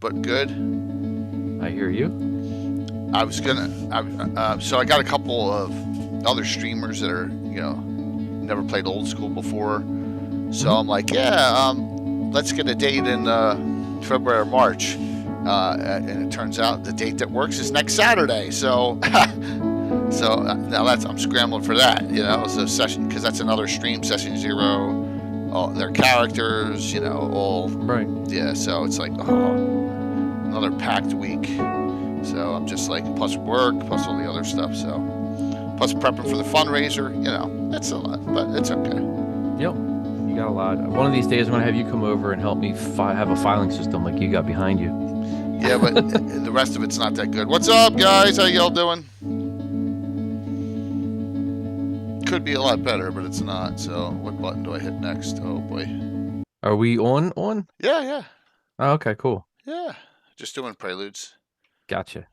but good. I hear you. I was gonna. So I got a couple of other streamers that are, never played old school before. So I'm like, yeah, let's get a date in February or March. And it turns out the date that works is next Saturday. So, now I'm scrambling for that. So session, because that's another stream, session 0. All their characters, all Right. Yeah. So it's like, another packed week. So I'm just like, plus work, plus all the other stuff. So plus prepping for the fundraiser. That's a lot, but it's okay. Yep. You got a lot. One of these days, I'm going to have you come over and help me have a filing system like you got behind you. Yeah, but the rest of it's not that good. What's up, guys? How y'all doing? Could be a lot better, but it's not. So what button do I hit next? Oh, boy. Are we on? Yeah. Oh, okay, cool. Yeah. Just doing preludes. Gotcha.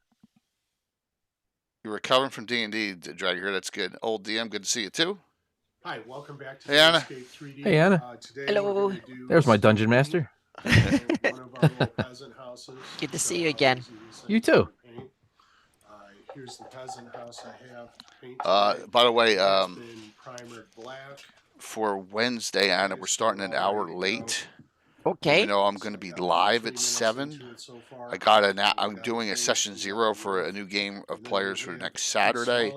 You're recovering from D&D, Dragger. That's good. Old DM, good to see you, too. Hi, welcome back to Anna. 3D. Hey, Anna. Today Hello. There's my dungeon master. One of our little peasant houses. Good to see you again. You too. Here's the peasant house I have painted. By the way, It's been primered black. for Wednesday, Anna, we're starting an hour late. Okay. I'm going to be live at 7. I'm doing a session 0 for a new game of players for next Saturday,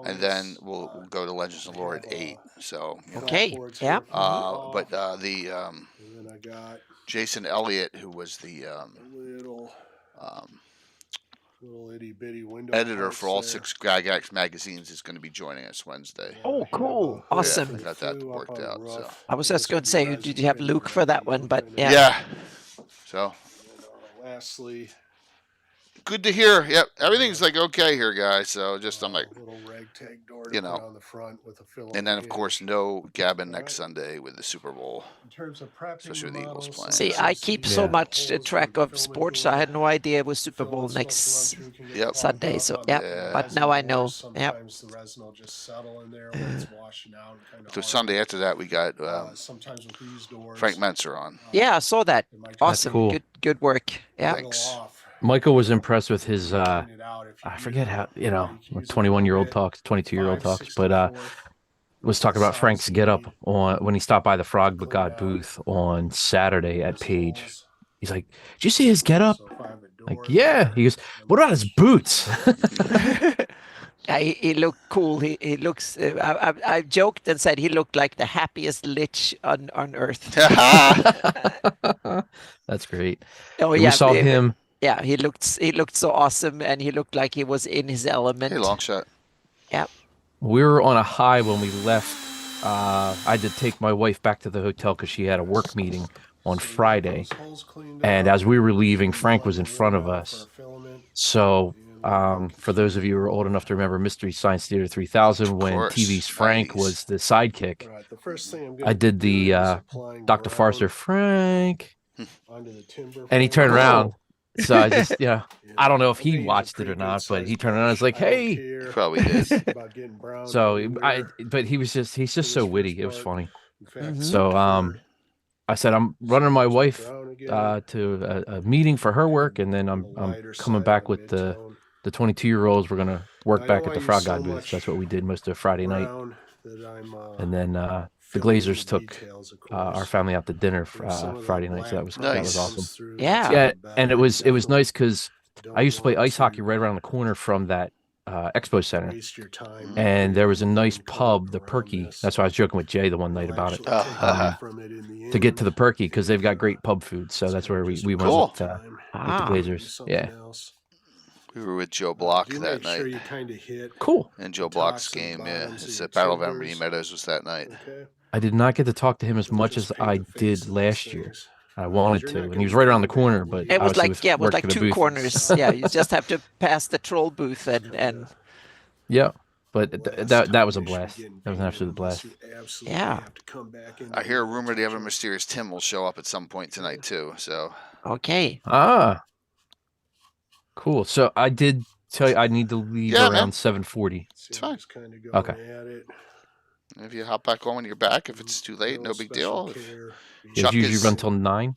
and then we'll go to Legends of Lore at 8. So Okay. Yeah. but Jason Elliott, who was the little itty bitty window editor for all there. 6 GREYHAWK magazines, is going to be joining us Wednesday. Oh, cool. Awesome. Yeah, I got that worked out. So I was just going to say, did you have Luke for that one? But yeah. yeah. So Lastly, good to hear. Yep, everything's like okay here, guys. So just I'm like, little ragtag door to put on the front with a filament and then of hinge. course no Gabbin next Sunday with the Super Bowl. In terms of prepping Especially with the Eagles playing. See, I keep so Yeah. much track of sports, so I had no idea it was Super Bowl next Yep. Sunday. So yeah, Yeah. but now I know. Yeah. Sometimes the resin will just settle in there when it's washing out. And The Sunday after that, we got sometimes with these doors, Frank Mentzer on. Yeah, I saw that. Awesome. cool. Good work. Yeah. Thanks. Michael was impressed with his, I forget how, 21-year-old talks, 22-year-old talks, but was talking about Frank's getup on when he stopped by the Frog But God booth on Saturday at Page. He's like, "Did you see his getup?" Like, yeah. He goes, "What about his boots?" Yeah, he looked cool. He looks. I joked and said he looked like the happiest lich on earth. That's great. Oh We yeah, saw him. Yeah, he looked so awesome, and he looked like he was in his element. Hey, long shot. Yeah. We were on a high when we left. I had to take my wife back to the hotel because she had a work meeting on Friday. And as we were leaving, Frank was in front of us. So for those of you who are old enough to remember Mystery Science Theater 3000, when course. TV's Frank Nice. was the sidekick, All right, the first thing I'm gonna I did do the is applying Dr. ground Farser, Frank, onto the timber and he frame. turned around. So I just, And I don't know if he think he's a watched it pretty or not, but good-sized he turned around and was brush. like, I don't "Hey." care Probably did. about getting brown So everywhere. but he's just so witty. It was funny. In fact, So I said I'm running my wife brown again, to a meeting for her work, and then I'm lighter coming side back on with the mid-tone. 22-year-olds. We're gonna work I back know at the I Frog use so God booth. much That's what we did most of Friday night, brown that I'm, and then the filling in Glazers the took details, of our course. family out to dinner Some of that Friday night. So black that Nice. was awesome. comes through Yeah. Yeah, the and it was back. nice because I used to play Don't ice hockey want right to around the corner from that expo center. waste your time And there was a nice getting pub, the around Perky. this. That's why I was joking with Jay the one night We'll about it. actually take Uh, it from it in the To get to end. the Perky, because they've got great pub food. So that's where we went Cool. with the Ah. Glazers. Yeah, We were with Joe Block Do that make sure night. you kind of hit. cool. And Joe the Block's tops and game, yeah. bottoms of It's your at Battle of timbers. Emery Meadows was that night. Okay. I did not get to talk to him as Don't much just as paint I the face did of these last year. things. I wanted You're to, not and gonna he was right around the get corner, that but lead. It was obviously like working the two booth. corners. Yeah, you just have to pass the troll booth and Yeah, but Last that time was a you should blast. get That was an absolute unless blast. you absolutely Yeah. have to come back in I hear a there and rumor the touch ever it. mysterious Tim will show up at some point tonight too. So okay. Ah, cool. So I did tell you I need to leave Yeah, man. around 7:40. See, It's I'm fine. just kind of going Okay. at it. if you hop back on when you're back, if it's too late, no big special deal. care. It Chuck usually is- run till 9.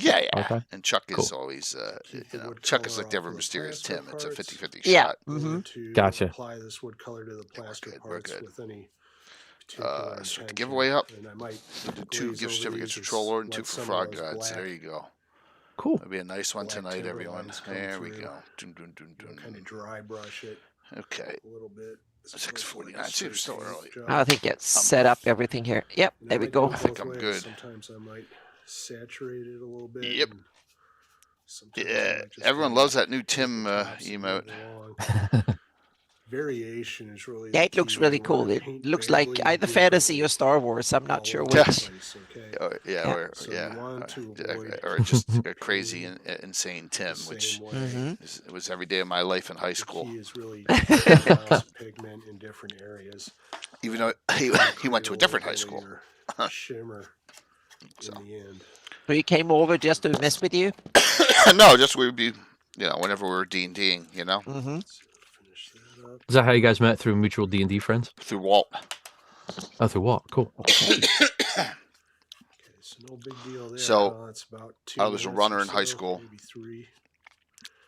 Yeah, yeah. Okay. And Chuck is Cool. always, Keep you the know, wood Chuck color is like off the ever the mysterious plaster Tim. It's a parts. 50-50 Yeah. shot. To Gotcha. apply this wood color to the plaster good, we're parts good. with any particular Start the intention. giveaway up. And I might 2 glaze gift over certificates for these, Troll Lord and let 2 for some of Frog those Gods. black- There you go. Cool. That'll be a nice one black tonight, timber everyone. lines come There we through. go. Dun, dun, dun, Kind of dun. dry brush it Okay. a little bit. 6:49. Seems still early. I think it's set up everything here. Yep, there we go. I think I'm good. Sometimes I might saturate it a little bit. Yep. and sometimes I Yeah, might just everyone go loves that new Tim tops and move emote. along. Variation is really Yeah, the it looks key. really You wanna cool. It paint looks like barely either fantasy or Star Wars. I'm all not sure over which. the place, okay? Oh, yeah, Yeah. or So you yeah, want to avoid or just a crazy, insane Tim, the which same way. Mhm. it was every day of my life in high The school. key is really to balance pigment in different areas. Even though he went to a different high school. Shimmer So. in the end. So he came over just to mess with you? No, just we'd be, whenever we were D&Ding, Mm-hmm. Finish that up. Is that how you guys met, through mutual D&D friends? through Walt. Oh, through Walt. Cool. Okay, so no big deal there. So, huh? It's about 2 I was a minutes runner or in high so, school. maybe 3.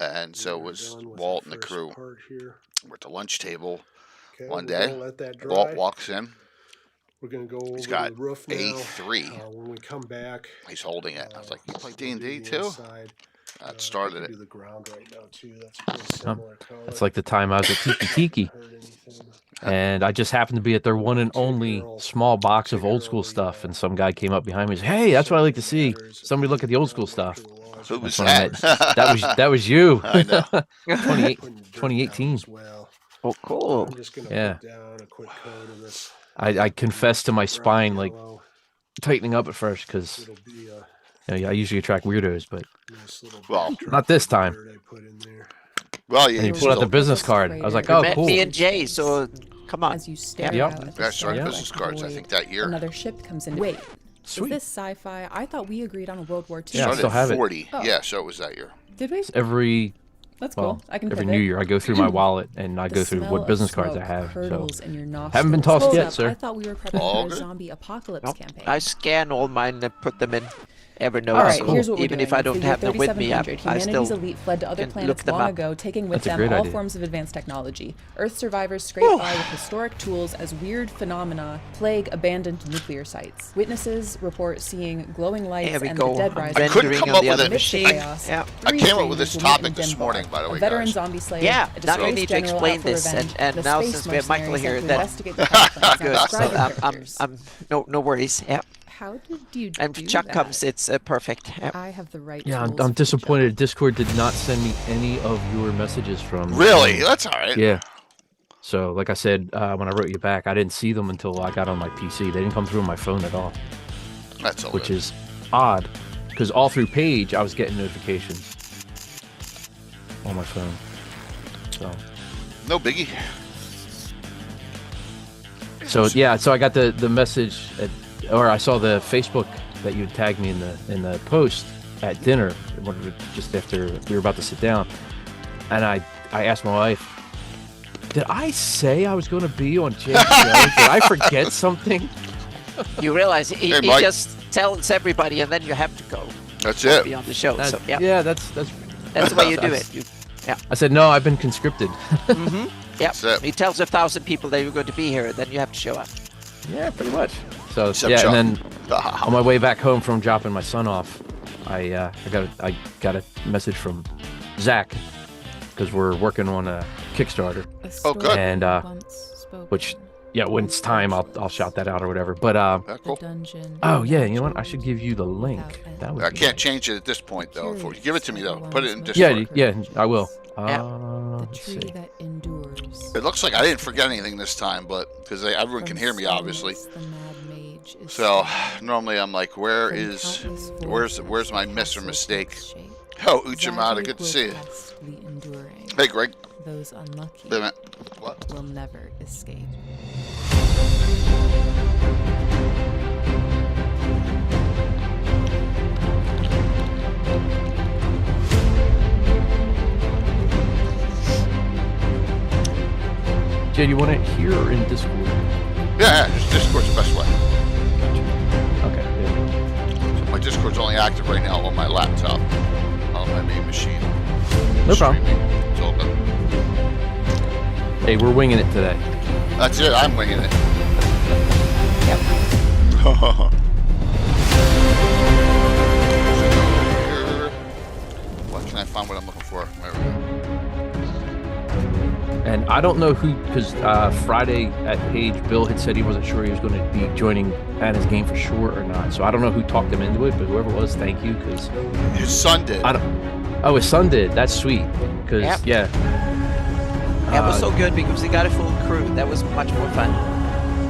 And so We're was done with Walt the and the first crew. part here. We're at the lunch table. Okay, One we're day, gonna let that Walt dry. walks in. We're gonna go over He's to got the roof now. A3. When we come back, He's holding it. I was like, you play we'll do D&D the too? inside. That I started can it. do the ground right now too. That's pretty similar color. It's like the time I was at Tiki Tiki, Hurt anything. and I just happened to be at their one and only small box of old school stuff, and some guy came up behind me and said, "Hey, that's what I like to see. Somebody look at the old school stuff." Who was That's when I that? met. That was you. I know. 2018. Well. Oh, cool. I'm just gonna Yeah. put down a quick coat of this I confessed to my spine, like yellow. tightening up at first, because It'll be I usually attract weirdos, but nice little Well, backdrop not this of the time. dirt I put in there. Well, and yeah, he you pulled out the still, business card. I was like, You "Oh, Met cool." me and Jay, so come on. As you stare Yep. out at yeah, the started Yeah. business cards, I think, that year. Another ship comes in. Wait, Sweet. is this sci-fi? I thought we agreed on a World War II. Yeah, I Started still have it. 40. Oh. Yeah, so it was that year. Did we? Every That's well, cool. I can every pivot. New Year, I go through my wallet and I The go through smell what of business cards I smoke have. So curdles in your haven't been nostrils. tossed Hold yet, up, sir. I thought we were prepping All for a good. zombie apocalypse Nope. campaign. I scan all mine and put them in Evernote. All right, so here's what we're even doing. if I For don't the year have them with me, I 3700, still humanity's elite fled to other can planets look them long up. ago, taking with That's a them great all idea. forms of advanced technology. Earth survivors scrape by with historic tools as weird phenomena plague abandoned nuclear sites. Witnesses report seeing glowing lights There we and go. the dead I'm rising. I couldn't rendering come on up the with other it. Amidst the machine. chaos, Yeah. I three came up with strangers this will meet in topic this Denver. morning, by the A way, veteran guys. zombie slayer, Yeah, a now you disgraced need to general explain out for this, revenge, and the now space since we have Michael mercenaries here, sent to then- investigate the power plants. Good. Describe So the I'm characters. no worries. Yeah. How did you And do if Chuck that? comes, it's perfect. Yeah. I have the right Yeah, tools I'm for the disappointed. job. Discord did not send me any of your messages from. Really? That's all right. Yeah. So, like I said, when I wrote you back, I didn't see them until I got on my PC. They didn't come through on my phone at all, That's all which good. is odd, because all through Page I was getting notifications on my phone. So, No biggie. so I got the message, or I saw the Facebook that you had tagged me in the post at dinner, just after we were about to sit down, and I asked my wife, did I say I was going to be on Jay's show? Did I forget something? You realize he Hey, Mike. just tells everybody, and then you have to go That's it. be on the show. So yeah, Yeah, that's that's the way you do it. You, I said, no, I've been conscripted. yeah. That's it. He tells 1,000 people that you're going to be here, then you have to show up. Yeah, pretty much. So Except yeah, Chuck. and then on my way back home from dropping my son off, I got a message from Zach, because we're working on a Kickstarter, Oh, good. and which when it's time I'll shout that out or whatever. But Yeah, cool. oh yeah, you know what? I should give you the link. That would I be can't nice. change it at this point, though. Give it to me, though. Put it in Discord. Yeah, I will. Yeah. The Let's tree see. that endures. It looks like I didn't forget anything this time, but because everyone can hear me, obviously. So normally I'm like, where's my miss or mistake? Oh, Uchimata, good to see you. Hey, Greg. Those unlucky Wait a minute. What? will never escape. Jay, do you want it here or in Discord? Yeah, just Discord's the best way. Okay. Yeah. So my Discord's Discord's only active right now on my laptop, on my main machine. No problem. It's all good. Hey, we're winging it today. That's it. I'm winging it. Yep. What can I find? What I'm looking for? There we go. And I don't know who, because Friday at Page, Bill had said he wasn't sure he was going to be joining Anna's game for sure or not. So I don't know who talked him into it, but whoever it was, thank you. Because His son did. Oh, his son did. That's sweet. Because Yep. yeah, That was so good because he got a full crew. That was much more fun.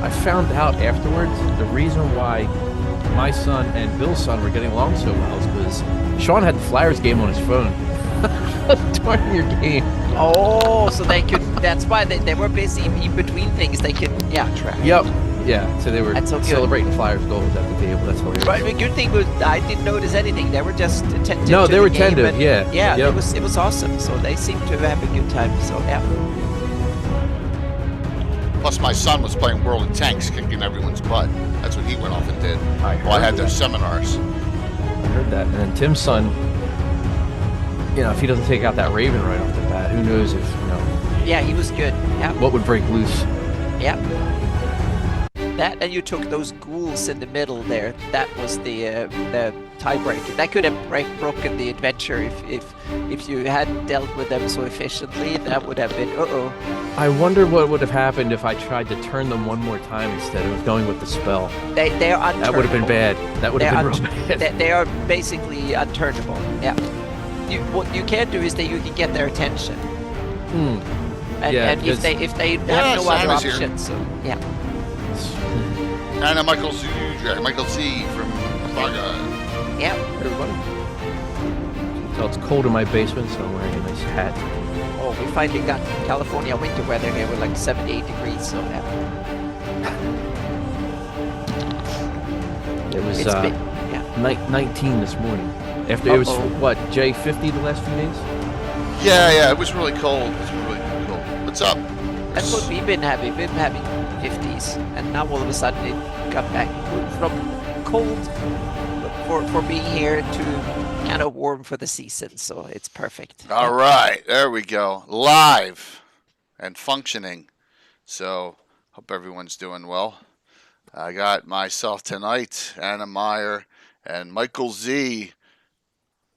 I found out afterwards the reason why my son and Bill's son were getting along so well is because Sean had the Flyers game on his phone during your game. Oh, so they could. That's why they were busy in between things. They could, track. Yep. Yeah. So they were That's so good. celebrating Flyers goals at the table. That's hilarious. But the good thing was I didn't notice anything. They were just attentive. No, to they the were game attentive. and- Yeah. Yeah, Yep. it was awesome. So they seemed to have a good time. So yeah. Plus, my son was playing World of Tanks, kicking everyone's butt. That's what he went off and did. I Well, I had heard those seminars. I heard that. And then Tim's son, if he doesn't take out that Raven right off the bat, who knows if Yeah, he was good. Yeah. what would break loose. Yeah. That and you took those ghouls in the middle there. That was the tiebreaker. That could have broken the adventure if you hadn't dealt with them so efficiently. That would have been I wonder what would have happened if I tried to turn them one more time instead of going with the spell. They are unturnable. That would have been bad. That would have been real bad. They are basically unturnable. Yeah. What you can do is that you can get their attention. And, Yeah, and if because- they Yeah, have no other Simon's here. options, so yeah. And Michael Z from Praga. Yeah. Everybody. So it's cold in my basement, so I'm wearing a nice hat. Oh, we finally got California winter weather here with like 78 degrees, so yeah. It was It's been, yeah. 19 this morning. After it was Uh-oh. Jay, 50 the last few days. Yeah, it was really cold. It was really cold. What's up? That's what we've been having. We've been having 50s, and now all of a sudden it got back from cold for being here to kind of warm for the season. So it's perfect. All right, there we go. Live and functioning. So, hope everyone's doing well. I got myself tonight, Anna Meyer, and Michael Z.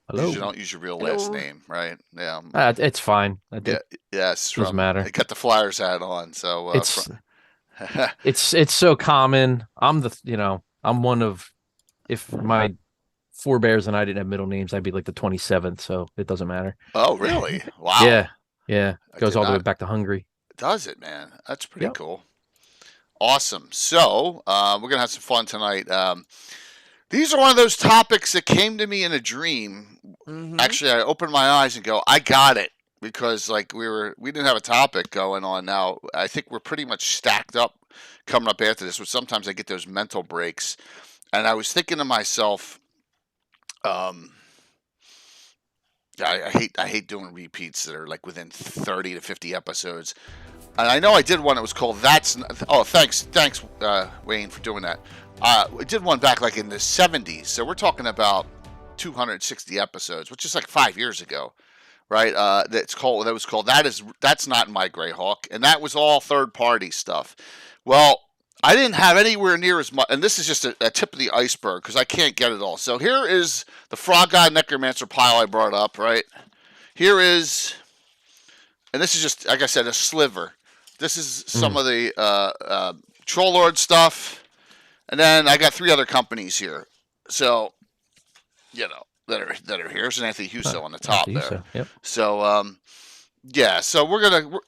Hello. You don't use your real last name, right? Yeah. It's fine. I did. Yes. Doesn't matter. I got the Flyers hat on, so It's so common. I'm I'm one of, if my forebears and I didn't have middle names, I'd be like the 27th, so it doesn't matter. Oh, really? Wow. Yeah. I Goes did all the way not- back to Hungary. Does it, man? That's pretty Yep. cool. Awesome. So, we're going to have some fun tonight. These are one of those topics that came to me in a dream. Mhm. Actually, I opened my eyes and go, I got it. Because we didn't have a topic going on now. I think we're pretty much stacked up coming up after this, but sometimes I get those mental breaks. And I was thinking to myself, I hate doing repeats that are like within 30 to 50 episodes. And I know I did one that was called thanks Wayne for doing that. I did one back like in the 70s. So we're talking about 260 episodes, which is like 5 years ago, right? That's not my GREYHAWK, and that was all third party stuff. Well, I didn't have anywhere near as much, and this is just a tip of the iceberg because I can't get it all. So here is the Frog God Necromancer pile I brought up, right? Here is, and this is just, like I said, a sliver. This is some of the Troll Lord stuff. And then I got 3 other companies here. So, that are here. There's an Anthony Huso on the top there. Yep. So, so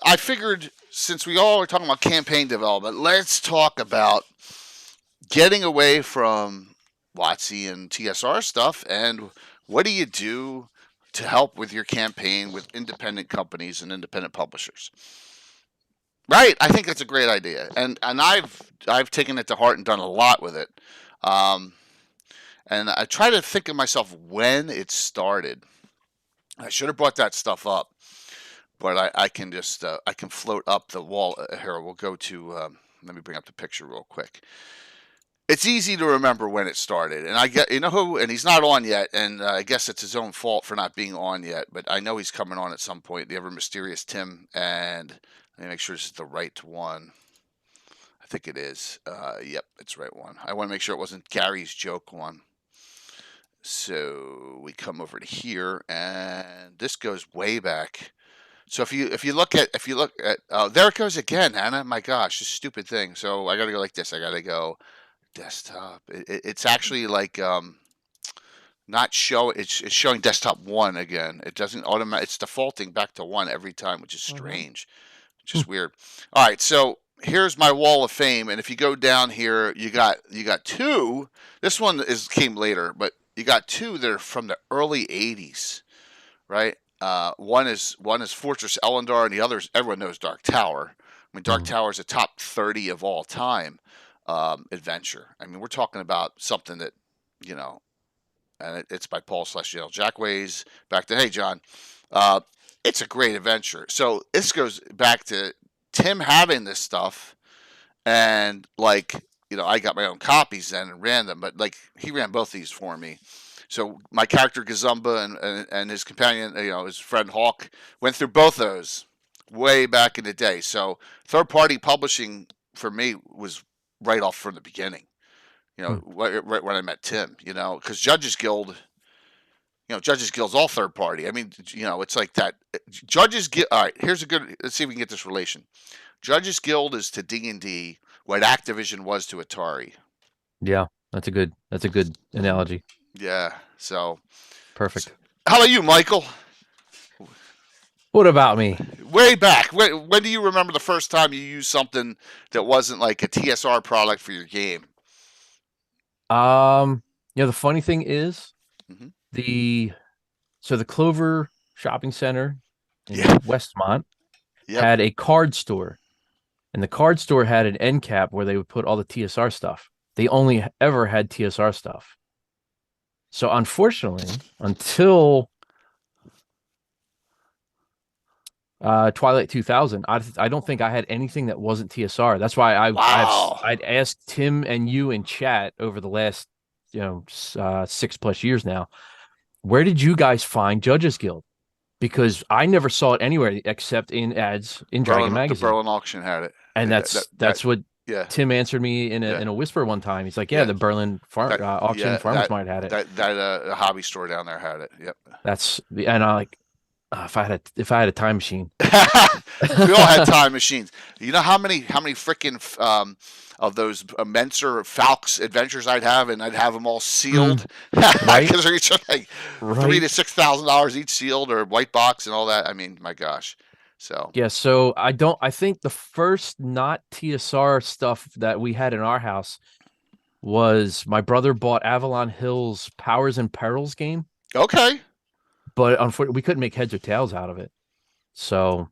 I figured since we all are talking about campaign development, let's talk about getting away from WotC and TSR stuff and what do you do to help with your campaign with independent companies and independent publishers. Right, I think that's a great idea, and I've taken it to heart and done a lot with it. And I try to think of myself when it started. I should have brought that stuff up, but I can just I can float up the wall here. We'll go to let me bring up the picture real quick. It's easy to remember when it started, and I get who, and he's not on yet, and I guess it's his own fault for not being on yet. But I know he's coming on at some point. The ever mysterious Tim, and let me make sure this is the right one. I think it is. Yep, it's the right one. I want to make sure it wasn't Gary's joke one. So we come over to here, and this goes way back. So if you look at there it goes again, Anna. My gosh, this stupid thing. So I got to go like this. I got to go desktop. It's actually like not show. It's showing desktop 1 again. It doesn't automatic. It's defaulting back to 1 every time, which is strange. Which is weird. All right, so here's my wall of fame, and if you go down here, you got 2. This one came later, but you got 2 that are from the early '80s, right? One is Fortress Ellendar, and the others everyone knows Dark Tower. I mean, Dark Tower is a top 30 of all time adventure. I mean, we're talking about something that, and it's by Paul Celestial Jackways. Back to, hey, John. It's a great adventure. So this goes back to Tim having this stuff, and I got my own copies then and ran them, but he ran both these for me. So my character Gazumba and his companion, his friend Hawk, went through both those way back in the day. So third party publishing for me was right off from the beginning. Right when I met Tim. Because Judges Guild. Judges Guild's all third party. I mean, it's like that. Judges Guild. All right, here's a good. Let's see if we can get this relation. Judges Guild is to D&D what Activision was to Atari. Yeah, that's a good analogy. Yeah. So. Perfect. How about you, Michael? What about me? Way back. When do you remember the first time you used something that wasn't like a TSR product for your game? The funny thing is, the Clover Shopping Center in Westmont had a card store, and the card store had an end cap where they would put all the TSR stuff. They only ever had TSR stuff. So unfortunately, until Twilight 2000, I don't think I had anything that wasn't TSR. That's why I'd asked Tim and you in chat over the last 6+ years now, where did you guys find Judges Guild? Because I never saw it anywhere except in ads in Dragon Magazine. The Berlin auction had it, and that's what Tim answered me in a whisper one time. He's like, the Berlin auction farmers market had it. That hobby store down there had it. Yep. And I like. If I had a time machine, we all had time machines. You know how many freaking of those Menser Falx adventures I'd have, and I'd have them all sealed, right? Because they're each like $3,000 to $6,000 each sealed, or white box and all that. I mean, my gosh. So So I think the first not TSR stuff that we had in our house was my brother bought Avalon Hill's Powers and Perils game. Okay. But unfortunately, we couldn't make heads or tails out of it. So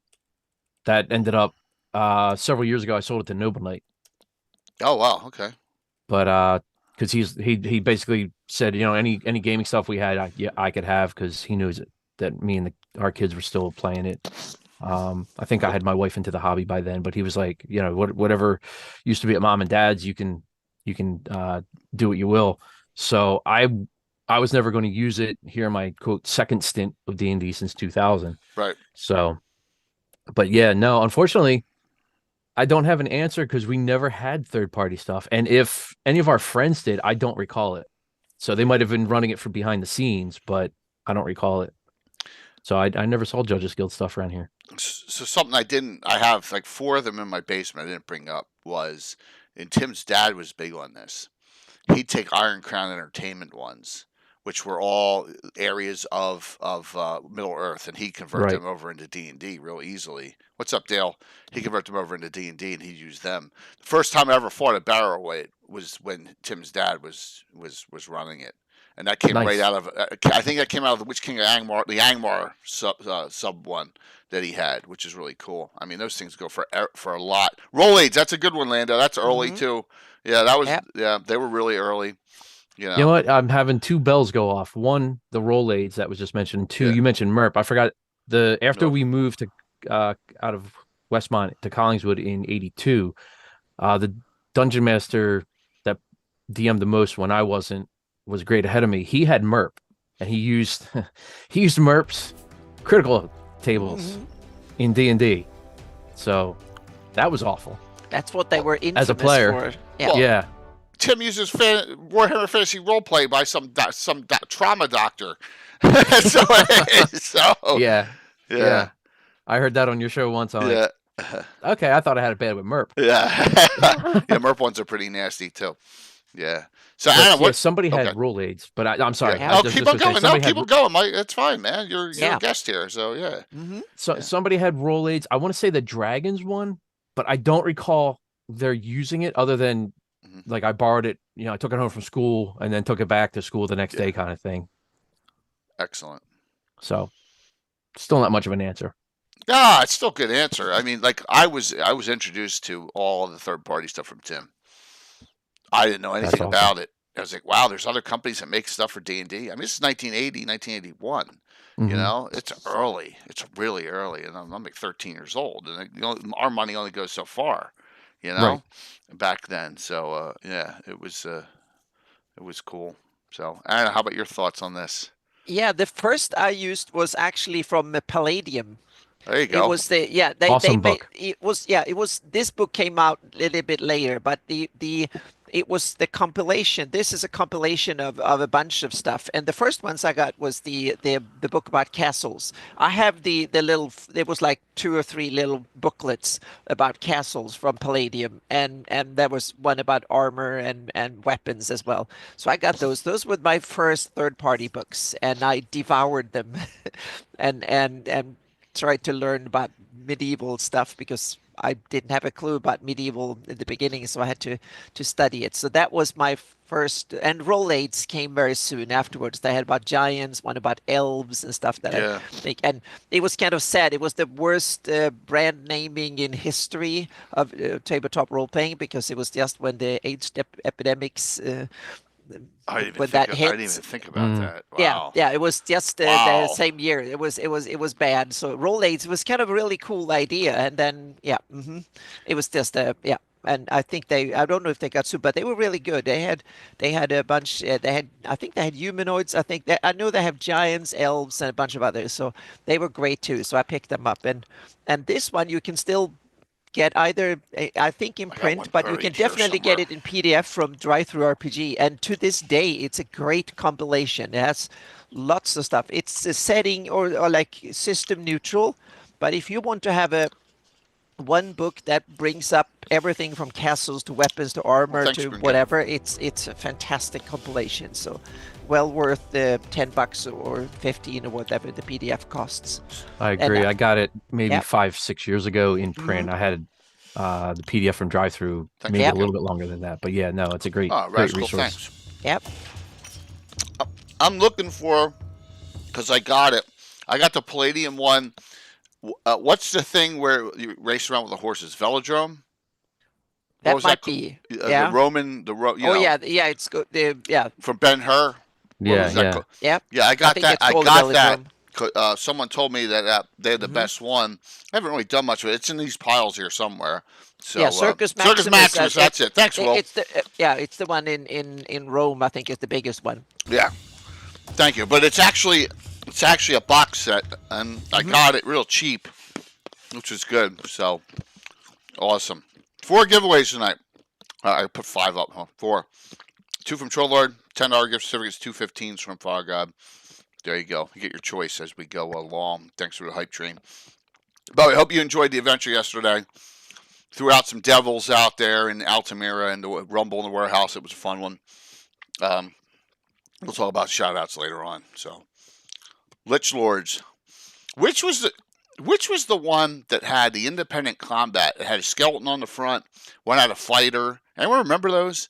that ended up several years ago. I sold it to Noble Knight. Oh wow, okay. But because he basically said, any gaming stuff we had, I could have, because he knows that me and our kids were still playing it. I think I had my wife into the hobby by then, but he was like, whatever used to be at mom and dad's, you can do what you will. So I was never going to use it here in my quote second stint of D&D since 2000. Right. So, but no, unfortunately, I don't have an answer because we never had third-party stuff. And if any of our friends did, I don't recall it. So they might have been running it from behind the scenes, but I don't recall it. So I never saw Judges Guild stuff around here. So something I have like 4 of them in my basement I didn't bring up was, and Tim's dad was big on this. He'd take Iron Crown Entertainment ones, which were all areas of Middle Earth, and he'd convert them over into D&D real easily. What's up, Dale? He'd convert them over into D&D, and he'd use them. The first time I ever fought a barrel weight was when Tim's dad was running it, and that came right out of. I think that came out of the Witch King of Angmar, the Angmar sub one that he had, which is really cool. I mean, those things go for a lot. Roll aids, that's a good one, Lando. That's early too. Yeah, that was. Yeah, they were really early. You know what? I'm having 2 bells go off. One, the roll aids that was just mentioned. 2, you mentioned MERP. I forgot after we moved to out of Westmont to Collingswood in '82, the dungeon master that DM'd the most when I wasn't, was great ahead of me. He had MERP, and he used MERP's critical tables in D&D. So that was awful. That's what they were infamous As a player. for. Yeah. Well, Yeah. Tim uses Warhammer Fantasy Roleplay by some trauma doctor. so Yeah. yeah. I heard that on your show once. I'm Yeah. like, okay, I thought I had it bad with MERP. Yeah. Yeah, MERP ones are pretty nasty too. Yeah. So But, Anna, yeah, what somebody had okay. rule aids, but I'm sorry. Yeah. I Oh, keep on gonna say, going. No, somebody keep had- on going, Mike. It's fine, man. You're Yeah. a guest here, so yeah. So somebody had roll aids. I want to say the Dragons one, but I don't recall they're using it other than like I borrowed it. I took it home from school and then took it back to school the next day, kind of thing. Excellent. So, still not much of an answer. Yeah, it's still a good answer. I mean, like I was introduced to all of the third party stuff from Tim. I didn't know anything awesome. about it. I was like, wow, there's other companies that make stuff for D&D. I mean, this is 1980, 1981. Mhm. You know, it's early. It's really early, and I'm like 13 years old, and our money only goes so far. Right. Back then. So yeah, it was cool. So Anna, how about your thoughts on this? Yeah, the first I used was actually from Palladium. There you go. It was the Awesome book. it was this book came out a little bit later, but it was the compilation. This is a compilation of a bunch of stuff, and the first ones I got was the book about castles. I have the little. There was like 2 or 3 little booklets about castles from Palladium, and there was one about armor and weapons as well. So I got those. Those were my first third-party books, and I devoured them, and tried to learn about medieval stuff because I didn't have a clue about medieval in the beginning, so I had to study it. So that was my first, and roll aids came very soon afterwards. They had about giants, one about elves and stuff that I think, and it was kind of sad. It was the worst brand naming in history of tabletop role playing because it was just when the AIDS epidemics. I When that didn't hit, even think about that. Wow. yeah, it was just the Wow. same year. It was bad. So roll aids was kind of a really cool idea, and then it was just and I think I don't know if they got sued, but they were really good. They had a bunch. I think they had humanoids. I know they have giants, elves, and a bunch of others. So they were great too. So I picked them up, and this one you can still get either I think in one print, but you can buried here definitely get somewhere. it in PDF from Drive-Thru RPG, and to this day it's a great compilation. It has lots of stuff. It's a setting or like system neutral, but if you want to have one book that brings up everything from castles to weapons to armor thanks, to Brynke. whatever, it's a fantastic compilation. So well worth the $10 or 15 or whatever the PDF costs. I agree. I got it maybe Yep. 5-6 years ago in print. I had the PDF from Drive-Thru Thank maybe you. a little bit longer than that. But yeah, no, it's a great, Oh, great radical, resource. thanks. Yep. I'm looking for, because I got it. I got the Palladium one. What's the thing where you race around with the horses? Velodrome? What That was might that be. The Roman, Yeah, it's good. Yeah. from Ben-Hur. What Yeah, was that yeah. called? Yep. Yeah, I got think that. it's I called got that. Velodrome. Someone told me that they had the best one. I haven't really done much of it. It's in these piles here somewhere. So, Yeah, Circus Circus Maximus. Maximus. That's it. Thanks, Will. It's the one in Rome. I think is the biggest one. Yeah, thank you. But it's actually a box set, and I got it real cheap, which is good. So awesome. 4 giveaways tonight. I put 5 up. Huh? 4. 2 from Trollord. $10 gift certificates. 2 15s from Fog God. There you go. You get your choice as we go along. Thanks for the hype train. But I hope you enjoyed the adventure yesterday. Threw out some devils out there in Altamira and the Rumble in the Warehouse. It was a fun one. We'll talk about shout-outs later on. So, Lich Lords. Which was the one that had the independent combat? It had a skeleton on the front. One had a fighter. Anyone remember those?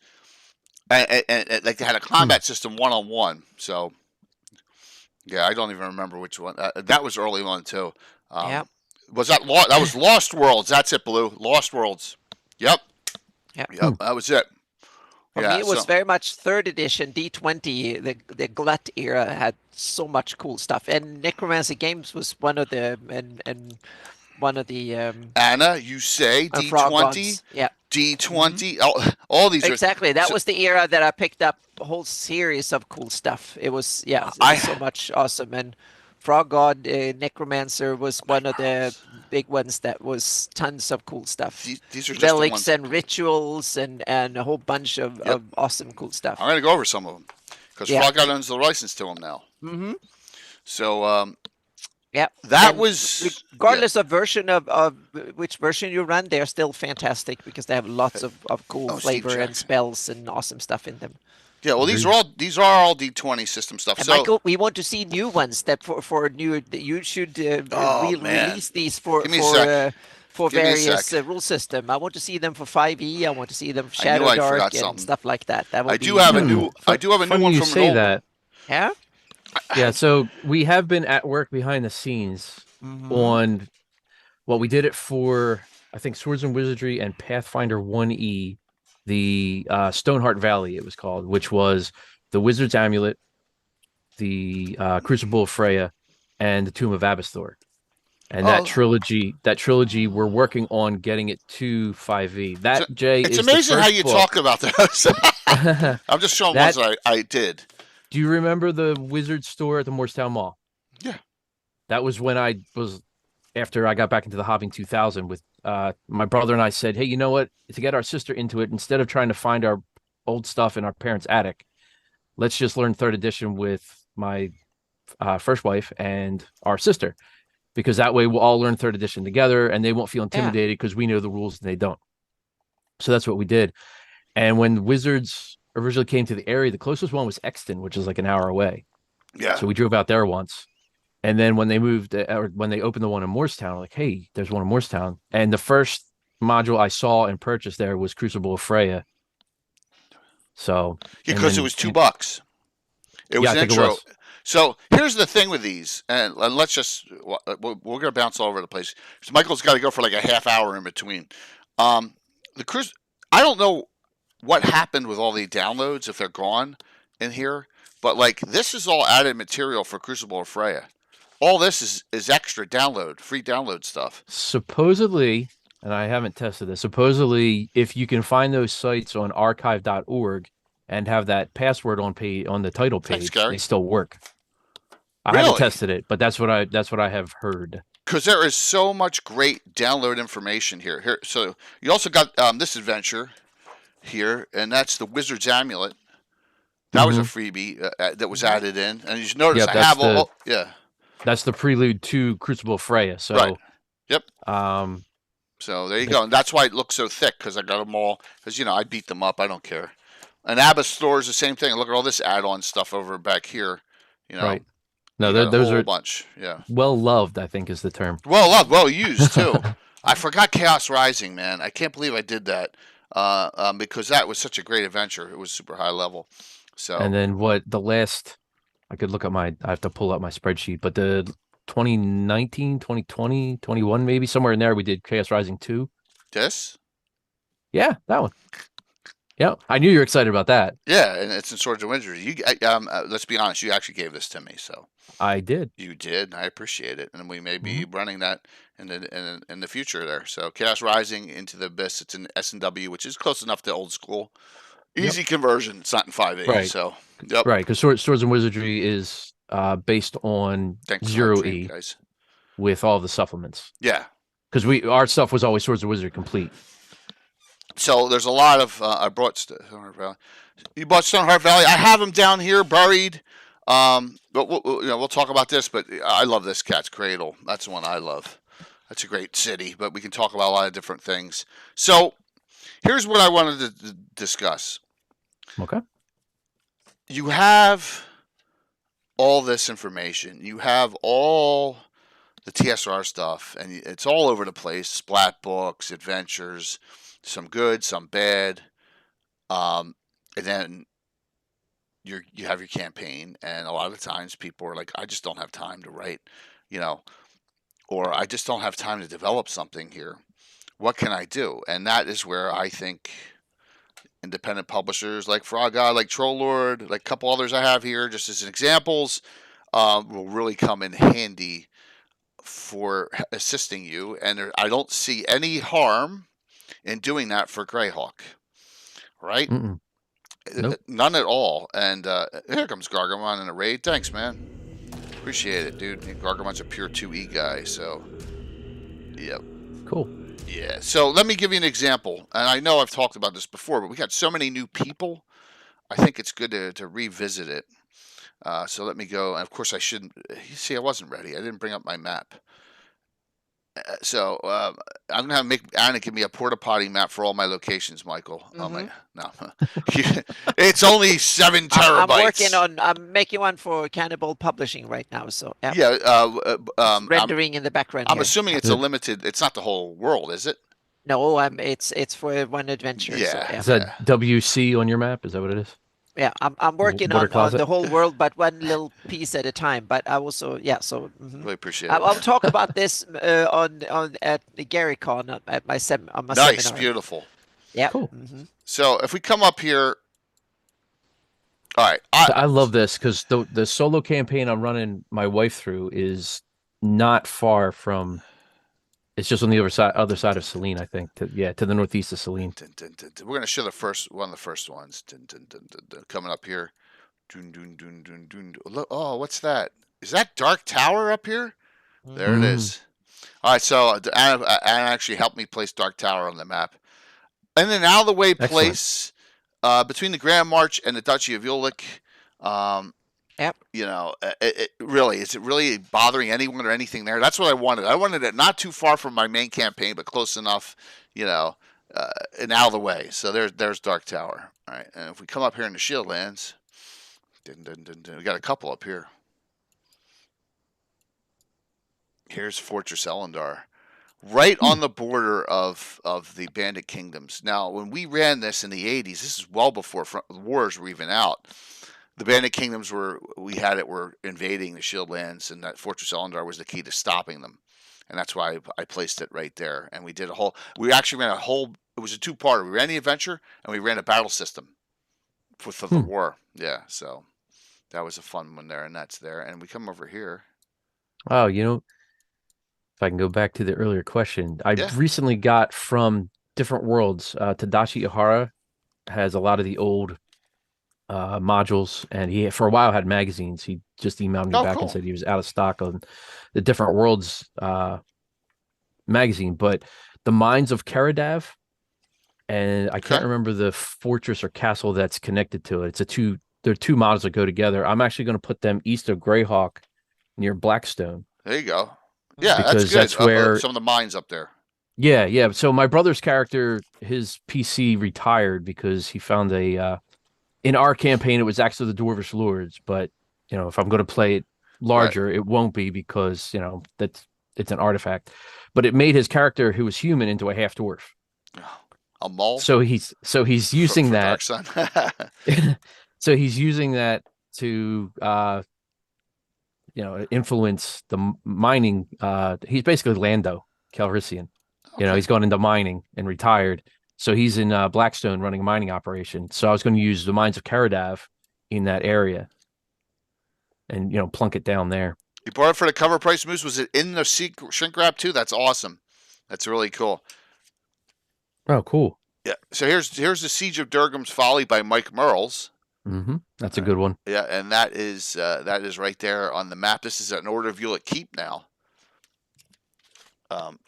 And like they had a combat system 1-on-1. So, yeah, I don't even remember which one. That was early on too. Yep. Was that that was Lost Worlds? That's it, Blue. Lost Worlds. Yep. Yep. That was it. For me, it was very much 3rd edition D20. The Glut era had so much cool stuff, and Necromancy Games was one of the and one of the Anna, you say Frog D20? ones. Yeah. D20, all these Exactly. That so- was the era that I picked up a whole series of cool stuff. It was so much awesome. And Frog God Necromancer was one of the big ones that was tons of cool stuff. These are just the Relics ones. and rituals and a whole bunch of awesome cool stuff. I'm going to go over some of them because Frog God owns the license to them now. Mm-hmm. So Yeah, that and was regardless of version of which version you run, they're still fantastic because they have lots of cool flavor and spells and awesome stuff in them. Yeah, well, these are all D20 system stuff. And so Michael, we want to see new ones that for new. You should release these for various rule system. I want to see them for 5e. I want to see them for Shadow Dark and stuff like that. I do have a new one from say that. Yeah. Yeah, so we have been at work behind the scenes on we did it for, I think, Swords and Wizardry and Pathfinder 1E, the Stoneheart Valley it was called, which was the Wizard's Amulet, the Crucible of Freya, and the Tomb of Abasthor. And that trilogy, we're working on getting it to 5e. It's amazing how you talk about those. I'm just showing ones I did. Do you remember the Wizard store at the Morristown Mall? Yeah. That was when after I got back into the hobby in 2000 with my brother and I said, hey, you know what? To get our sister into it, instead of trying to find our old stuff in our parents' attic, let's just learn 3rd edition with my first wife and our sister, because that way we'll all learn 3rd edition together and they won't feel intimidated because we know the rules and they don't. So that's what we did. And when Wizards originally came to the area, the closest one was Exton, which is like an hour away. Yeah. So we drove out there once. And then when they moved, or when they opened the one in Morristown, like, hey, there's one in Morristown. And the first module I saw and purchased there was Crucible of Freya. So because it was $2. It was intro. It was. So here's the thing with these, and let's just we're going to bounce all over the place. So Michael's got to go for like a half hour in between. I don't know what happened with all the downloads, if they're gone in here, but like this is all added material for Crucible of Freya. All this is extra download, free download stuff. Supposedly, and I haven't tested this, supposedly if you can find those sites on archive.org and have that password on the title page, they still work. I haven't tested it, but that's what I have heard. Because there is so much great download information here. So you also got this adventure here, and that's the Wizard's Amulet. That was a freebie that was added in, and you should notice I have that's the prelude to Crucible of Freya. So right. Yep. So there you go, and that's why it looks so thick, because I got them all. Because I beat them up. I don't care. And Abasthor is the same thing. Look at all this add-on stuff over back here. Right. No, those are a bunch. Yeah. Well loved, I think, is the term. Well loved, well used too. I forgot Chaos Rising, man. I can't believe I did that. Because that was such a great adventure. It was super high level. So. And then I could look at I have to pull up my spreadsheet, but the 2019, 2020, 21, maybe somewhere in there, we did Chaos Rising 2. This? Yeah, that one. Yeah, I knew you were excited about that. Yeah, and it's in Swords and Wizardry. Let's be honest, you actually gave this to me, so. I did. You did. I appreciate it, and we may be running that in the future there. So, Chaos Rising Into the Abyss. It's in S&W, which is close enough to old school. Easy conversion. It's not in 5e. Right. So, yep. Right, because Swords and Wizardry is based on 0E with all the supplements. Yeah. Because our stuff was always Swords and Wizardry complete. So there's a lot of I brought Stoneheart Valley. You bought Stoneheart Valley. I have them down here buried. But we'll talk about this. But I love this Cat's Cradle. That's the one I love. That's a great city. But we can talk about a lot of different things. So here's what I wanted to discuss. Okay. You have all this information. You have all the TSR stuff, and it's all over the place. Splat books, adventures. Some good, some bad, and then you have your campaign, and a lot of times people are like, I just don't have time to write, or I just don't have time to develop something here. What can I do? And that is where I think independent publishers like Frog God, like Troll Lord, like a couple others I have here, just as examples, will really come in handy for assisting you. And I don't see any harm in doing that for Greyhawk, right? Mm-mm. Nope. None at all. And here comes Gargamon in a raid. Thanks, man. Appreciate it, dude. Gargamon's a pure 2E guy, so yep. Cool. Yeah. So let me give you an example. And I know I've talked about this before, but we got so many new people. I think it's good to revisit it. So let me go. And of course, I shouldn't. You see, I wasn't ready. I didn't bring up my map. So I'm gonna make Anna give me a porta potty map for all my locations, Michael. Oh my, no, it's only 7 terabytes. I'm making one for Cannibal Publishing right now. So yeah, yeah. rendering in the background. I'm here. assuming it's a limited. It's not the whole world, is it? No, it's for one adventure. Yeah. So, yeah. Is that WC on your map? Is that what it is? Yeah, I'm working on the whole world, but one little piece at a time. But I also, yeah, so Really appreciate it. I'll talk about this on at the GaryCon at my on my nice, seminar. Beautiful. Yeah. Cool. So if we come up here, all right. I love this because the solo campaign I'm running my wife through is not far from. It's just on the other side of Selene, I think. To the northeast of Selene. We're going to show one of the first ones. Coming up here. Oh, what's that? Is that Dark Tower up here? There it is. All right, so Anna actually helped me place Dark Tower on the map. And then out of the way place between the Grand March and the Duchy of Ulick. Yep. You know, is it really bothering anyone or anything there? That's what I wanted. I wanted it not too far from my main campaign, but close enough, you know, and out of the way. So there's Dark Tower. All right, and if we come up here in the Shieldlands, we got a couple up here. Here's Fortress Elendar, right on the border of the Bandit Kingdoms. Now, when we ran this in the 80s, this is well before wars were even out. The Bandit Kingdoms were invading the Shieldlands, and that Fortress Elendar was the key to stopping them, and that's why I placed it right there. And we actually ran it was a 2-parter. We ran the adventure, and we ran a battle system for the war. Yeah, so that was a fun one there, and that's there. And we come over here. Oh, you know, if I can go back to the earlier question, I recently got from different worlds. Tadashi Ihara has a lot of the old modules, and he for a while had magazines. He just emailed me back and said he was out of stock on the different worlds magazine, but the Mines of Karadav, and I can't remember the fortress or castle that's connected to it. There are 2 models that go together. I'm actually going to put them east of Greyhawk near Blackstone. There you go. Yeah, because that's where some of the mines up there. Yeah. So my brother's character, his PC retired because he found in our campaign, it was actually the Dwarvish Lords, but you know, if I'm going to play it larger, it won't be because, you know, it's an artifact. But it made his character, who was human, into a half dwarf. A mole. So he's using for that. So he's using that to influence the mining. He's basically Lando Calrissian. You know, he's gone into mining and retired. So he's in Blackstone running a mining operation. So I was going to use the Mines of Karadav in that area and, you know, plunk it down there. You bought it for the cover price, Moose? Was it in the shrink wrap too? That's awesome. That's really cool. Oh, cool. Yeah. So here's the Siege of Durgam's Folly by Mike Merles. That's a good one. Yeah, and that is right there on the map. This is an Order of Ulick Keep now.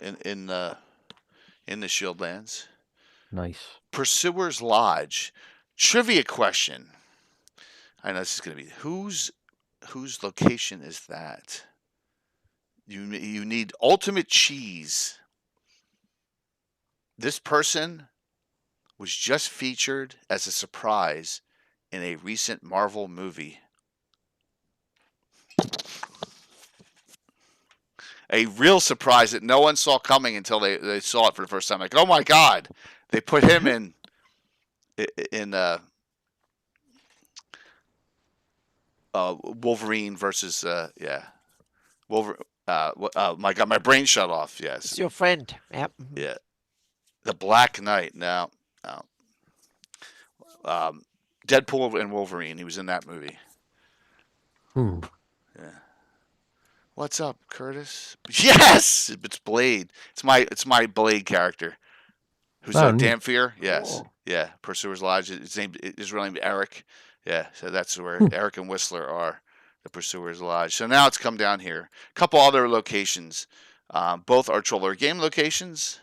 In the Shieldlands. Nice. Pursuer's Lodge. Trivia question. I know this is going to be whose location is that? You need ultimate cheese. This person was just featured as a surprise in a recent Marvel movie. A real surprise that no one saw coming until they saw it for the first time. Like, oh my God, they put him in Wolverine versus Wolverine. My God, my brain shut off. Yes, it's your friend. Yep. Yeah, the Black Knight. No. Deadpool and Wolverine. He was in that movie. Yeah. What's up, Curtis? Yes, it's Blade. It's my Blade character. Who's Oh, neat. Damphir? Yes. Cool. Yeah. Pursuer's Lodge. His real name is Eric. Yeah. So that's where Eric and Whistler are, the Pursuer's Lodge. So now it's come down here. A couple other locations. Both are Troller game locations,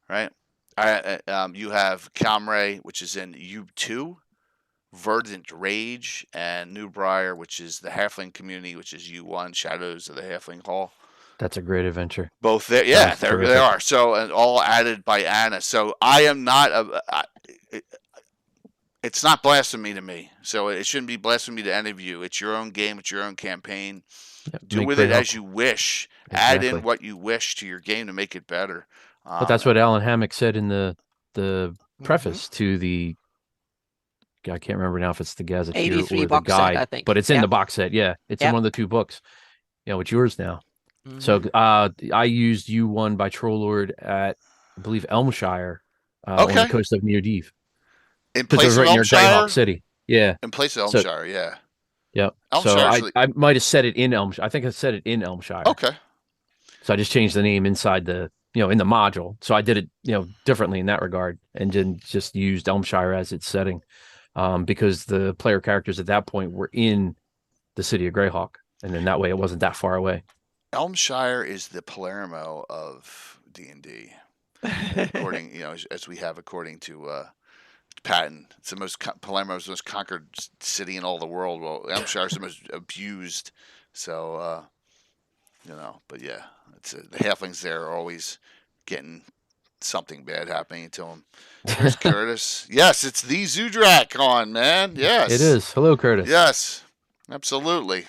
right? You have Calmray, which is in U2, Verdant Rage, and Newbriar, which is the Halfling community, which is U1, Shadows of the Halfling Hall. That's a great adventure. Both there, yeah, they are. So, and all added by Anna. So I am not it's not blasphemy to me. So it shouldn't be blasphemy to any of you. It's your own game. It's your own campaign. Yep, Do with it as you wish. Exactly. Add in what you wish to your game to make it better. But that's what Alan Hammock said in the preface to the. I can't remember now if it's the Gazetteer 83 or the box set, guide, I think. but it's in Yep. the box set. Yeah, it's in Yep. one of the two books. It's yours now. Mhm. So I used U1 by Trollord at, I believe, Elmshire on the coast of Neardeep. In Because it place was of right near Elmshire? GREYHAWK City. Yeah. In place of So- Elmshire, yeah. Yep. Elmshire So actually- I might have said it in Elmshire. I think I said it in Elmshire. Okay. So I just changed the name inside the, in the module. So I did it, differently in that regard and didn't just used Elmshire as its setting. Because the player characters at that point were in the city of GREYHAWK. And then that way it wasn't that far away. Elmshire is the Palermo of D&D, according as we have according to Patton. It's the Palermo's the most conquered city in all the world. Well, Elmshire is the most abused. So but yeah, it's the halflings there are always getting something bad happening to them. There's Curtis. Yes, it's the Zoodrak on, man. Yes, It is. Hello, Curtis. Yes, absolutely.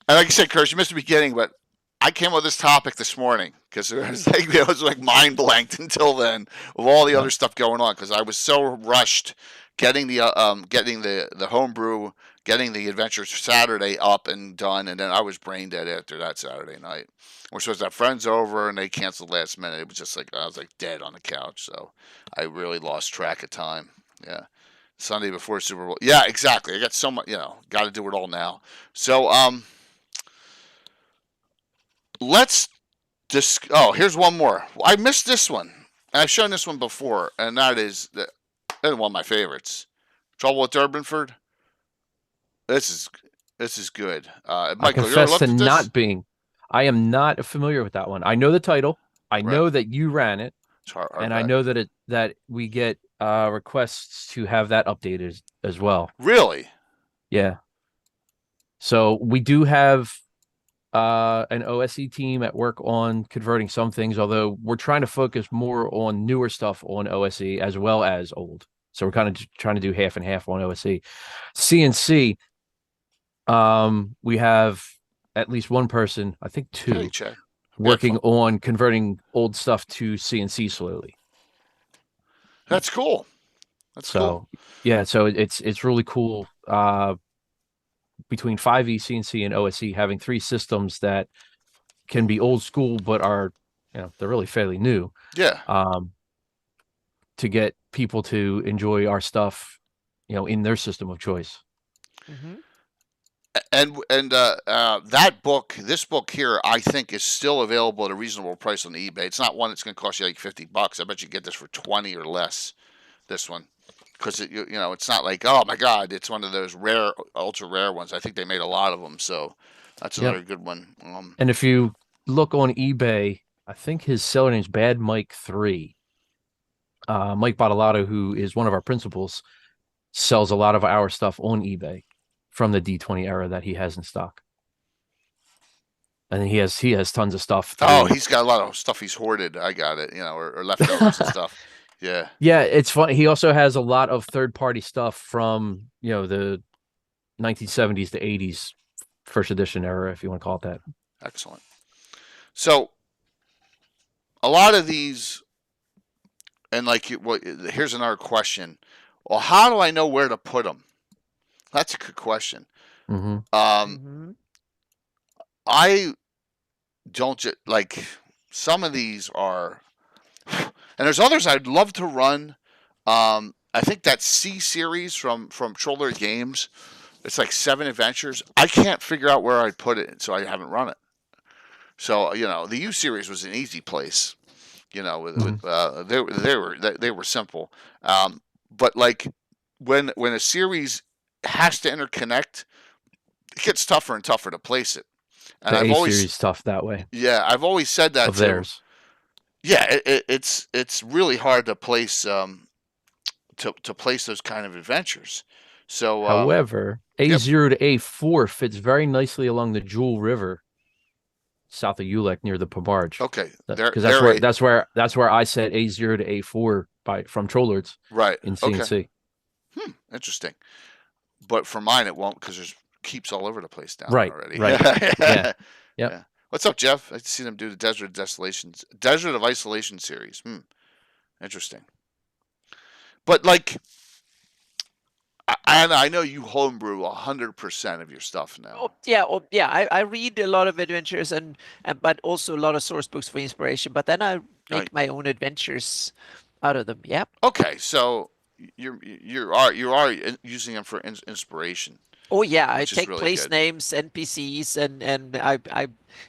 And like I said, Curtis, you missed the beginning, but I came up with this topic this morning because it was like mind blanked until then with all the other stuff going on because I was so rushed getting the homebrew, getting the Adventure Saturday up and done, and then I was brain dead after that Saturday night. We're supposed to have friends over, and they canceled last minute. It was just like I was like dead on the couch, so I really lost track of time. Yeah. Sunday before Super Bowl. Yeah, exactly. I got so much, got to do it all now. So, let's just. Oh, here's one more. I missed this one. I've shown this one before, and that is one of my favorites. Trouble with Durbanford. This is good. Michael, I you ever confess looked to at this? not being. I am not familiar with that one. I know the title. I know that you ran it, It's hard and I know that we get requests to have that updated as well. Really? Yeah. So we do have an OSE team at work on converting some things, although we're trying to focus more on newer stuff on OSE as well as old. So we're kind of trying to do half and half on OSE. CNC, we have at least one person, I think two, Hey, check. working on converting old stuff to CNC slowly. That's cool. That's cool. Yeah, so it's really cool. Between 5e, CNC, and OSE, having three systems that can be old school but are, they're really fairly new. Yeah. To get people to enjoy our stuff, in their system of choice. Mm-hmm. And this book here, I think is still available at a reasonable price on eBay. It's not one that's going to cost you like $50. I bet you can get this for 20 or less. This one, because it's not like, oh my God, it's one of those rare, ultra rare ones. I think they made a lot of them, so that's another good one. And if you look on eBay, I think his seller name's Bad Mike 3. Mike Bottolato, who is one of our principals, sells a lot of our stuff on eBay from the D20 era that he has in stock. And he has tons of stuff. Oh, he's got a lot of stuff he's hoarded. I got it, or leftovers and stuff. Yeah. Yeah, it's fun. He also has a lot of third-party stuff from, the 1970s to 80s first edition era, if you want to call it that. Excellent. So, a lot of these, and here's another question. Well, how do I know where to put them? That's a good question. Mm-hmm. I don't like some of these are, and there's others I'd love to run. I think that C series from Troller Games, it's like 7 adventures. I can't figure out where I'd put it, so I haven't run it. So the U series was an easy place. You know, they were simple. But like when a series has to interconnect, it gets tougher and tougher to place it. And The I've A always, series tough that way I've always said that of too. theirs. Yeah, it's really hard to place to place those kind of adventures. So However, yep. A0 to A4 fits very nicely along the Jewel River, south of Ulek near the Pomarge. Okay, Because they're that's where I said A0 to A4 from Trollords right. in Okay, CNC. interesting. But for mine, it won't because there's keeps all over the place down Right, there already. right. Yeah. Yep. Yeah. What's up, Jeff? I see them do the Desert of Isolation series. Interesting. But like, I know you homebrew 100% of your stuff now. I read a lot of adventures and but also a lot of source books for inspiration. But then I make my own adventures out of them. Yeah. Okay, so you are using them for inspiration. Oh yeah, I which is take really place good. names, NPCs, and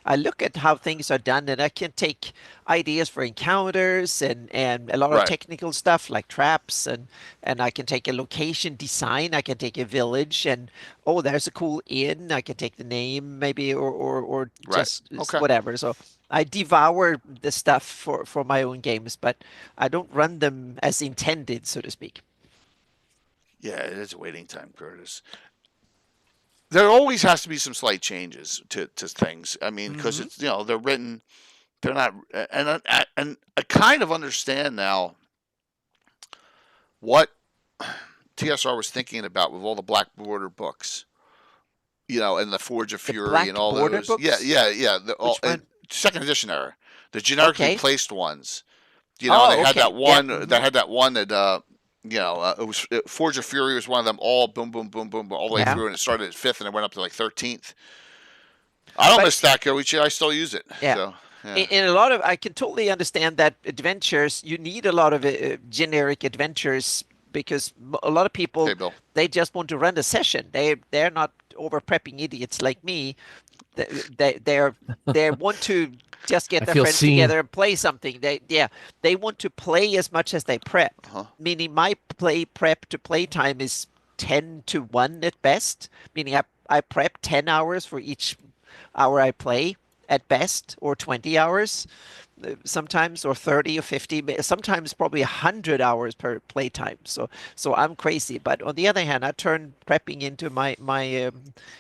I look at how things are done, and I can take ideas for encounters and a lot of Right. technical stuff like traps, and I can take a location design. I can take a village, and oh, there's a cool inn. I can take the name maybe, or Right. just Okay. whatever. So I devour the stuff for my own games, but I don't run them as intended, so to speak. Yeah, it is a waiting time, Curtis. There always has to be some slight changes to things. I mean, because it's they're written, they're not, and I kind of understand now what TSR was thinking about with all the Black Border books, and the Forge of Fury Black and all Border those. books? Yeah. Which one? Second edition era, the generically Okay. placed ones. They Oh, had okay. that one. Yeah. That had that one that. It was Forge of Fury was one of them. All boom, boom, boom, boom, boom, all the way Yeah. through, and it started at 5th, and it went up to like 13th. I don't But- miss that Koichi. I still use it. Yeah. So, yeah. In a lot of, I can totally understand that adventures, you need a lot of generic adventures because a lot of people, Okay, Bill. they just want to run a session. They're not over prepping idiots like me. They want to just get I their feel friends seen. together and play something. They want to play as much as they prep. Meaning my prep to play time is 10 to 1 at best. Meaning I prep 10 hours for each hour I play at best, or 20 hours sometimes, or 30 or 50, sometimes probably 100 hours per playtime. So I'm crazy. But on the other hand, I turn prepping into my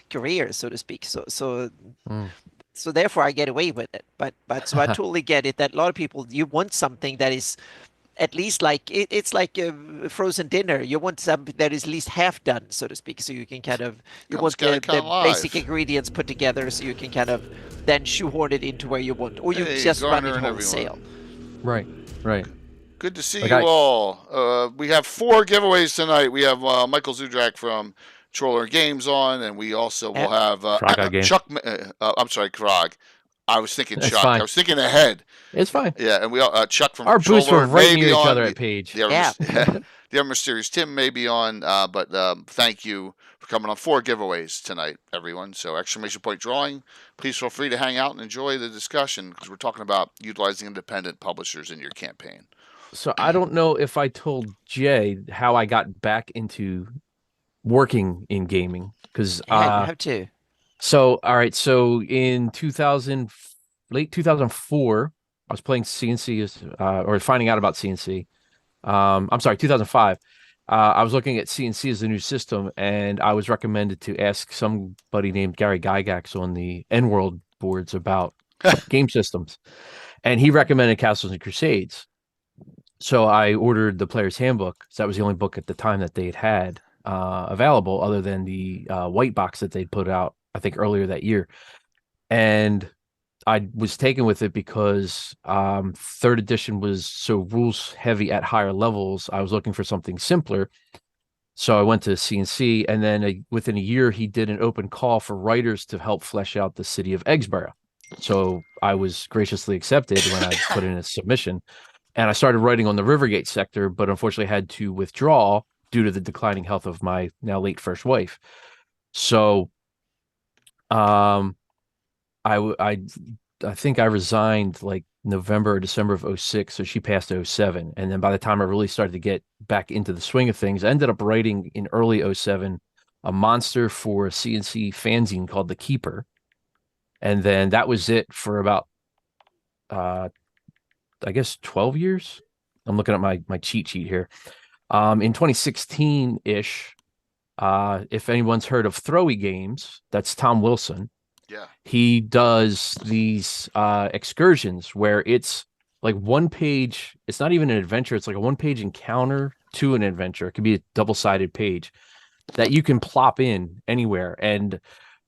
career, so to speak. So therefore I get away with it. But so I totally get it that a lot of people, you want something that is at least like it's like a frozen dinner. You want something that is at least half done, so to speak, so you can kind of want the basic ingredients put together, so you can kind of then shoehorn it into where you want, or you just run it wholesale. Right. Good to see you all. We have 4 giveaways tonight. We have Michael Zudrak from Troller Games on, and we also will have Chuck. I'm sorry, Krog. I was thinking Chuck. Fine. I was thinking ahead. It's fine. Yeah, and we Chuck from Our booths were right near each on. other at Page. The other mysterious Tim may be on, but thank you for coming on 4 giveaways tonight, everyone. So exclamation point drawing. Please feel free to hang out and enjoy the discussion because we're talking about utilizing independent publishers in your campaign. So I don't know if I told Jay how I got back into working in gaming because You have to. So all right, so in late 2004, I was playing CNC or finding out about CNC. I'm sorry, 2005. I was looking at CNC as a new system, and I was recommended to ask somebody named Gary Gygax on the N-World boards about game systems, and he recommended Castles and Crusades. So I ordered the Player's Handbook. So that was the only book at the time that they'd had available, other than the white box that they'd put out, I think, earlier that year. And I was taken with it because 3rd edition was so rules heavy at higher levels. I was looking for something simpler. So I went to CNC, and then within a year, he did an open call for writers to help flesh out the city of Eggsboro. So I was graciously accepted when I put in a submission. And I started writing on the Rivergate sector, but unfortunately had to withdraw due to the declining health of my now late first wife. So I think I resigned like November or December of 06. So she passed 07. And then by the time I really started to get back into the swing of things, I ended up writing in early 07 a monster for a CNC fanzine called The Keeper. And then that was it for about, I guess, 12 years. I'm looking at my cheat sheet here. In 2016-ish, if anyone's heard of Throwy Games, that's Tom Wilson. Yeah. He does these excursions where it's like one page. It's not even an adventure. It's like a one-page encounter to an adventure. It could be a double-sided page that you can plop in anywhere. And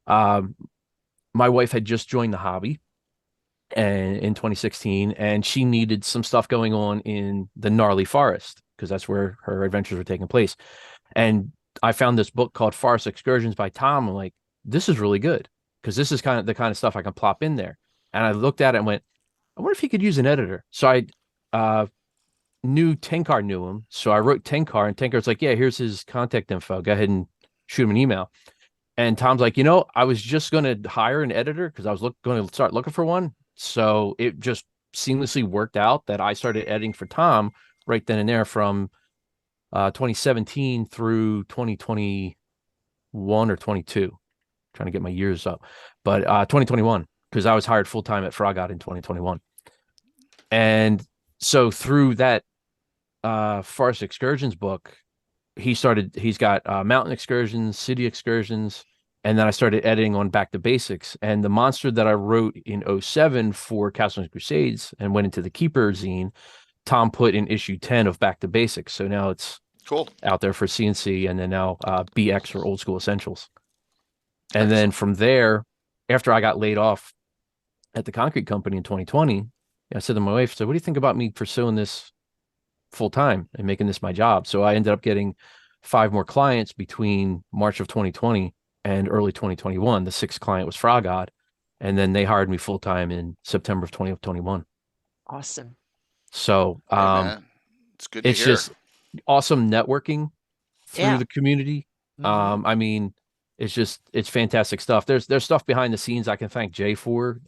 my wife had just joined the hobby and in 2016, and she needed some stuff going on in the gnarly forest because that's where her adventures were taking place. And I found this book called Forest Excursions by Tom. I'm like, this is really good because this is kind of the kind of stuff I can plop in there. And I looked at it and went, I wonder if he could use an editor. So I knew Tenkar knew him. So I wrote Tenkar, and Tenkar's like, yeah, here's his contact info. Go ahead and shoot him an email. And Tom's like, I was just going to hire an editor because I was going to start looking for one. So it just seamlessly worked out that I started editing for Tom right then and there from 2017 through 2021 or 22. Trying to get my years up. But 2021, because I was hired full-time at Frogott in 2021. And so through that Forest Excursions book, he's got mountain excursions, city excursions, and then I started editing on Back to Basics. And the monster that I wrote in 07 for Castles and Crusades and went into the Keeper zine, Tom put in issue 10 of Back to Basics. So now it's cool out there for CNC, and then now BX or Old School Essentials. And then from there, after I got laid off at the concrete company in 2020, I said to my wife, so what do you think about me pursuing this full time and making this my job? So I ended up getting 5 more clients between March of 2020 and early 2021. The 6th client was Frogott, and then they hired me full time in September of 2021. Awesome. So it's good to it's hear. just awesome networking through the community. Mm-hmm. I mean, it's fantastic stuff. There's stuff behind the scenes I can thank Jay for,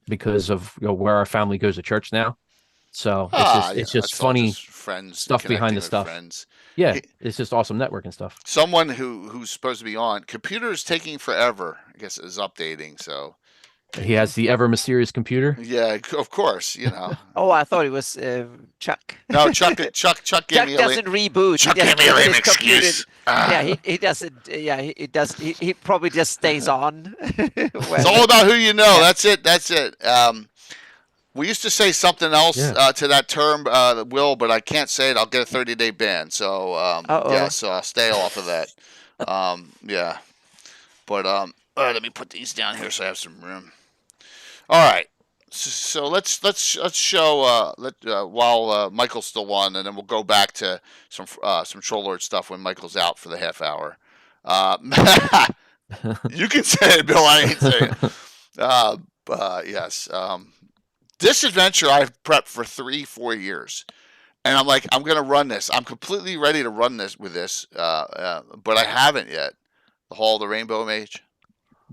because of where our family goes to church now. So it's just funny friends stuff behind the stuff. Friends. Yeah, it's just awesome networking stuff. Someone who's supposed to be on computers taking forever, I guess, is updating. So he has the ever mysterious computer. Yeah, of course. Oh, I thought it was Chuck. No, Chuck gave Chuck me doesn't reboot. Chuck gave me a lame excuse. Yeah, he doesn't. Yeah, he does. He probably just stays on. It's all about who you know. Yeah. That's it. We used to say something else to that term, Will, but I can't say it. I'll get a 30-day ban. So so I'll stay off of that. Yeah, but let me put these down here so I have some room. All right. So let's show while Michael's still on, and then we'll go back to some Trollord stuff when Michael's out for the half hour. You can say it, Bill. I ain't saying it. Yes. This adventure I've prepped for 3-4 years, and I'm like, I'm gonna run this. I'm completely ready to run this with this, but I haven't yet. The Hall of the Rainbow Mage.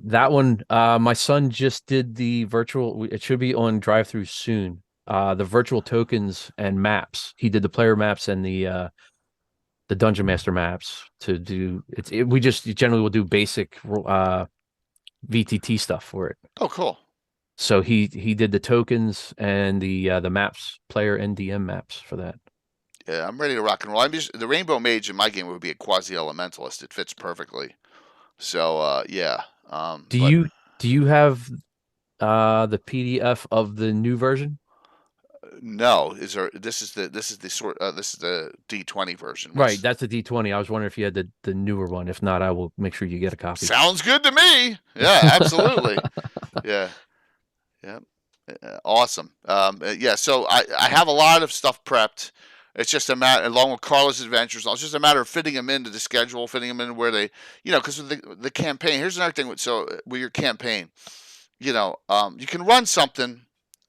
That one, my son just did the virtual. It should be on drive-through soon. The virtual tokens and maps. He did the player maps and the Dungeon Master maps to do. We just generally will do basic VTT stuff for it. Oh, cool. So he did the tokens and the maps, player and DM maps for that. Yeah, I'm ready to rock and roll. The Rainbow Mage in my game would be a quasi-elementalist. It fits perfectly. So yeah. Do you have the PDF of the new version? No. This is the D20 version. Right, that's the D20. I was wondering if you had the newer one. If not, I will make sure you get a copy. Sounds good to me. Yeah, absolutely. Yeah. Yeah. Awesome. Yeah, so I have a lot of stuff prepped. It's just a matter, along with Carlos' adventures, it's just a matter of fitting them into the schedule, fitting them in where they, because with the campaign, here's another thing with your campaign, you can run something,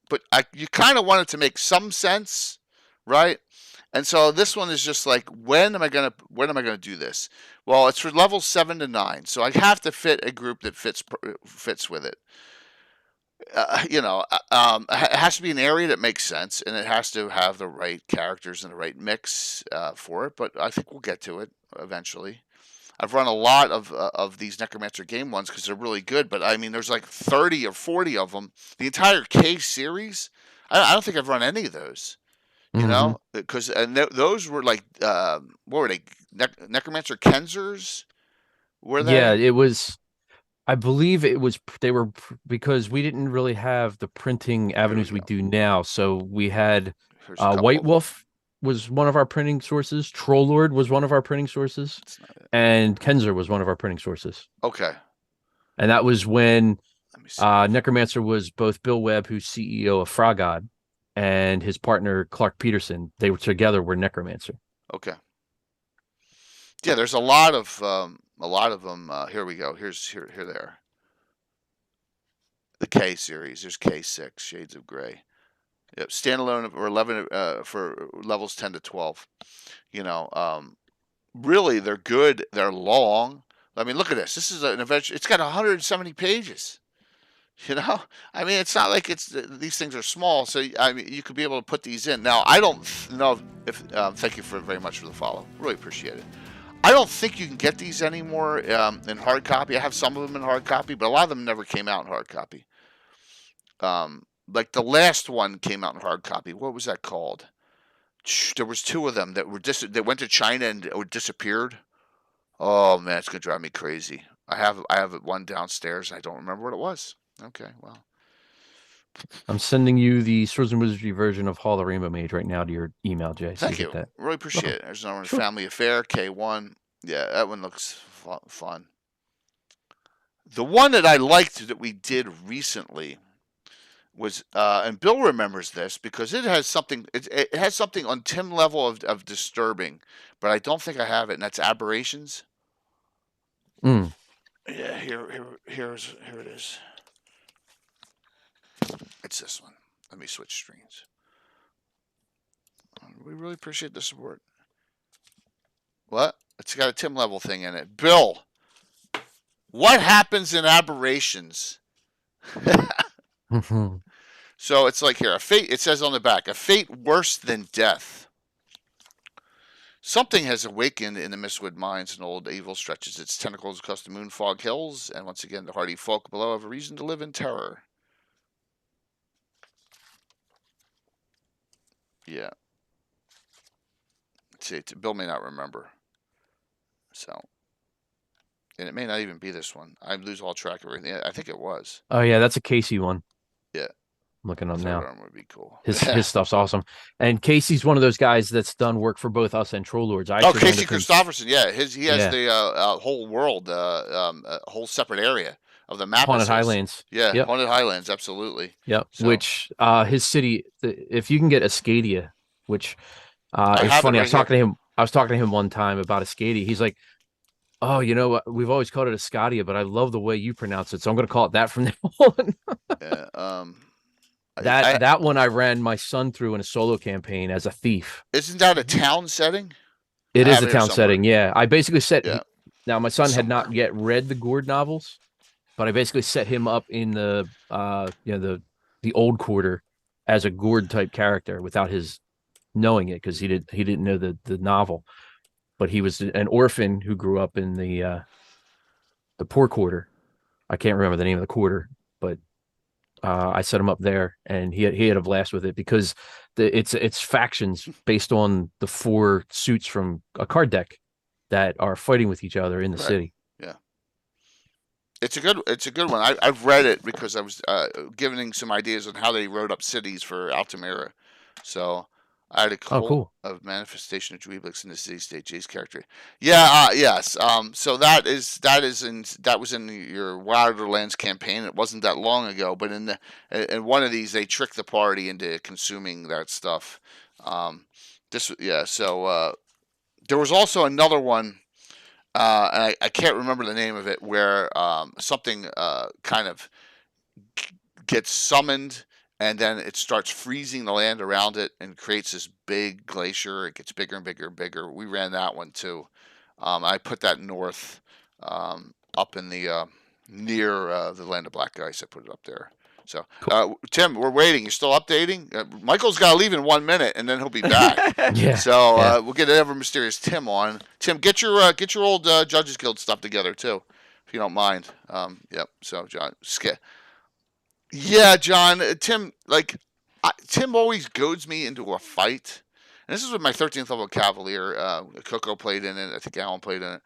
but you kind of want it to make some sense, right? And so this one is just like, when am I gonna do this? Well, it's for levels 7 to 9, so I have to fit a group that fits with it. it has to be an area that makes sense, and it has to have the right characters and the right mix for it. But I think we'll get to it eventually. I've run a lot of these Necromancer game ones because they're really good. But I mean, there's like 30 or 40 of them. The entire K series, I don't think I've run any of those. You know, because those were like what were they? Necromancer Kenzers? Were Yeah, they? it was. I believe it was they were because we didn't really have the printing Here we avenues we go. do now. So we had Here's a couple White of them. Wolf was one of our printing sources. Trollord was one of our printing sources, That's not it. and Kenzer was one of our printing sources. Okay. And that was when Let me see. Necromancer was both Bill Webb, who's CEO of Frogod, and his partner Clark Peterson. They were together were Necromancer. Okay. Yeah, there's a lot of them. Here we go. Here they are. The K series. There's K6, Shades of Grey. Yep, standalone or 11 for levels 10 to 12. You know, really they're good. They're long. I mean, look at this. This is an adventure. It's got 170 pages. You know, I mean, it's not like these things are small. So I mean, you could be able to put these in. Now, I don't know if. Thank you very much for the follow. Really appreciate it. I don't think you can get these anymore in hard copy. I have some of them in hard copy, but a lot of them never came out in hard copy. Like the last one came out in hard copy. What was that called? There was two of them that went to China and disappeared. Oh man, it's gonna drive me crazy. I have one downstairs. I don't remember what it was. Okay, well. I'm sending you the Swords and Wizardry version of Hall of Rainbow Mage right now to your email, Jay. So Thank you. That. Really appreciate it. There's another one, Sure. Family Affair, K1. Yeah, that one looks fun. The one that I liked that we did recently was, and Bill remembers this because it has something. It has something on Tim level of disturbing, but I don't think I have it, and that's Aberrations. Mm. Yeah, here it is. It's this one. Let me switch screens. We really appreciate the support. What? It's got a Tim level thing in it. Bill, what happens in Aberrations? So it's like here, a fate. It says on the back, a fate worse than death. Something has awakened in the Mistwood Mines, and old evil stretches its tentacles across the Moonfog Hills, and once again the hardy folk below have a reason to live in terror. Yeah. Let's see, Bill may not remember. So, and it may not even be this one. I lose all track of everything. I think it was. Oh yeah, that's a Casey one. Yeah. I'm looking up now. Arm would be cool. His stuff's awesome. And Casey's one of those guys that's done work for both us and Troll Lords. Casey Christopherson, yeah. He has the whole world, whole separate area of the map. Haunted Highlands. Yeah, yep. Haunted Highlands, absolutely. Yep. So. Which his city, if you can get Ascadia, which it's funny. I was talking to him one time about Ascadia. He's like, "Oh, you know, we've always called it Ascadia, but I love the way you pronounce it, so I'm going to call it that from now on." Yeah. That one I ran my son through in a solo campaign as a thief. Isn't that a town setting? It is a town setting, yeah. I basically set now my son had not yet read the Gord novels, but I basically set him up in the old quarter as a Gord type character without his knowing it, because he didn't know the novel. But he was an orphan who grew up in the poor quarter. I can't remember the name of the quarter, but I set him up there, and he had a blast with it because it's factions based on the 4 suits from a card deck that are fighting with each other in the city. Yeah, it's a good one. I've read it because I was giving some ideas on how they wrote up cities for Altamira. So I had a cool of manifestation of Dweeblix in the city state. Jay's character. Yeah. Yes. So that was in your Wilderlands campaign. It wasn't that long ago, but in one of these they tricked the party into consuming that stuff. So there was also another one, and I can't remember the name of it, where something kind of gets summoned, and then it starts freezing the land around it and creates this big glacier. It gets bigger and bigger and bigger. We ran that one too. I put that north, up in the near the Land of Black Ice. I put it up there. So, Tim, we're waiting. You're still updating? Michael's got to leave in 1 minute, and then he'll be back. Yeah. So yeah. we'll get ever mysterious Tim on. Tim, get your old Judges Guild stuff together too, if you don't mind. Yep. So John, yeah, John, Tim, Tim always goads me into a fight, and this is with my 13th level Cavalier. Coco played in it. I think Alan played in it.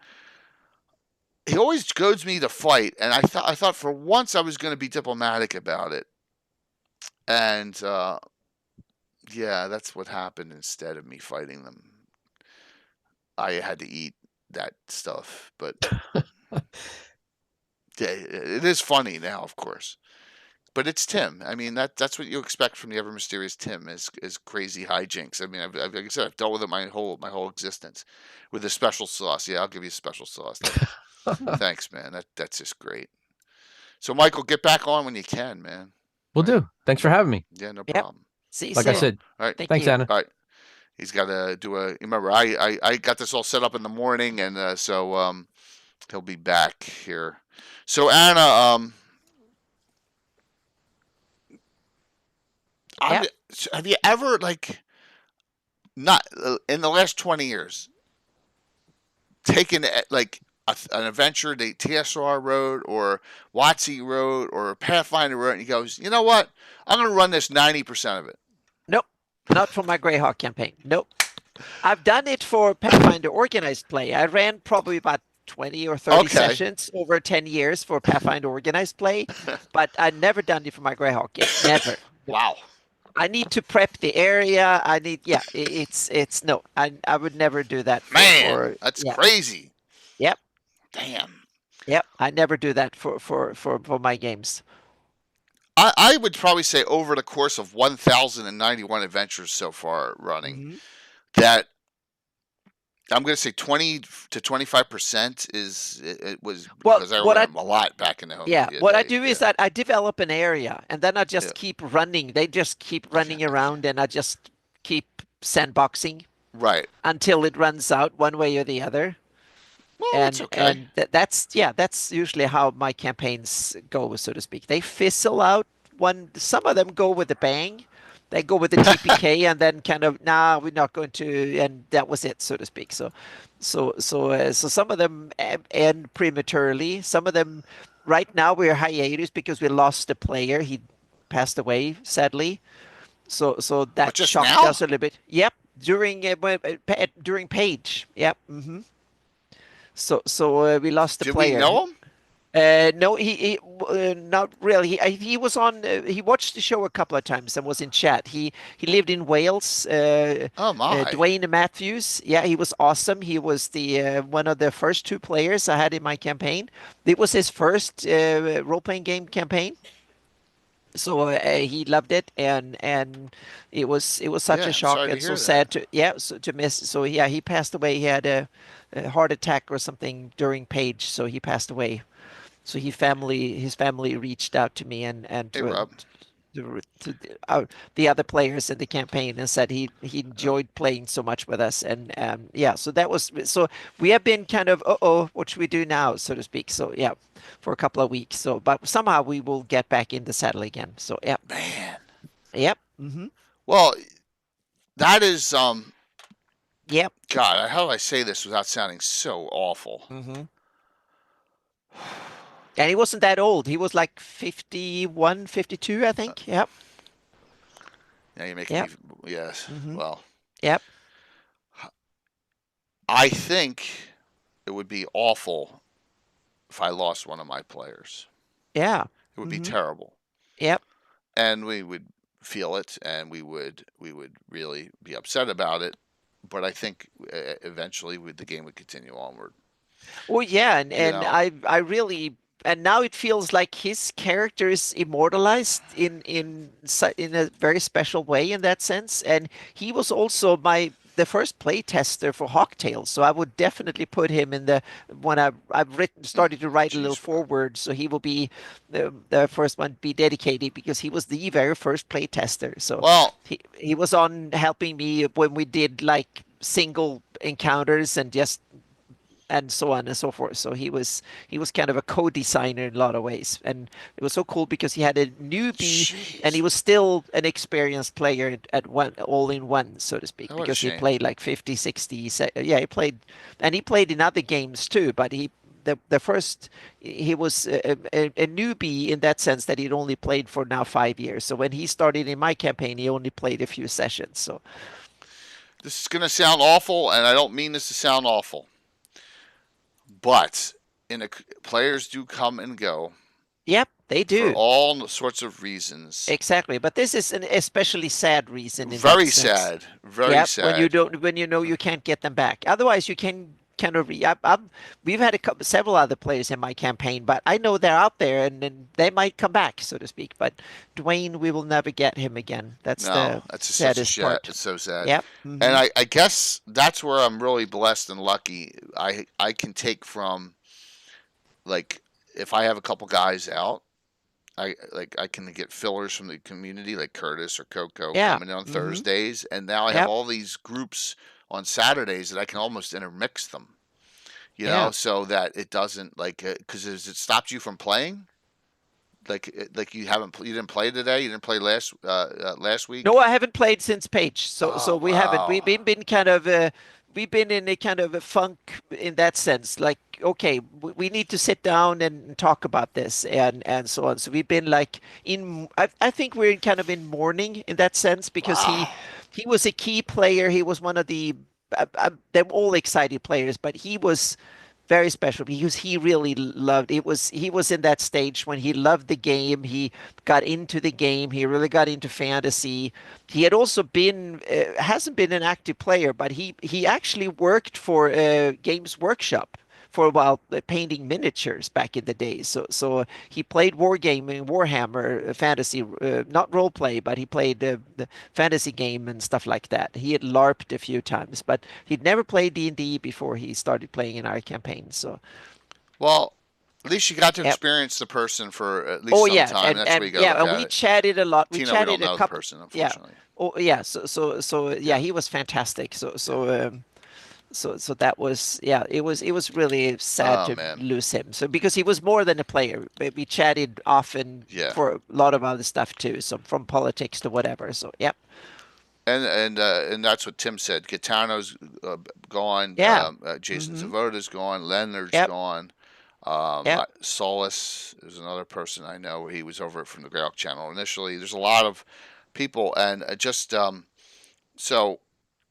He always goads me to fight, and I thought for once I was going to be diplomatic about it, and yeah, that's what happened. Instead of me fighting them, I had to eat that stuff. But yeah, it is funny now, of course. But it's Tim. I mean, that's what you expect from the ever mysterious Tim is crazy hijinks. I mean, like I said, I've dealt with it my whole existence. With the special sauce, yeah, I'll give you a special sauce. Thanks, man. That's just great. So, Michael, get back on when you can, man. Will do. Thanks for having me. Yeah, no problem. See you Like soon. I said, All right. thanks, Anna. All right. He's got to do a. Remember, I got this all set up in the morning, and so he'll be back here. So, Anna, have you ever not in the last 20 years taken an adventure that TSR wrote or WotC wrote or Pathfinder wrote, and he goes, you know what? I'm going to run this 90% of it. Nope, not for my GREYHAWK campaign. Nope. I've done it for Pathfinder organized play. I ran probably about 20 or 30 sessions over 10 years for Pathfinder organized play, but I've never done it for my GREYHAWK game. Never. Wow. I need to prep the area. It's no. I would never do that. That's crazy. Yep. Damn. Yep. I never do that for my games. I would probably say over the course of 1,091 adventures so far running, that I'm going to say 20 to 25% was because I ran a lot back in the home. Yeah, what I do is that I develop an area, and then I just keep running. They just keep running around, and I just keep sandboxing until it runs out one way or the other. Well, it's okay. And that's usually how my campaigns go, so to speak. They fizzle out. Some of them go with a bang. They go with the TPK and then kind of, we're not going to, and that was it, so to speak. So some of them end prematurely. Some of them, right now, we're hiatus because we lost a player. He passed away, sadly. So that shocked us a little bit. Yep, during Page. Yep. Mm-hmm. So we lost the player. Did we know him? No, he not really. He was on. He watched the show a couple of times and was in chat. He lived in Wales. Oh my! Dwayne Matthews. Yeah, he was awesome. He was the one of the first 2 players I had in my campaign. It was his first role-playing game campaign. So he loved it, and it was such a shock and so sad to miss. So yeah, he passed away. He had a heart attack or something during Page, so he passed away. So his family reached out to me and to the other players in the campaign and said he enjoyed playing so much with us, and so we have been kind of what should we do now, so to speak. So yeah, for a couple of weeks. So but somehow we will get back in the saddle again. So yeah, man. Yep. Mm-hmm. Well, that is Yep. God, how do I say this without sounding so awful? Mm-hmm. And he wasn't that old. He was like 51, 52, I think. Yep. Yeah, you're making me, yes. Mm-hmm. Well. Yep. I think it would be awful if I lost one of my players. Yeah. It would be terrible. Yep. And we would feel it, and we would really be upset about it. But I think eventually the game would continue onward. Well, yeah, and I really, and now it feels like his character is immortalized in a very special way in that sense. And he was also the first play tester for Hawktail, so I would definitely put him in when I've started to write a little forward, so he will be the first one to be dedicated because he was the very first play tester. So he was on helping me when we did like single encounters and just and so on and so forth. So he was kind of a co-designer in a lot of ways, and it was so cool because he had a newbie and he was still an experienced player at one all in one, so to speak, Oh, what a because he shame. played like 50, 60. Yeah, he played, and he played in other games too, but the first he was a newbie in that sense that he'd only played for now 5 years. So when he started in my campaign, he only played a few sessions. So This is going to sound awful, and I don't mean this to sound awful, but players do come and go yep, they for do. all sorts of reasons. Exactly, but this is an especially sad reason in Very that sense. sad. Very Yep, sad. when you know you can't get them back. Otherwise, you can kind of we've had several other players in my campaign, but I know they're out there and they might come back, so to speak. But Dwayne, we will never get him again. That's No, the that's just such a saddest part. It's so sad. Yep. And I guess that's where I'm really blessed and lucky. I can take from, like, if I have a couple guys out, I can get fillers from the community like Curtis or Coco Yeah. coming in on Thursdays, and now I have Yep. all these groups on Saturdays that I can almost intermix them. You Yeah. know, so that it doesn't, like, because has it stopped you from playing? Like you didn't play today. You didn't play last week. No, I haven't played since Page, so Oh, we haven't. wow. We've been kind of we've been in a kind of a funk in that sense. Like, okay, we need to sit down and talk about this and so on. So we've been like I think we're kind of in mourning in that sense because he was a key player. He was one of the they're all excited players, but he was very special because he really loved it. He was in that stage when he loved the game. He got into the game. He really got into fantasy. He had also been hasn't been an active player, but he actually worked for Games Workshop for a while, painting miniatures back in the day. So he played wargaming, Warhammer, fantasy, not role play, but he played the fantasy game and stuff like that. He had LARPed a few times, but he'd never played D&D before he started playing in our campaign. So, Well, at least you got to Yep. experience the person for at least some time. That's where you got yeah, to and look we at it. chatted a lot. We Tino, we chatted don't know a the couple. person, Yeah. unfortunately. Oh yeah. So yeah, he was fantastic. So that was, yeah, it was really sad Oh, to man. lose him. So because he was more than a player, we chatted often Yeah. for a lot of other stuff too. So from politics to whatever. So yep. And that's what Tim said. Gitano's gone. Yeah. Jason Zavoda's gone. Leonard's Yep. gone. Yep. Solus is another person I know. He was over from the GREYHAWK channel initially. There's a lot of people, and so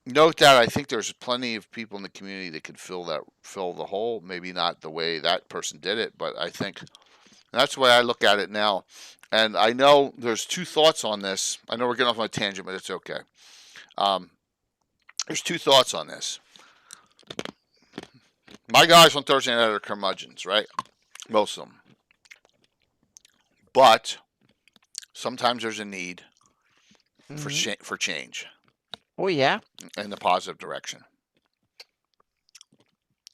note that I think there's plenty of people in the community that could fill the hole. Maybe not the way that person did it, but I think that's the way I look at it now. And I know there's two thoughts on this. I know we're getting off on a tangent, but it's okay. There's two thoughts on this. My guys on Thursday night are curmudgeons, right? Most of them. But sometimes there's a need for change Oh yeah. in the positive direction.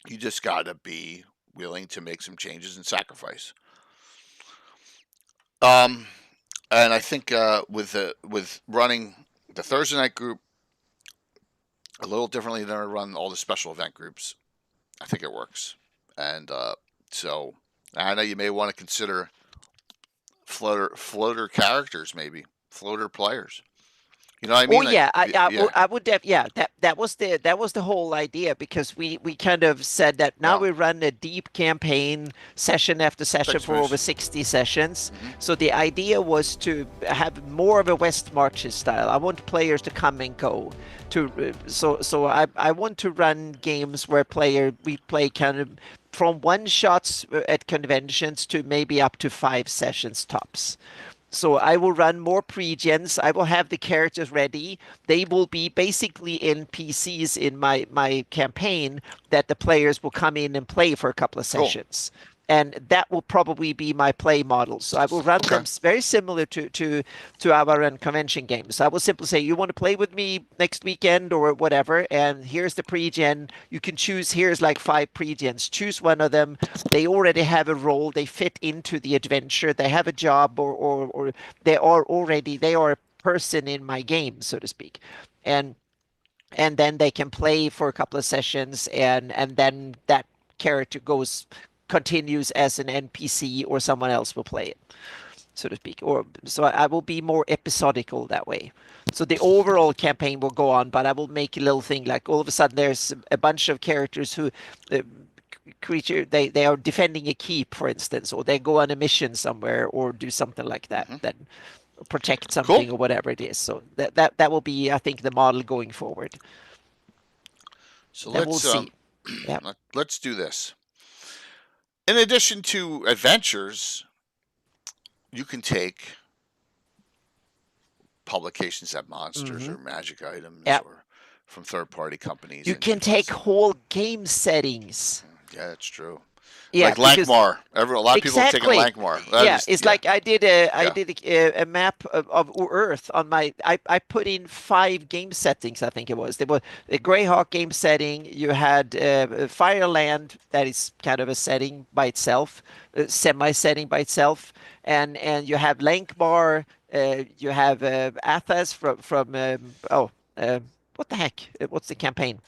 You just got to be willing to make some changes and sacrifice. And I think with running the Thursday night group a little differently than I run all the special event groups, I think it works. And so I know you may want to consider floater characters, maybe floater players. You know what I mean? Oh yeah, yeah. I would that was the whole idea, because we kind of said that now Yeah. we run a deep campaign session after session Thanks, for Moose. over 60 sessions. So the idea was to have more of a West Marches style. I want players to come and go. So I want to run games where we play kind of from one shots at conventions to maybe up to 5 sessions tops. So I will run more pre-gens. I will have the characters ready. They will be basically NPCs in my campaign that the players will come in and play for a couple of sessions. And that will probably be my play model. So I will run them very similar to our convention games. I will simply say, you want to play with me next weekend or whatever, and here's the pre-gen. You can choose, here's like 5 pre-gens. Choose one of them. They already have a role. They fit into the adventure. They have a job, or they are a person in my game, so to speak. And then they can play for a couple of sessions, and then that character continues as an NPC, or someone else will play it, so to speak. Or so I will be more episodical that way. So the overall campaign will go on, but I will make a little thing like all of a sudden there's a bunch of characters who they are defending a keep, for instance, or they go on a mission somewhere or do something like that, then protect something or whatever it is. So that will be, I think, the model going forward. So then let's we'll see. let's do this. In addition to adventures, you can take publications that have monsters or magic items or from third-party companies. You can take whole game settings. Yeah, that's true. Yeah, like Lankmar. A lot of people have taken Lankmar. Like I did a map of Earth on my. I put in 5 game settings. I think it was. There was a GREYHAWK game setting. You had Fireland, that is kind of a setting by itself, semi-setting by itself, and you have Lankmar. You have Athas from what the heck? What's the campaign?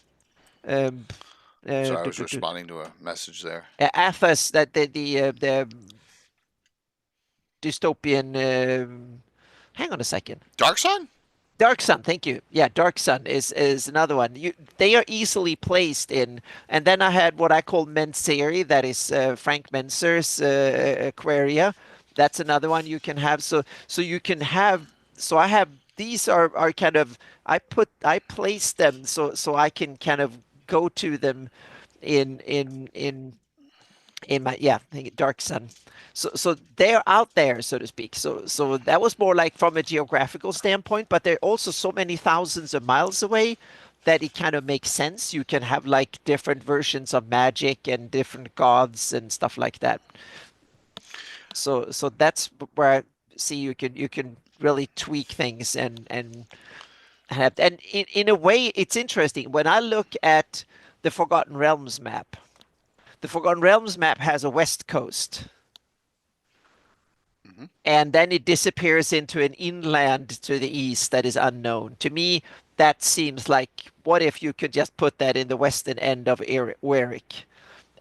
Sorry, I was responding to a message there. Athos, that the dystopian. Hang on a second. Dark Sun. Dark Sun, thank you. Yeah, Dark Sun is another one. They are easily placed in, and then I had what I call Menseri, that is Frank Menser's Aquaria. That's another one you can have. So you can have. So I have these are kind of I place them so I can kind of go to them in my Dark Sun. So they're out there, so to speak. So that was more like from a geographical standpoint, but they're also so many thousands of miles away that it kind of makes sense. You can have like different versions of magic and different gods and stuff like that. So that's where I see you can really tweak things and have, and in a way it's interesting when I look at the Forgotten Realms map. The Forgotten Realms map has a west coast. And then it disappears into an inland to the east that is unknown. To me, that seems like, what if you could just put that in the western end of Werik?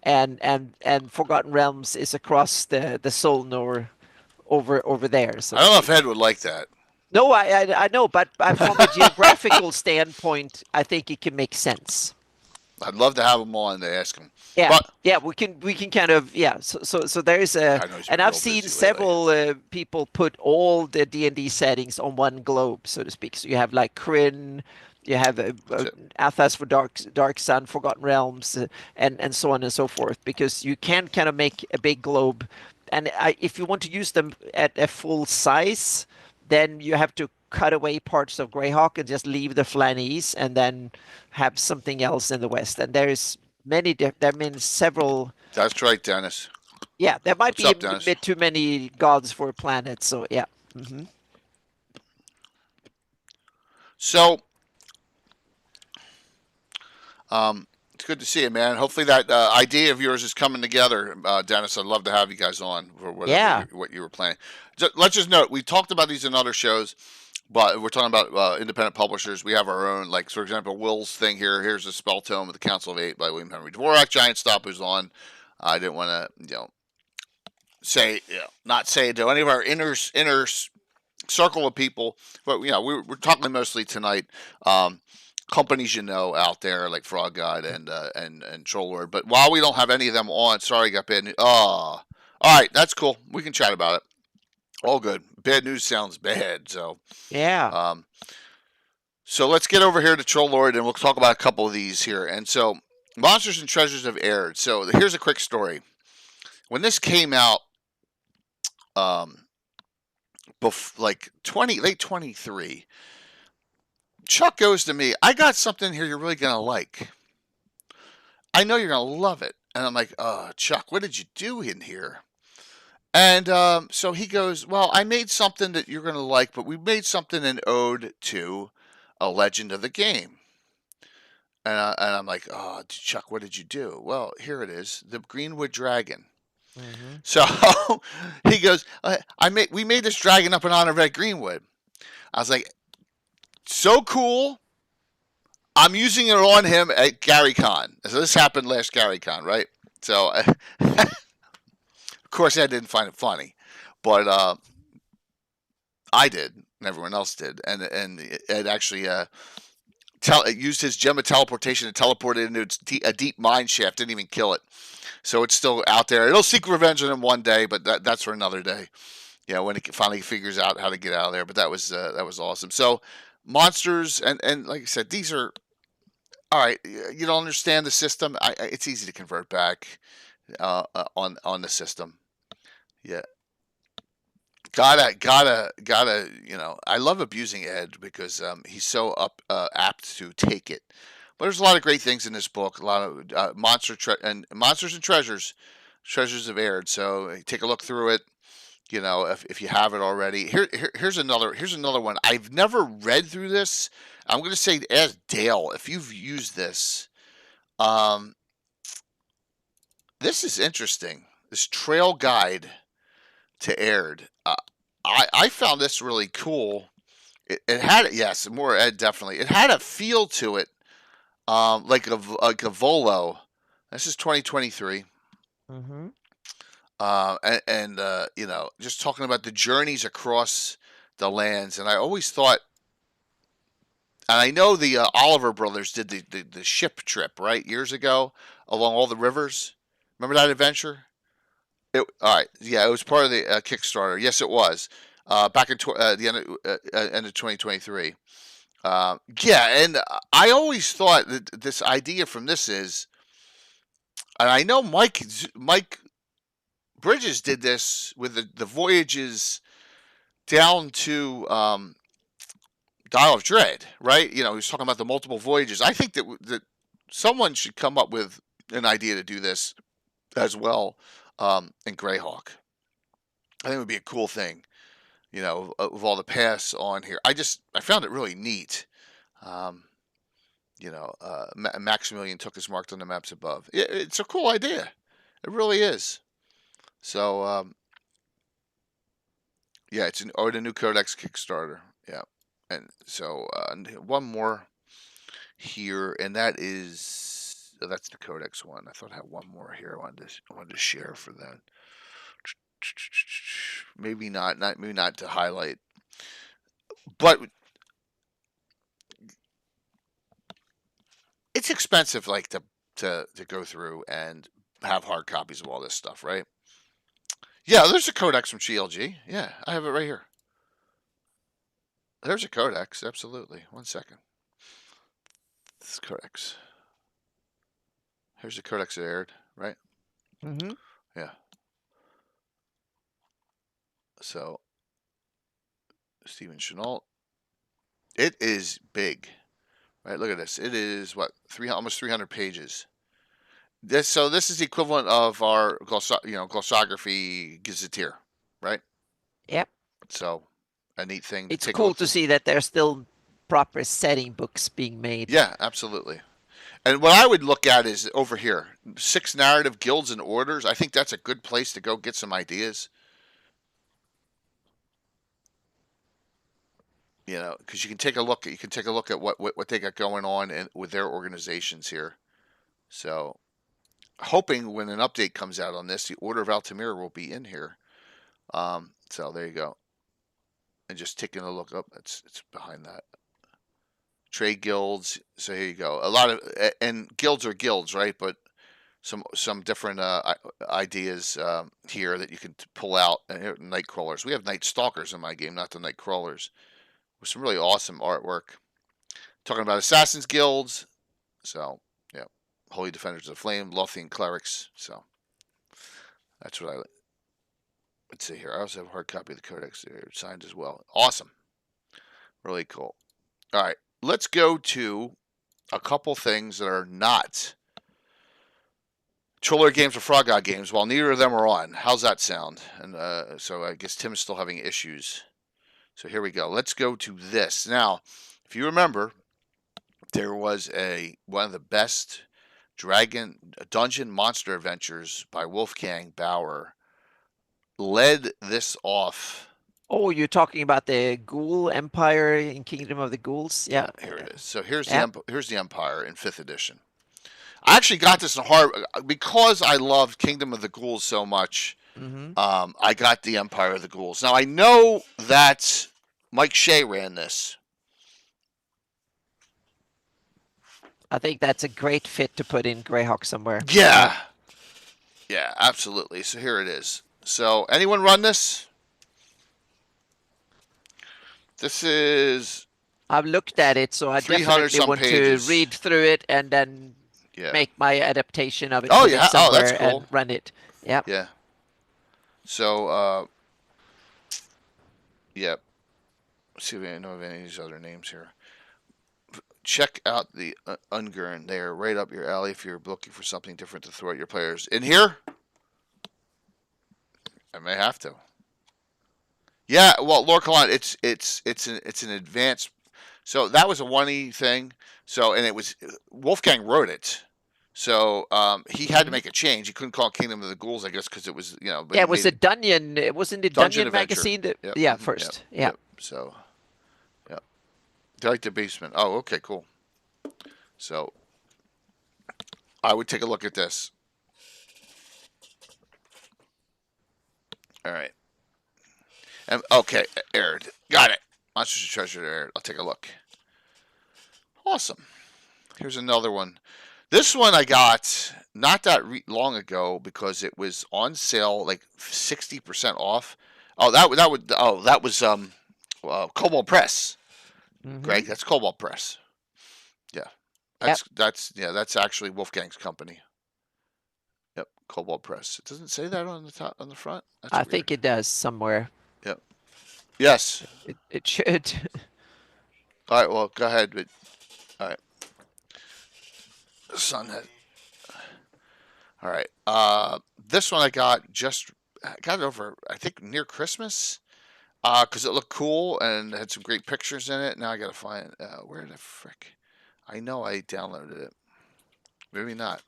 And Forgotten Realms is across the Solnor over there. So I don't know if Ed would like that. No, I know, but from a geographical standpoint, I think it can make sense. I'd love to have them on to ask them. Yeah, we can kind of So there's and I've seen several people put all the D&D settings on one globe, so to speak. So you have like Kryn, you have Athas for Dark Sun, Forgotten Realms, and so on and so forth, because you can kind of make a big globe, and if you want to use them at a full size, then you have to cut away parts of GREYHAWK and just leave the Flanese, and then have something else in the west. And there's several. That's right, Dennis. Yeah, there might be a bit too many gods for a planet. So yeah. So, it's good to see you, man. Hopefully that idea of yours is coming together, Dennis. I'd love to have you guys on for what you were planning. Let's just note, we talked about these in other shows, but we're talking about independent publishers. We have our own, like, for example, Will's thing here. Here's a spell tome of the Council of Eight by William Henry Dvorak. Giant Stop is on. I didn't want to, not say to any of our inner circle of people, but we're talking mostly tonight. Companies out there like Frog God and Troll Lord. But while we don't have any of them on, sorry, got bad news. All right, that's cool. We can chat about it. All good. Bad news sounds bad, so yeah. So let's get over here to Troll Lord, and we'll talk about a couple of these here. And so, Monsters and Treasures have aired. So here's a quick story. When this came out, late 23. Chuck goes to me, I got something here you're really going to like. I know you're going to love it. And I'm like, Chuck, what did you do in here? And so he goes, well, I made something that you're going to like, but we made something an ode to a legend of the game. And I'm like, Chuck, what did you do? Well, here it is, the Greenwood Dragon. Mm-hmm. So he goes, we made this dragon up in honor of Ed Greenwood. I was like, so cool. I'm using it on him at GaryCon. So this happened last GaryCon, right? So, of course, I didn't find it funny, but I did, and everyone else did, and it actually it used his gem of teleportation to teleport it into a deep mine shaft. Didn't even kill it, so it's still out there. It'll seek revenge on him one day, but that's for another day. When he finally figures out how to get out of there. But that was awesome. So monsters and like I said, these are all right. You don't understand the system. It's easy to convert back on the system. Yeah. Gotta. I love abusing Ed because he's so apt to take it. But there's a lot of great things in this book. A lot of monsters and treasures have aired. So take a look through it. If you have it already. Here's another one. I've never read through this. I'm going to say, as Dale, if you've used this, this is interesting. This trail guide to Aired. I found this really cool. It had, yes, more Ed, definitely. It had a feel to it, like a Volo. This is 2023. Mm-hmm. Just talking about the journeys across the lands. And I always thought, and I know the Oliver brothers did the ship trip, right, years ago along all the rivers. Remember that adventure? All right. Yeah, it was part of the Kickstarter. Yes, it was. Back in the end of 2023. And I always thought that this idea from this is, and I know Mike Bridges did this with the voyages down to Dial of Dread, right? He was talking about the multiple voyages. I think that someone should come up with an idea to do this as well in GREYHAWK. I think it would be a cool thing, of all the paths on here. I found it really neat. Maximilian took his marked on the maps above. It's a cool idea. It really is. So, it's the new Codex Kickstarter. Yeah. And so, one more here, and that's the Codex one. I thought I had one more here. I wanted to share for that. Maybe not to highlight, but it's expensive, like to go through and have hard copies of all this stuff, right? Yeah, there's a codex from GLG. Yeah, I have it right here. There's a codex, absolutely. 1 second. This is codex. Here's the codex that aired, right? Mm-hmm. Yeah. So, Stephen Chenault. It is big, right? Look at this. It is almost 300 pages. This is the equivalent of our glossography gazetteer, right? Yep. So, a neat thing. It's cool to see that there's still proper setting books being made. Yeah, absolutely. And what I would look at is over here, 6 narrative guilds and orders. I think that's a good place to go get some ideas. Because you can take a look at what they got going on with their organizations here. So, hoping when an update comes out on this, the Order of Altamira will be in here. So there you go. And just taking a look up, it's behind that. Trade guilds. So here you go. A lot of and guilds are guilds, right? But some different ideas here that you can pull out. Night crawlers. We have night stalkers in my game, not the night crawlers. With some really awesome artwork. Talking about assassins guilds. So yeah, Holy Defenders of the Flame, Lothian clerics. So that's what let's see here. I also have a hard copy of the Codex there, signed as well. Awesome. Really cool. All right. Let's go to a couple things that are not Troller games or Frog God games, while neither of them are on. How's that sound? And so I guess Tim's still having issues. So here we go. Let's go to this. Now, if you remember, there was one of the best dungeon monster adventures by Wolfgang Bauer. Led this off. Oh, you're talking about the Ghoul Empire in Kingdom of the Ghouls? Yeah. Here it is. So here's the Empire in 5th edition. I actually got this in hard because I loved Kingdom of the Ghouls so much. Mm-hmm. I got the Empire of the Ghouls. Now I know that Mike Shea ran this. I think that's a great fit to put in GREYHAWK somewhere. Yeah. Yeah, absolutely. So here it is. So anyone run this? This is I've looked at it, so I 300 definitely some want pages. to read through it and then yeah. make my adaptation of it. Oh, put it yeah. Oh, somewhere that's cool. And run it. Yep. Yeah. So yep. Let's see if I know of any of these other names here. Check out the Ungern. They are right up your alley if you're looking for something different to throw at your players. In here? I may have to. Yeah, well, Lord Kalon, it's an advanced. So that was a 1E thing. So and it was Wolfgang wrote it. So he had to make a change. He couldn't call it Kingdom of the Ghouls, I guess, because it was But Yeah, it was a Dungeon. Wasn't it Dungeon magazine? Yep. Yeah, first. Yep. Yeah. Yep. So, yep. They like the basement. Oh, okay, cool. So, I would take a look at this. All right. And okay, aired. Got it. Monsters of Treasure aired. I'll take a look. Awesome. Here's another one. This one I got not that long ago because it was on sale, like 60% off. Oh, that was Cobalt Press. Mm-hmm. Greg, that's Cobalt Press. Yeah, that's actually Wolfgang's company. Yep, Cobalt Press. It doesn't say that on the top on the front. That's I weird. think it does somewhere. Yep. Yes. It should. All right. Well, go ahead. But all right. Sunhead. All right. This one I got it over I think near Christmas. Because it looked cool and had some great pictures in it. Now I gotta find where the frick. I know I downloaded it. Maybe not.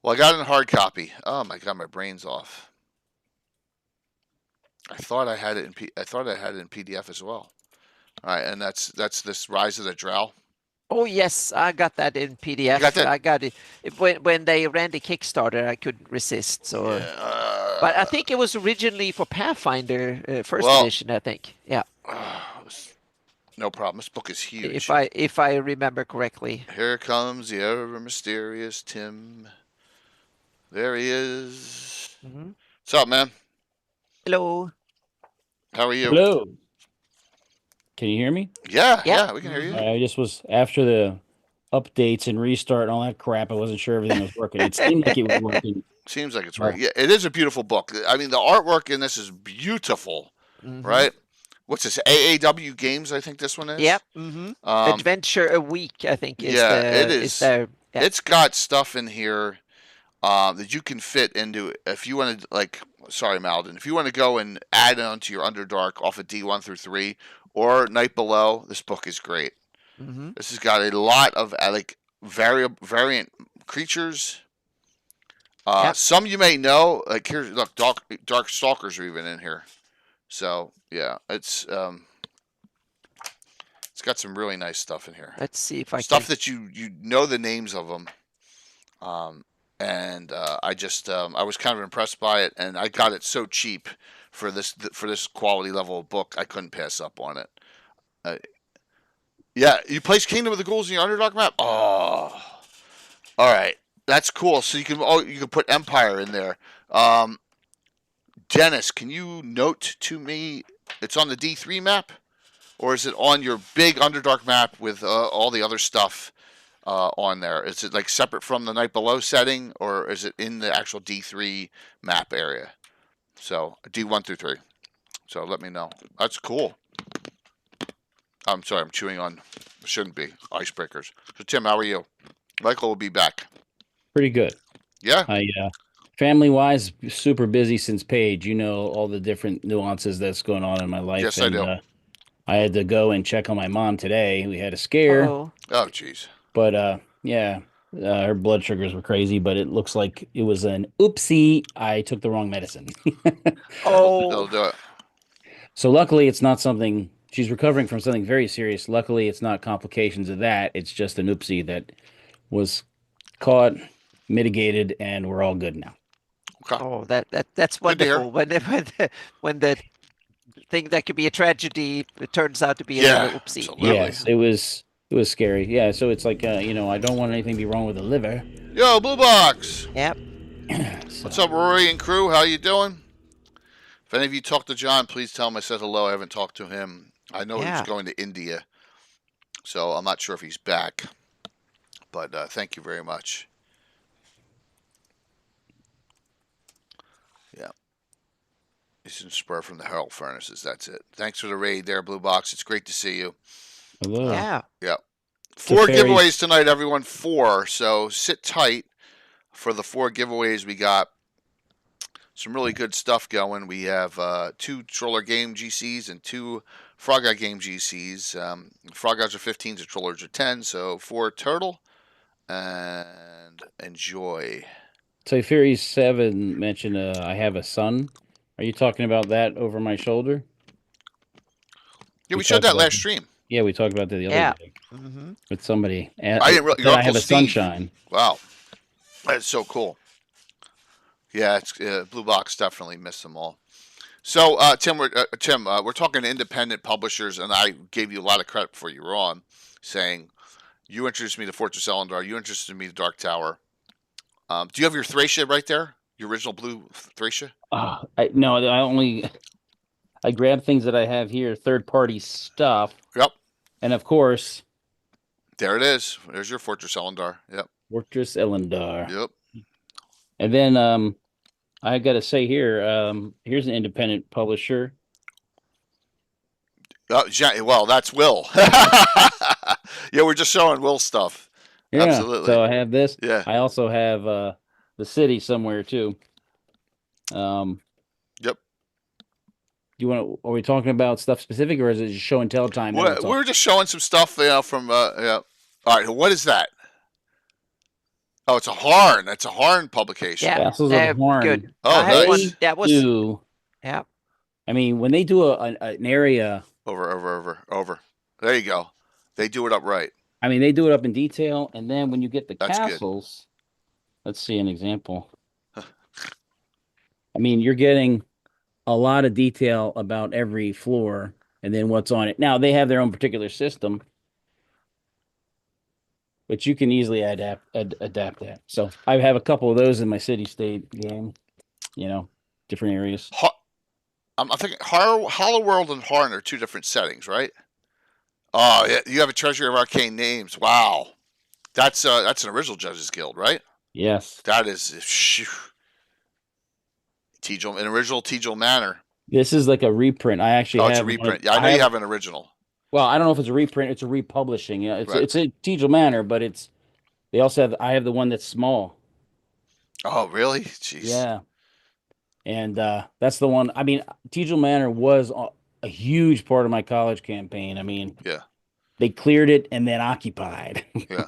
Well, I got it in hard copy. Oh my god, my brain's off. I thought I had it in PDF as well. All right, and that's this Rise of the Drow. Oh yes, I got that in PDF. You got that? I got it when they ran the Kickstarter. I couldn't resist. So, Yeah, but I think it was originally for Pathfinder first edition. I think. Yeah. No problem. This book is huge. If I remember correctly. Here comes the ever mysterious Tim. There he is. Mm-hmm. What's up, man? Hello. How are you? Hello. Can you hear me? Yeah, we can hear you. I just was after the updates and restart and all that crap. I wasn't sure everything was working. It seemed like it was working. Seems like it's working. Yeah, it is a beautiful book. I mean, the artwork in this is beautiful, right? What's this? AAW Games, I think this one is. Yep. Mm-hmm. Adventure a Week, I think. Is it is. It's got stuff in here that you can fit into. If you want to, like, sorry, Malden, if you want to go and add on to your Underdark off of D1 through 3 or Night Below, this book is great. Mm-hmm. This has got a lot of variant creatures. Some you may know, like here, look, Dark Stalkers are even in here. So yeah, it's got some really nice stuff in here. Let's see if I stuff can... that you know the names of them. And I just I was kind of impressed by it, and I got it so cheap for this quality level of book. I couldn't pass up on it. Yeah, you place Kingdom of the Ghouls in your Underdark map. Oh, all right, that's cool. So you can put Empire in there. Dennis, can you note to me? It's on the D3 map, or is it on your big Underdark map with all the other stuff? On there, is it like separate from the Night Below setting, or is it in the actual D3 map area? So D1 through 3. So let me know. That's cool. I'm sorry, I'm chewing on. Shouldn't be icebreakers. So Tim, how are you? Michael will be back. Pretty good. Yeah. Family-wise, super busy since Paige. You know all the different nuances that's going on in my life. Yes, I do. I had to go and check on my mom today. We had a scare. Oh, jeez. But her blood sugars were crazy, but it looks like it was an oopsie. I took the wrong medicine. They'll do it. So luckily it's not something, she's recovering from something very serious. Luckily it's not complications of that. It's just an oopsie that was caught, mitigated, and we're all good now. Okay. Oh, that's Good to hear. wonderful. When the thing that could be a tragedy, it turns out to be a Yeah, little oopsie. absolutely. Yes, it was scary. Yeah, so it's like I don't want anything to be wrong with the liver. Yo, Blue Box. Yep. What's up, Rory and crew? How you doing? If any of you talked to John, please tell him I said hello. I haven't talked to him. I know he was Yeah. going to India, so I'm not sure if he's back. But thank you very much. Yeah. He's in Spur from the Herald Furnaces. That's it. Thanks for the raid there, Blue Box. It's great to see you. Hello. Yeah. Yeah. 4 fairies. giveaways tonight, everyone. 4. So sit tight for the 4 giveaways. We got some really good stuff going. We have 2 Troller Game GCs and 2 Frog Eye Game GCs. Frog Eyes are 15s, the Trollers are 10. So 4 total. And enjoy. So Fury 7 mentioned I have a son. Are you talking about that over my shoulder? Yeah, we We showed talked that about last it. stream. Yeah, we talked about that the other Yeah. day Mm-hmm. with somebody. I didn't realize Then your I have Uncle a Steve. sunshine. Wow. That's so cool. Yeah, it's Blue Box definitely missed them all. So, Tim, we're talking to independent publishers, and I gave you a lot of credit before you were on, saying you introduced me to Fortress Elendar, you introduced me to Dark Tower. Do you have your Thracia right there? Your original blue Thracia? I grab things that I have here, third-party stuff, Yep. and of course, There it is. There's your Fortress Elendar. Yep. Fortress Elendar. Yep. And then I got to say here, here's an independent publisher. Well, that's Will. Yeah, we're just showing Will stuff. Yeah, Absolutely. so I have this. Yeah. I also have the city somewhere too. Yep. Are we talking about stuff specific, or is it just show and tell time? We're just showing some stuff, from. Yeah. All right. What is that? Oh, it's a Harn. That's a Harn publication. Yeah. Castles of Horn. Good. Oh, I had nice. one that was. Yeah. I mean, when they do an area, Over. There you go. They do it up right. I mean, they do it up in detail, and then when you get the That's good. castles, let's see an example. I mean, you're getting a lot of detail about every floor and then what's on it. Now, they have their own particular system, but you can easily adapt that. So I have a couple of those in my city-state game, different areas. I think Hollow World and Harn are 2 different settings, right? Oh, yeah. You have a Treasury of Arcane Names. Wow. That's an original Judges Guild, right? Yes. That is an original Tegel Manor. This is like a reprint. I actually have it's a reprint. Yeah, I know you have an original. Well, I don't know if it's a reprint. It's a republishing. Yeah, Right. It's a Tegel Manor, but they also have. I have the one that's small. Oh, really? Jeez. Yeah, and that's the one. I mean, Tegel Manor was a huge part of my college campaign. I mean, Yeah. they cleared it and then occupied. Yeah.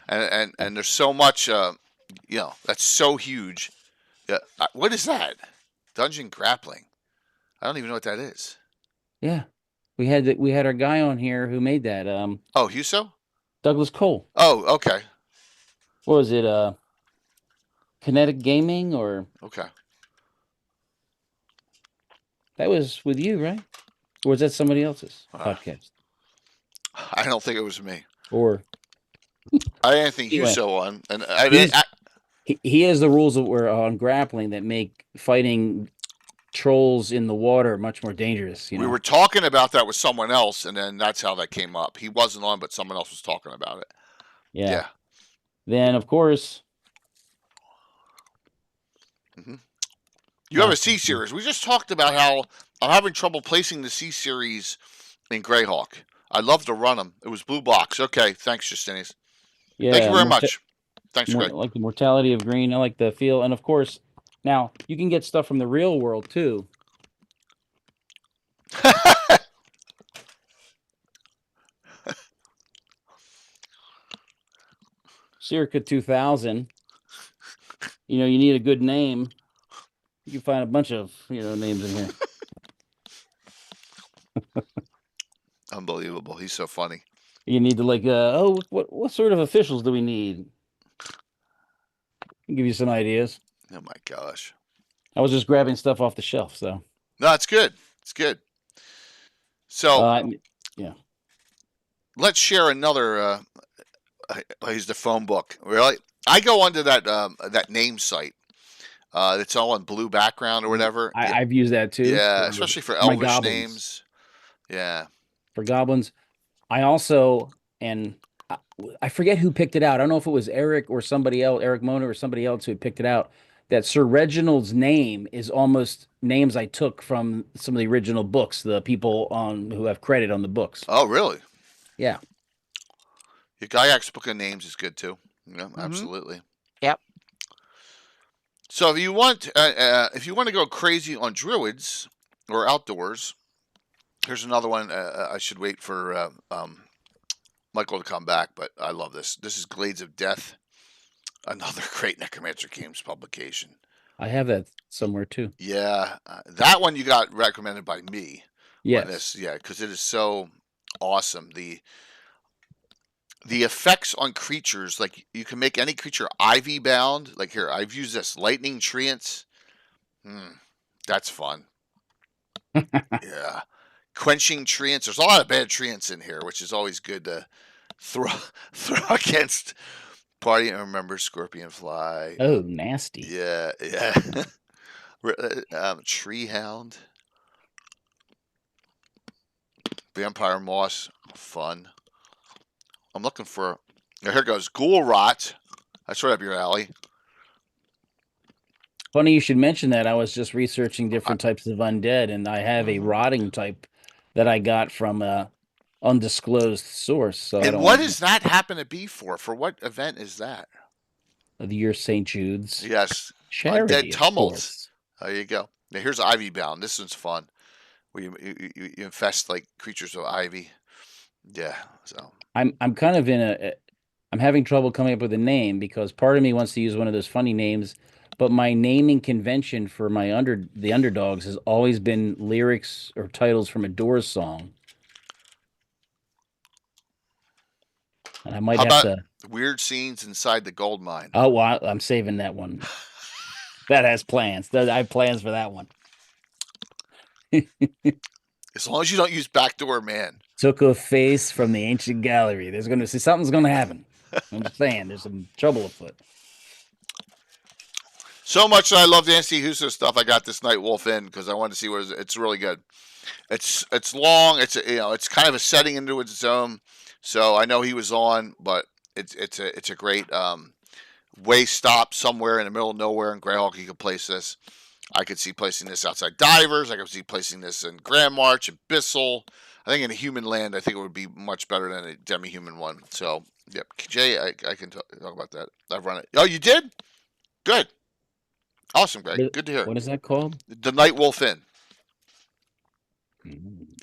And there's so much. That's so huge. Yeah. What is that? Dungeon grappling. I don't even know what that is. Yeah, we had our guy on here who made that. Oh, Huso? Douglas Cole. Oh, okay. What was it? Kinetic Gaming or Okay. that was with you, right? Or was that somebody else's podcast? I don't think it was me. Or I didn't think Anyway. Huso on. And he has the rules that were on grappling that make fighting trolls in the water much more dangerous. we were talking about that with someone else, and then that's how that came up. He wasn't on, but someone else was talking about it. Yeah. Then of course, You have a C series. We just talked about how I'm having trouble placing the C series in Greyhawk. I'd love to run them. It was Blue Box. Okay, thanks, Justinis. yeah. Thank you very much. Thanks, I Greg. like the mortality of green. I like the feel, and of course, now you can get stuff from the real world too. Circa 2000. You need a good name. You can find a bunch of names in here. Unbelievable. He's so funny. You need to what sort of officials do we need? Give you some ideas. Oh my gosh. I was just grabbing stuff off the shelf, so. No, it's good. It's good. So Yeah. let's share another. Here's the phone book. Really, I go onto that name site. It's all on blue background or whatever. I've used that too. Yeah, especially for elvish names. Yeah. For goblins. I also, and I forget who picked it out. I don't know if it was Eric or somebody else, Eric Mona or somebody else who had picked it out, that Sir Reginald's name is almost names I took from some of the original books, the people who have credit on the books. Oh, really? Yeah. Your Gaiac's book of names is good too. Yeah, absolutely. Yep. So if you want to go crazy on druids or outdoors, here's another one. I should wait for Michael to come back, but I love this. This is Glades of Death, another great Necromancer Games publication. I have that somewhere too. Yeah, that one you got recommended by me. Yes. Yeah, because it is so awesome. The effects on creatures, like you can make any creature ivy bound. Like here, I've used this lightning treants. That's fun. Yeah, quenching treants. There's a lot of bad treants in here, which is always good to throw against. Party and remember Scorpion Fly. Oh, nasty. Yeah. Tree Hound. Vampire Moss. Fun. I'm looking for. Here goes Ghoul Rot. That's right up your alley. Funny you should mention that. I was just researching different types of undead, and I have a rotting type that I got from a undisclosed source. So and what does that happen to be for? For what event is that? The year St. Jude's. Yes. Charity. Undead Tumults. There you go. Now here's Ivy Bound. This one's fun. Where you infest like creatures of ivy. Yeah. So I'm kind of I'm having trouble coming up with a name because part of me wants to use one of those funny names, but my naming convention for the underdogs has always been lyrics or titles from a Doors song. And I might have to. Weird Scenes Inside the Gold Mine. Oh, well, I'm saving that one. That has plans. I have plans for that one. As long as you don't use Backdoor Man. Took a face from the ancient gallery. Something's going to happen. I'm just saying, there's some trouble afoot. So much that I love Nancy Huso stuff. I got this Night Wolf in because I wanted to see it's really good. It's long. It's kind of a setting into its own. So I know he was on, but it's a great way stop somewhere in the middle of nowhere in Greyhawk. You could place this. I could see placing this outside Divers. I could see placing this in Grand March and Bissell. I think in a human land, I think it would be much better than a demi-human one. So, yep. Jay, I can talk about that. I've run it. Oh, you did? Good. Awesome, Greg. Good to hear. What is that called? The Night Wolf Inn.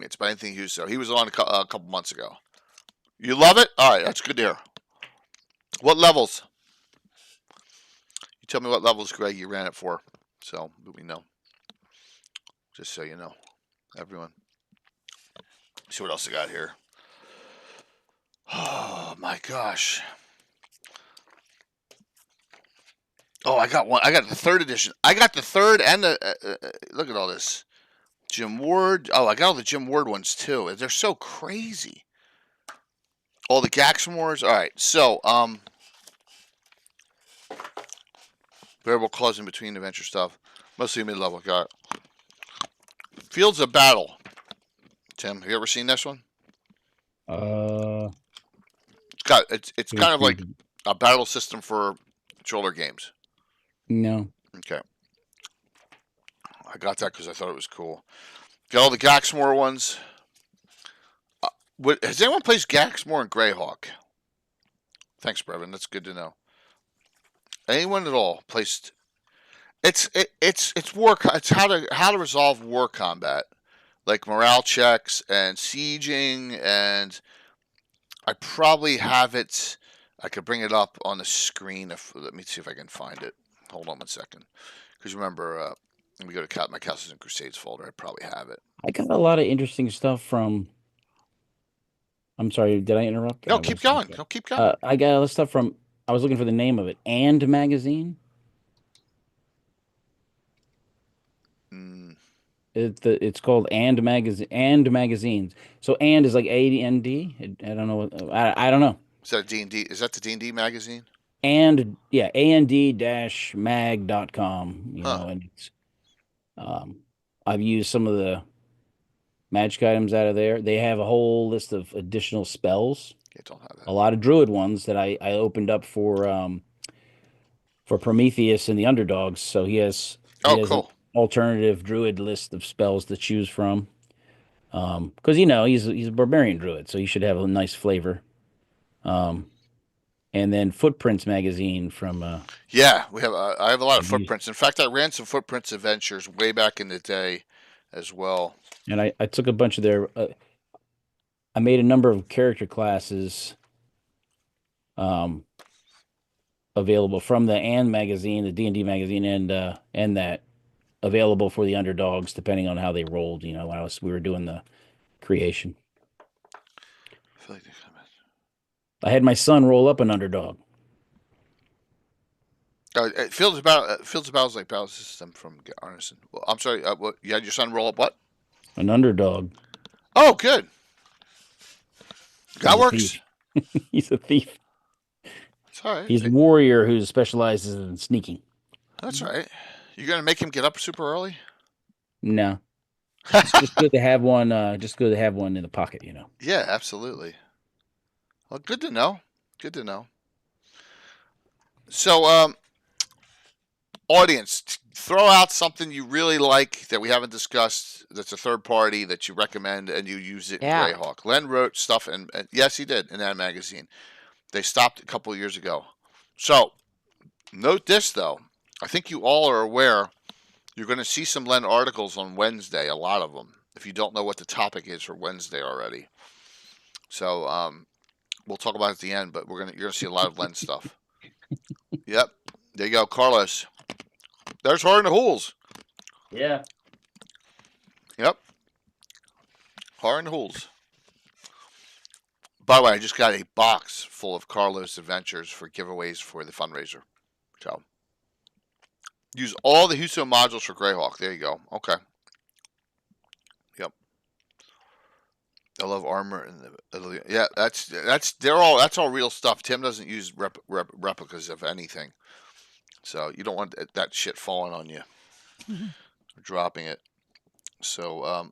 It's by Anthony Huso. He was on a couple months ago. You love it? All right, that's good to hear. What levels? You tell me what levels, Greg, you ran it for. So we know. Just so you know. Everyone. See what else I got here. Oh my gosh. Oh, I got one. I got the 3rd edition. I got the 3rd and the look at all this. Jim Ward. Oh, I got all the Jim Ward ones too. They're so crazy. All the Gaxmores. All right. So, variable clause in between adventure stuff. Mostly mid-level. Got it. Fields of Battle. Tim, have you ever seen this one? It's kind of like a battle system for shoulder games. No. Okay. I got that because I thought it was cool. Got all the Gaxmore ones. Has anyone played Gaxmore and Greyhawk? Thanks, Brevin. That's good to know. Anyone at all placed? It's war. It's how to resolve war combat, like morale checks and sieging, and I probably have it. I could bring it up on the screen. Let me see if I can find it. Hold on one second, because remember, let me go to my Castles and Crusades folder. I probably have it. I got a lot of interesting stuff from. I'm sorry, did I interrupt? No, keep going. No, keep going. I got all this stuff from. I was looking for the name of it. And magazine. Mm. It's called And Magazine, And Magazines. So And is like AND. I don't know what, I don't know. Is that a D&D? Is that the D&D magazine? And yeah, and-mag.com, Huh. and it's I've used some of the magic items out of there. They have a whole list of additional spells, Yeah, don't have a that. lot of druid ones that I opened up for Prometheus and the underdogs. So he Oh, has an cool. alternative druid list of spells to choose from. Because he's a barbarian druid, so he should have a nice flavor. Um, and then Footprints magazine from Yeah, we have. I have a lot of I've used, footprints. In fact, I ran some footprints adventures way back in the day, as well. and I took a bunch of their. I made a number of character classes um, available from the And magazine, the D&D magazine, and that available for the underdogs, depending on how they rolled. When we were doing the creation. I feel like they come I had my son roll up an underdog. Fields of Battles like Battle System from Arneson. Well, I'm sorry. What, you had your son roll up what? An underdog. Oh, good. That He's a works. thief. He's a thief. That's all right. He's a warrior who specializes in sneaking. That's all right. You're gonna make him get up super early? No, it's just good to have one. Just good to have one in the pocket. Yeah, absolutely. Well, good to know. Good to know. So, audience, throw out something you really like that we haven't discussed. That's a third party that you recommend, and you use it in Yeah. GREYHAWK. Len wrote stuff, and yes, he did in that magazine. They stopped a couple of years ago. So, note this though. I think you all are aware. You're going to see some Len articles on Wednesday. A lot of them. If you don't know what the topic is for Wednesday already. So, we'll talk about it at the end. But you're gonna see a lot of Len stuff. Yep. There you go, Carlos. There's Hard in the Hools. Yeah. Yep. Hard in the Hools. By the way, I just got a box full of Carlos Adventures for giveaways for the fundraiser. So, use all the Huso modules for GREYHAWK. There you go. Okay. Yep. I love armor and yeah. That's all real stuff. Tim doesn't use replicas of anything, so you don't want that shit falling on you, or dropping it. So,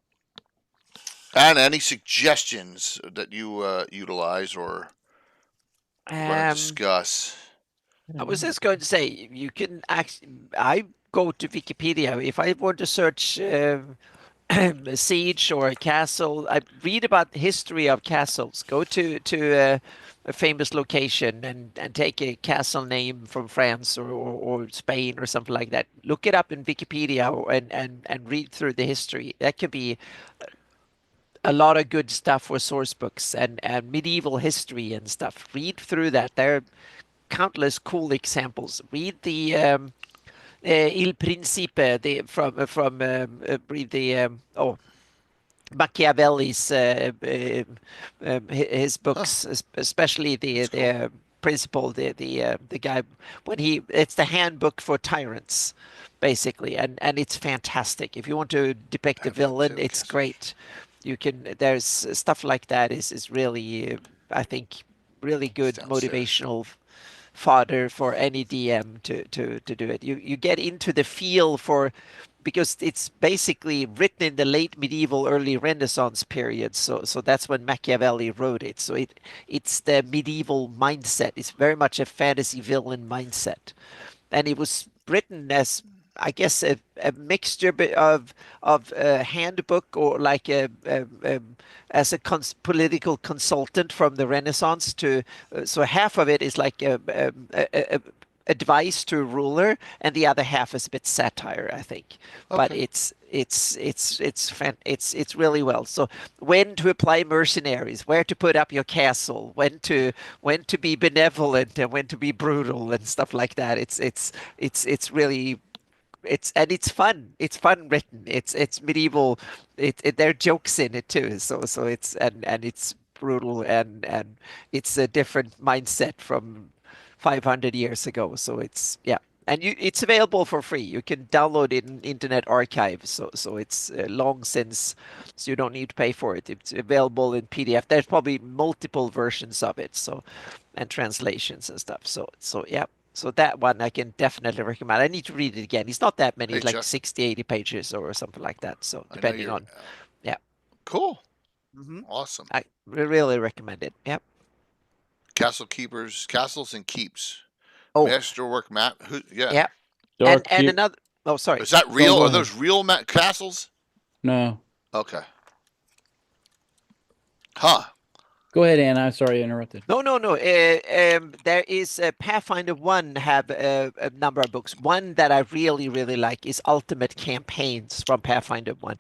and any suggestions that you utilize or want to Um, discuss? I was just going to say, you can actually, I go to Wikipedia. If I want to search a siege or a castle, I read about the history of castles. Go to a famous location and take a castle name from France or Spain or something like that. Look it up in Wikipedia and read through the history. That could be a lot of good stuff for source books and medieval history and stuff. Read through that. There are countless cool examples. Read the Il Principe read the Machiavelli's his books, especially the principle, the guy when it's the handbook for tyrants, basically, and it's fantastic. If you want to depict a villain, it's great. There's stuff like that is really I think really good motivational fodder for any DM to do it. You get into the feel for, because it's basically written in the late medieval, early Renaissance period. So that's when Machiavelli wrote it. So it's the medieval mindset. It's very much a fantasy villain mindset, and it was written as, I guess, a mixture of a handbook or like as a political consultant from the Renaissance to so half of it is like a advice to a ruler, and the other half is a bit satire, I think. Okay. But it's really well. So when to apply mercenaries, where to put up your castle, when to be benevolent and when to be brutal and stuff like that. It's really. It's fun. It's fun written. It's medieval. There are jokes in it too. So it's and it's brutal and it's a different mindset from 500 years ago. So it's and it's available for free. You can download it in Internet Archive, so it's long since, so you don't need to pay for it. It's available in PDF. There's probably multiple versions of it, so and translations and stuff. So yeah. So that one I can definitely recommend. I need to read it again. It's not that many, Hey, it's like Chuck. 60, 80 pages or something like that. So I know depending you're- on, yeah. Cool. hmm Awesome. I really recommend it. Yep. Castles and Keeps. Oh, Masterwork map. Yeah. yeah. Dark And Keep- another. Oh, sorry. Is that No, real? go Are ahead. those real castles? No. Okay. Huh. Go ahead, Anna. I'm sorry I interrupted. No. There is Pathfinder 1 have a number of books. One that I really like is Ultimate Campaigns from Pathfinder 1.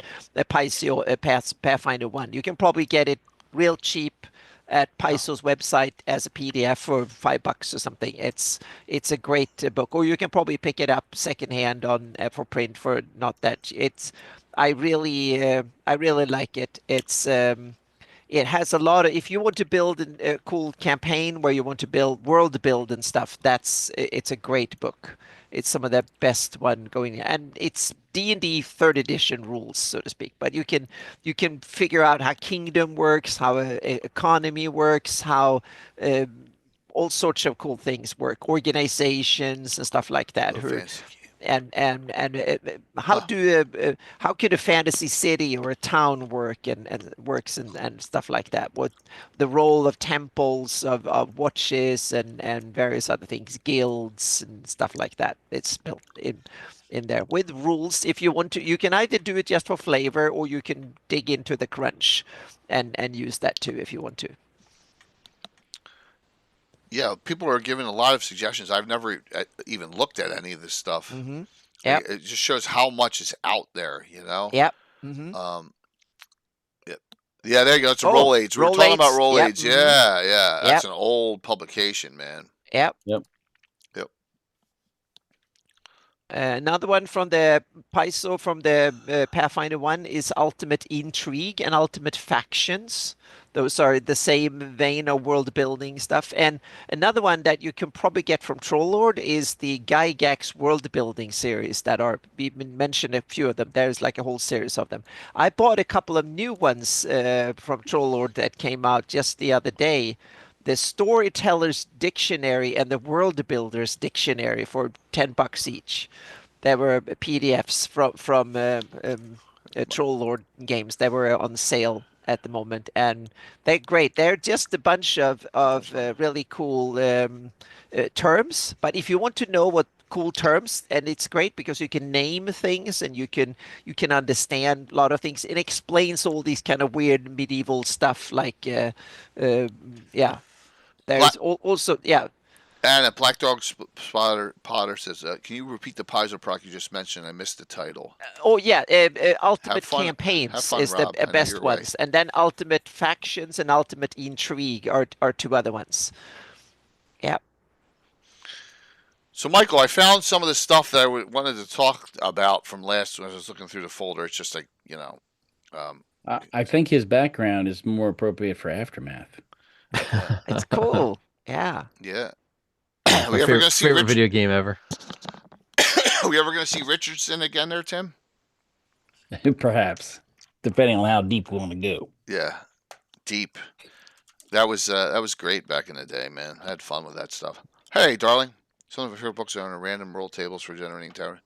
Pathfinder 1. You can probably get it real cheap at Paizo's website as a PDF for $5 or something. It's a great book, or you can probably pick it up secondhand on for print for not that. I really like it. It has a lot of, if you want to build a cool campaign where you want to world build and stuff, it's a great book. It's some of the best one going, and it's D&D third edition rules, so to speak. But you can figure out how kingdom works, how economy works, how all sorts of cool things work, organizations and stuff like that. Fancy. How could a fantasy city or a town work and works and stuff like that? What the role of temples, of watches and various other things, guilds and stuff like that. It's built in there with rules. If you want to, you can either do it just for flavor, or you can dig into the crunch and use that too if you want to. Yeah, people are giving a lot of suggestions. I've never even looked at any of this stuff. Mm-hmm. Yeah. It just shows how much is out there, you know? Yep. Mm-hmm. Yeah, there you go. It's a Roll Aids. We were talking about Roll Yep. Aids. Yeah. That's Yep. an old publication, man. Yep. Yep. Another one from the Paizo from the Pathfinder 1 is Ultimate Intrigue and Ultimate Factions. Those are the same vein of world building stuff. And another one that you can probably get from Trollord is the Gygax world building series we've mentioned a few of them. There's like a whole series of them. I bought a couple of new ones from Trollord that came out just the other day. The Storyteller's Dictionary and the World Builder's Dictionary for $10 each. There were PDFs from Trollord games. They were on sale at the moment, and they're great. They're just a bunch of really cool terms. But if you want to know what cool terms, and it's great because you can name things and you can understand a lot of things. It explains all these kind of weird medieval stuff, like There's also And a Black Dog Potter says, "Can you repeat the Paizo proc you just mentioned? I missed the title." Ultimate fun- Campaigns have fun, is Rob. I the know best you're ones, right. and then Ultimate Factions and Ultimate Intrigue are two other ones. Yeah. So, Michael, I found some of the stuff that I wanted to talk about from last when I was looking through the folder. It's just like, I think his background is more appropriate for Aftermath. It's cool. Yeah. yeah. My Are we ever going to see favorite video game ever. Are we ever going to see Richardson again there, Tim? Perhaps, depending on how deep we want to go. Yeah, deep. That was great back in the day, man. I had fun with that stuff. Hey, darling, some of my favorite books are on random roll tables for generating tower.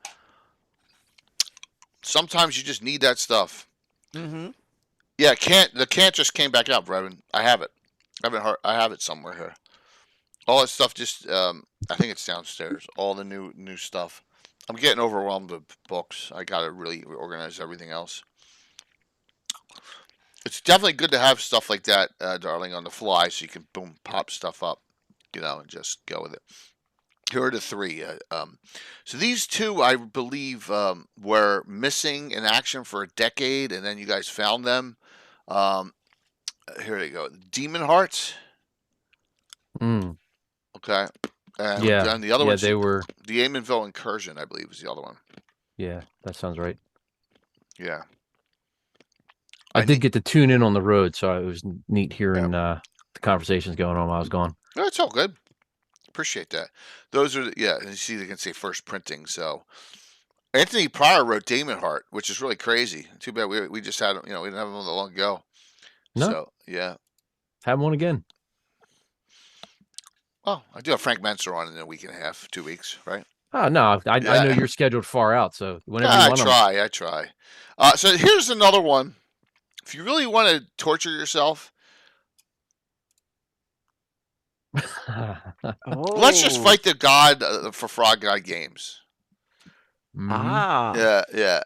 Sometimes you just need that stuff. Mm-hmm. Yeah, the can't just came back out, Brevin. I have it. I have it somewhere here. All that stuff just I think it's downstairs. All the new stuff. I'm getting overwhelmed with books. I gotta really organize everything else. It's definitely good to have stuff like that, darling, on the fly, so you can boom pop stuff up, and just go with it. Here are the three. So these two, I believe, were missing in action for a decade, and then you guys found them. Here they go. Demon Hearts. Mm. Okay. And Yeah. then the other Yeah, one's they were. the Eamonville Incursion, I believe, was the other one. Yeah, that sounds right. Yeah. I did get to tune in on the road, so it was neat hearing the conversations going on while I was gone. No, it's all good. appreciate that. Those are, yeah, and you see they can say first printing. So Anthony Pryor wrote Damon Hart, which is really crazy. Too bad we just had him, we didn't have him that long ago. No. So, yeah. Have one again. Oh, I do have Frank Menser on in a week and a half, 2 weeks, right? Oh no, I Yeah. know you're scheduled far out, so whenever you I want try. So here's another one. If you really want to torture yourself, let's just Oh. fight the god for Frog God games. Ah. Yeah.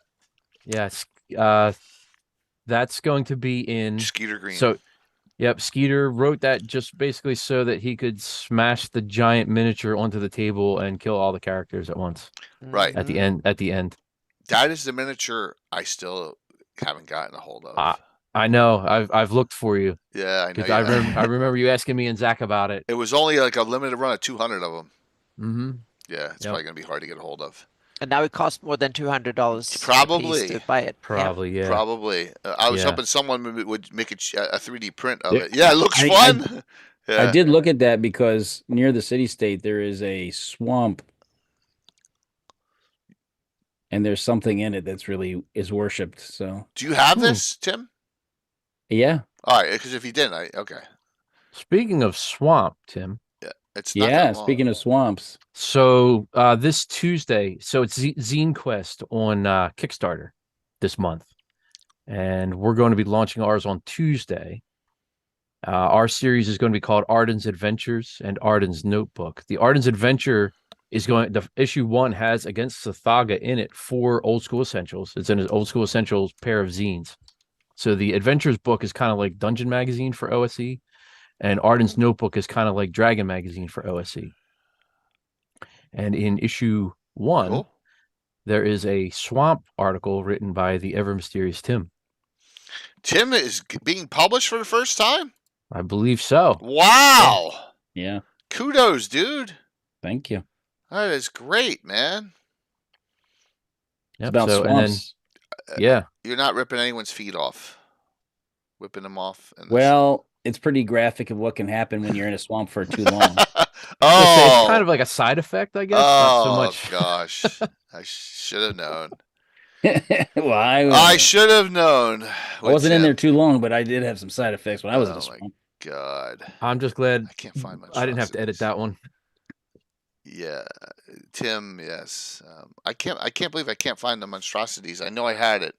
Yes. That's going to be in Skeeter Green. So, yep, Skeeter wrote that just basically so that he could smash the giant miniature onto the table and kill all the characters at once. Right. At the end. That is the miniature I still haven't gotten a hold of. I know. I've looked for you. Yeah, I know. I remember you asking me and Zach about it. It was only like a limited run of 200 of them. Mm-hmm. Yeah, it's probably gonna be hard to get a hold of. And now it costs more than $200 Probably. a piece to buy it. Probably, yeah. Probably. I was Yeah. hoping someone would make a 3D print of it. Yeah, it looks I- fun. Yeah. I did look at that because near the city state there is a swamp, and there's something in it that's really is worshipped. So Do you have this, Tim? yeah, All right, because if you didn't, okay. Speaking of swamp, Tim. Yeah, it's not yeah. that long. Speaking of swamps, So this Tuesday, so it's Zine Quest on Kickstarter this month, and we're going to be launching ours on Tuesday. Our series is going to be called Arden's Adventures and Arden's Notebook. The Arden's Adventure is the issue 1 has Against Sathaga in it 4 Old School Essentials. It's in an Old School Essentials pair of zines. So the Adventures book is kind of like Dungeon Magazine for OSE, and Arden's Notebook is kind of like Dragon Magazine for OSE. And in issue 1, Cool. there is a swamp article written by the ever mysterious Tim. Tim is being published for the first time? I believe so. Wow. yeah. Kudos, dude. Thank you. That is great, man. It's Yep, about so, and then, swamps. yeah. You're not ripping anyone's feet off. Whipping them off. Well, it's pretty graphic of what can happen when you're in a swamp for too long. It's kind of like a side effect, I guess. Not so much. Oh, gosh. I should have known. Well, I should have known. I wasn't in there too long, but I did have some side effects when I was in the Oh, my swamp. God. I'm just glad I can't find much. I didn't have to edit that one. Yeah, Tim. Yes, I can't believe I can't find the monstrosities. I know I had it.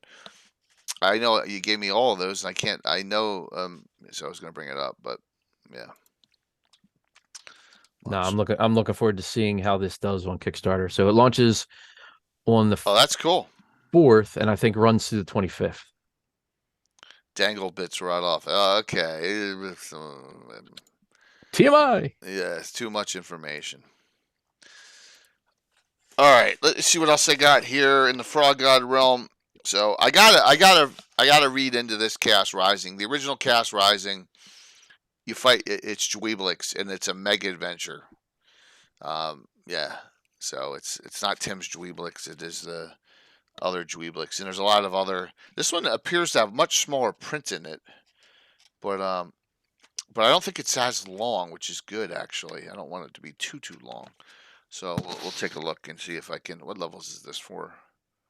I know you gave me all of those, and I can't. I know. So I was going to bring it up, but yeah. No, I'm looking forward to seeing how this does on Kickstarter. So it launches on the Oh, that's cool. 4th, and I think runs through the 25th. Dangle bits right off. Okay. TMI. Yeah, it's too much information. All right, let's see what else I got here in the Frog God realm. So I gotta read into this Chaos Rising. The original Chaos Rising, you fight. It's Dweeblix, and it's a mega adventure. Yeah. So it's not Tim's Dweeblix. It is the other Dweeblix, and there's a lot of other. This one appears to have much smaller print in it, but I don't think it's as long, which is good actually. I don't want it to be too long. So we'll take a look and see if I can. What levels is this for?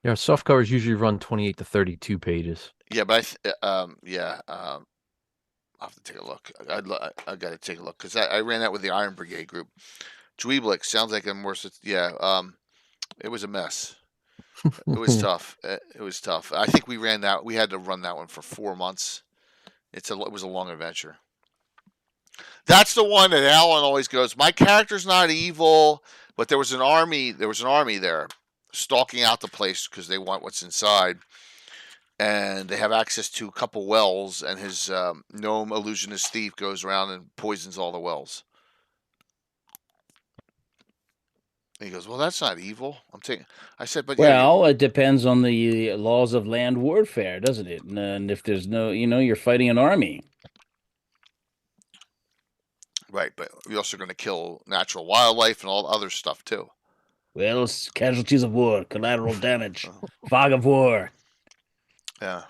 Yeah, soft covers usually run 28 to 32 pages. Yeah, but I'll have to take a look. I got to take a look because I ran that with the Iron Brigade group. Dweeblix sounds like a more. Yeah, it was a mess. It was tough. It was tough. I think we ran that. We had to run that one for 4 months. It was a long adventure. That's the one that Alan always goes, my character's not evil, but there was an army there stalking out the place because they want what's inside. And they have access to a couple wells, and his gnome illusionist thief goes around and poisons all the wells. And he goes, well, that's not evil. I said, but well, it depends on the laws of land warfare, doesn't it? And if there's no, you're fighting an army. Right, but you're also going to kill natural wildlife and all the other stuff too. Well, it's casualties of war, collateral damage, fog of war. Yeah,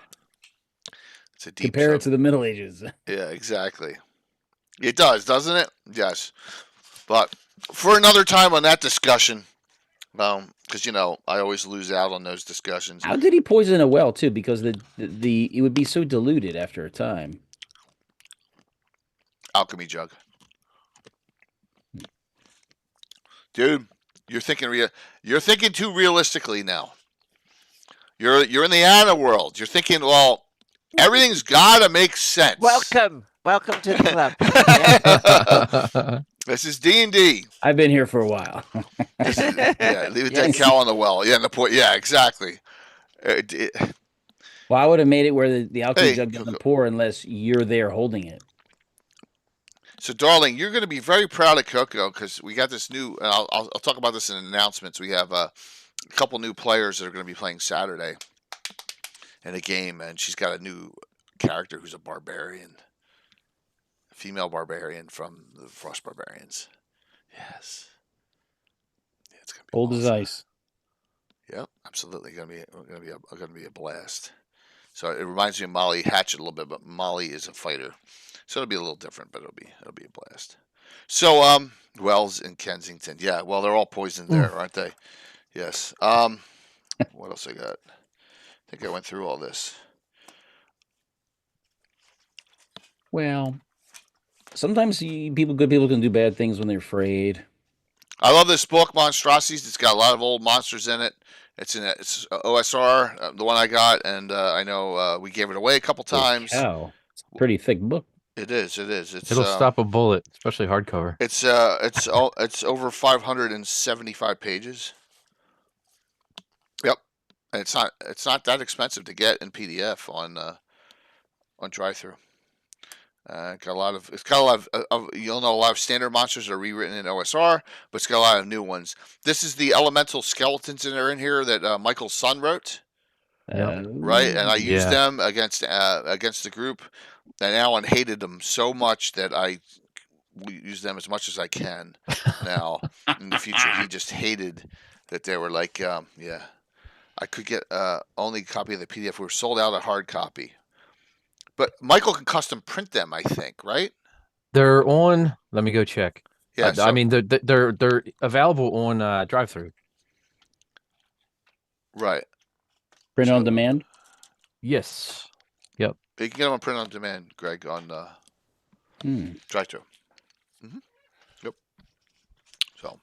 it's a deep. Compare it to the Middle Ages. Yeah, exactly. It does, doesn't it? Yes. But for another time on that discussion, because I always lose out on those discussions. How did he poison a well too? Because the it would be so diluted after a time. Alchemy jug, dude. You're thinking too realistically now. You're in the Anna world. You're thinking, well, everything's gotta make sense. Welcome to the club. Yeah. This is D&D. I've been here for a while. Yeah, leave a dead cow on the well. Yeah, yeah, exactly. Well, I would have made it where the alchemy jug doesn't pour unless you're there holding it. So, darling, you're going to be very proud of Coco because we got this new. I'll talk about this in announcements. We have a couple new players that are going to be playing Saturday in a game, and she's got a new character who's a barbarian, a female barbarian from the Frost Barbarians. Yes, yeah, it's going to be Old as ice. Yep, absolutely going to be a blast. So it reminds me of Molly Hatchet a little bit, but Molly is a fighter. So it'll be a little different, but it'll be a blast. So Wells in Kensington. Yeah, well, they're all poisoned there, aren't they? Yes. What else I got? I think I went through all this. Well, sometimes good people can do bad things when they're afraid. I love this book, Monstrosities. It's got a lot of old monsters in it. It's OSR, the one I got, and I know we gave it away a couple times. Wow, it's a pretty thick book. It is. It'll stop a bullet, especially hardcover. It's over 575 pages. Yep, and it's not that expensive to get in PDF on drive-through. Got a lot of you'll know a lot of standard monsters are rewritten in OSR, but it's got a lot of new ones. This is the elemental skeletons that are in here that Michael's son wrote. Right, and I used them against the group, and Alan hated them so much that I use them as much as I can now. In the future, he just hated that they were like, I could get only a copy of the PDF. We were sold out a hard copy, but Michael can custom print them, I think, right? They're on. Let me go check. Yeah, I mean they're available on drive-through. Right. Print on demand? Yes. Yep. You can get them on print on demand, Greg, on drive-through. Yep. So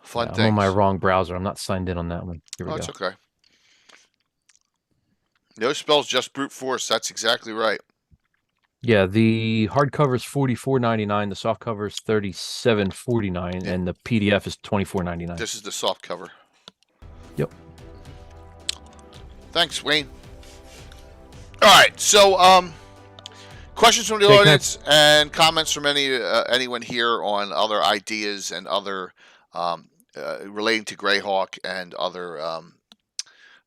fun things. I'm on my wrong browser. I'm not signed in on that one. Here we go. That's okay. No spells, just brute force. That's exactly right. Yeah, the hardcover is $44.99. The soft cover is $37.49, and the PDF is $24.99. This is the soft cover. Yep. Thanks, Wayne. All right, so questions from the audience and comments from anyone here on other ideas and other relating to GREYHAWK and other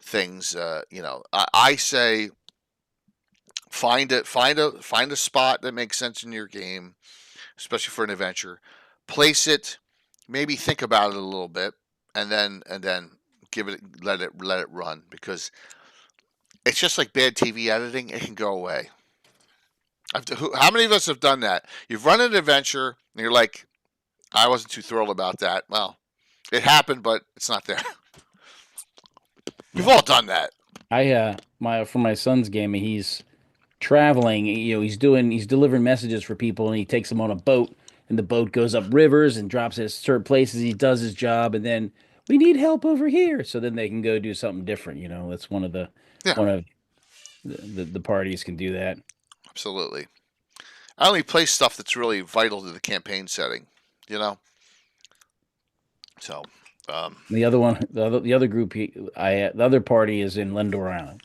things. I say find a spot that makes sense in your game, especially for an adventure. Place it, maybe think about it a little bit, and then let it run, because it's just like bad TV editing. It can go away. How many of us have done that? You've run an adventure and you're like, I wasn't too thrilled about that. Well, it happened, but it's not there. We've all done that. For my son's game, he's traveling. He's delivering messages for people, and he takes them on a boat, and the boat goes up rivers and drops at certain places. He does his job, and then we need help over here. So then they can go do something different. That's one of the parties can do that. Absolutely. I only play stuff that's really vital to the campaign setting. So. The other one, the other group, the other party is in Lendor Island.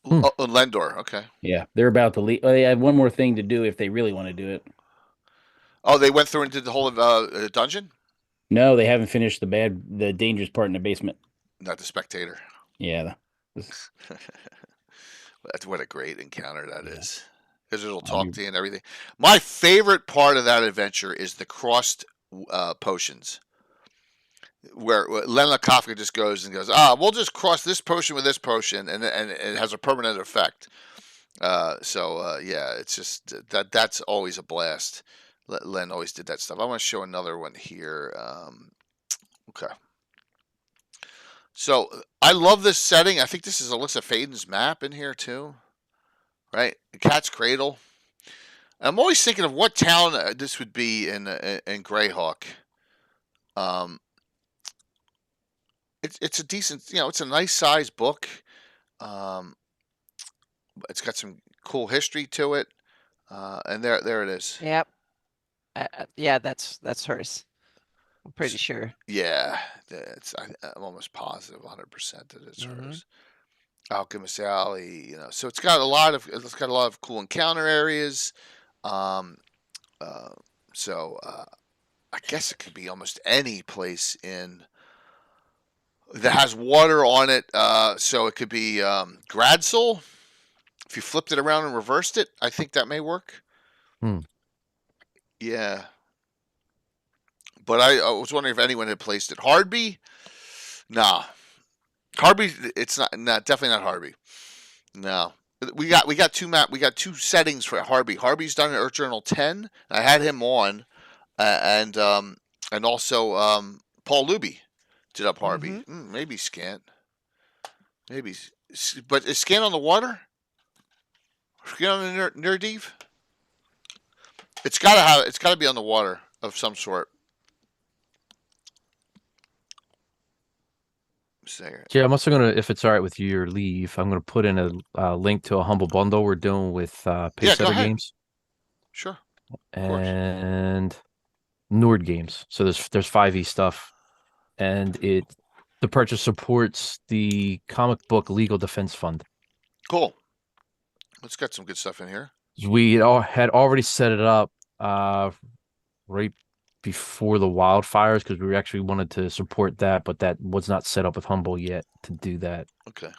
Oh, Lendor, okay. Yeah, they're about to leave. They have one more thing to do if they really want to do it. Oh, they went through and did the whole dungeon? No, they haven't finished the dangerous part in the basement. Not the spectator. Yeah. What a great encounter that is. Because it'll talk to you and everything. My favorite part of that adventure is the crossed potions. Where Len Kafka just goes, we'll just cross this potion with this potion, and it has a permanent effect. Yeah, it's just that's always a blast. Len always did that stuff. I want to show another one here. Okay. So I love this setting. I think this is Alyssa Faden's map in here too, right? The Cat's Cradle. I'm always thinking of what town this would be in GREYHAWK. It's a decent, it's a nice size book. It's got some cool history to it, and there it is. Yep. Yeah, that's hers. I'm pretty sure. Yeah, I'm almost positive, 100% that it's hers. Alchemist Alley, so it's got a lot of cool encounter areas. I guess it could be almost any place that has water on it. So it could be Gradsel. If you flipped it around and reversed it, I think that may work. Yeah. But I was wondering if anyone had placed it. Hardby? Nah. Hardby, it's not definitely not Hardby. No. We got two settings for Hardby. Hardby's done in Earth Journal 10. I had him on, and also Paul Luby did up Hardby. Maybe Scant. Maybe, but is Scant on the water? Scant on the Nerdiv? It's gotta be on the water of some sort. Yeah, I'm also gonna, if it's all right with you or leave, I'm gonna put in a link to a humble bundle we're doing with Pacesetter Games. Sure. And Nord Games. So there's 5e stuff, and the purchase supports the comic book legal defense fund. Cool. Let's get some good stuff in here. We had already set it up right before the wildfires because we actually wanted to support that, but that was not set up with Humble yet to do that. Okay.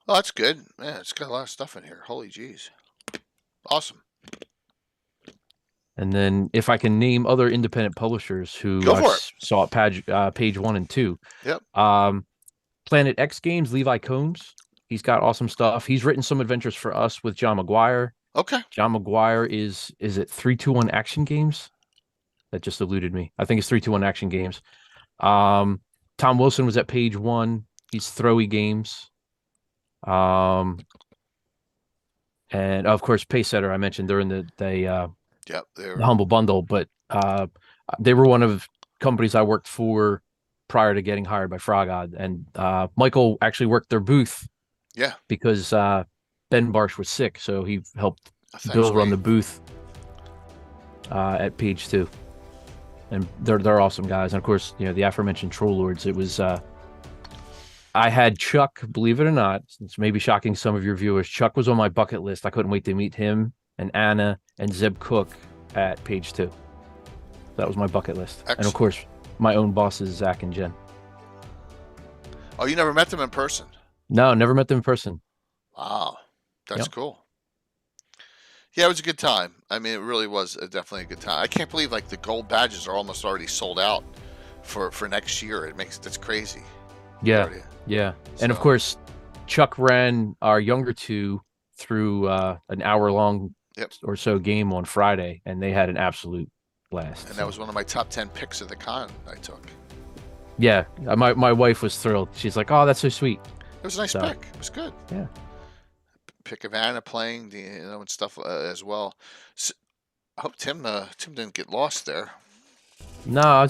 Oh, that's good. Man, it's got a lot of stuff in here. Holy jeez. Awesome. And then if I can name other independent publishers who saw at page 1 and 2. Yep. Planet X Games, Levi Combs. He's got awesome stuff. He's written some adventures for us with John McGuire. Okay. John McGuire is it 321 Action Games? That just eluded me. I think it's 321 Action Games. Tom Wilson was at page 1. He's Throwy Games. And of course, Pacesetter, I mentioned they're in the Humble Bundle, but they were one of companies I worked for prior to getting hired by Frogod. And Michael actually worked their booth. Yeah. Because Ben Barsh was sick, so he helped Bill run the booth at page 2. And they're awesome guys. And of course, the aforementioned Troll Lords. It was I had Chuck, believe it or not, it's maybe shocking some of your viewers. Chuck was on my bucket list. I couldn't wait to meet him and Anna and Zeb Cook at page 2. That was my bucket list. Excellent. And of course, my own bosses, Zach and Jen. Oh, you never met them in person? No, never met them in person. Wow. That's cool. Yeah, it was a good time. I mean, it really was definitely a good time. I can't believe the gold badges are almost already sold out for next year. That's crazy. Yeah, yeah. So. And of course, Chuck ran our younger two through an hour-long or so game on Friday, and they had an absolute blast. And that was one of my top 10 picks of the con I took. Yeah, my wife was thrilled. She's like, "Oh, that's so sweet." It was a nice pick. It was good. Yeah. Pick of Anna playing, and stuff as well. So, I hope Tim didn't get lost there. No,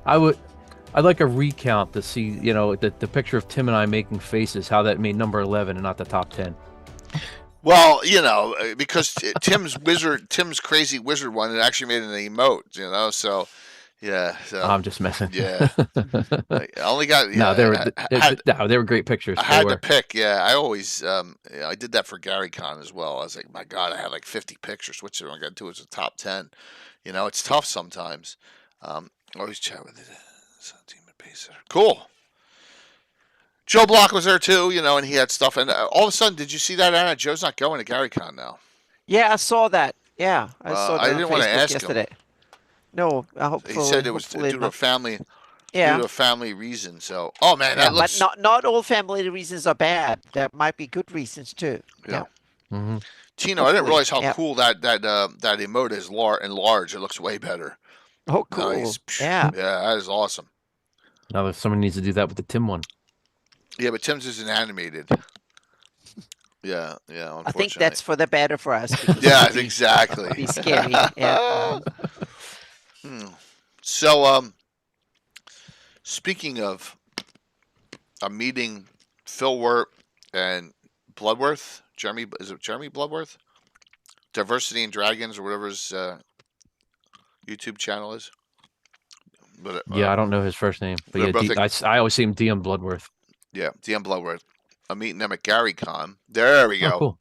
I'd like a recount to see, the picture of Tim and I making faces, how that made number 11 and not the top 10. Well, because Tim's crazy wizard one, it actually made an emote, so. Yeah, so, I'm just messing. Yeah, I only got. No, they were great pictures. I had to pick. Yeah, I always. I did that for Gary Con as well. I was like, my God, I had 50 pictures. Which one I got to do as a top 10? It's tough sometimes. Always chat with team at Pacer. Cool. Joe Block was there too, and he had stuff. And all of a sudden, did you see that, Anna? Joe's not going to Gary Con now. Yeah, I saw that. Yeah, I saw that. I didn't want to ask yesterday. him. No, I hope. He said it was due to a family. Yeah. Due to a family reason. So, oh man, that looks. But not all family reasons are bad. There might be good reasons too. Yeah. Mhm. Tino, I didn't Hopefully, realize how yeah. cool that emote is enlarged. It looks way better. Oh, cool. Nice. Yeah. Yeah, that is awesome. Now someone needs to do that with the Tim one. Yeah, but Tim's isn't animated. Yeah, I think unfortunately. that's for the better for us because Yeah, it would exactly. be scary. Yeah. So, speaking of meeting Phil Wirt and Bloodworth, is it Jeremy Bloodworth? Diversity and Dragons or whatever his YouTube channel is. But Yeah, I don't know his first name, but they're yeah, both I always see him DM Bloodworth. yeah, DM Bloodworth. I'm meeting them at GaryCon. There we Oh, go.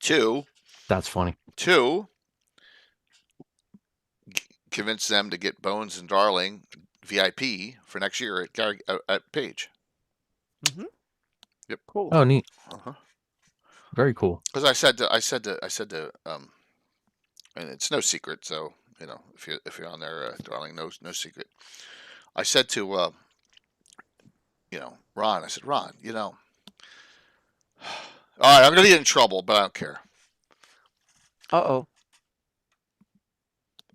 cool. That's funny. Convince them to get Bones and Darling VIP for next year at at Page. Mm-hmm. Yep. Cool. Oh, neat. Uh-huh. Very cool. Because I said to and it's no secret. So if you're on there, Darling, no secret. I said to Ron. I said, Ron, all right, I'm gonna get in trouble, but I don't care. Uh-oh.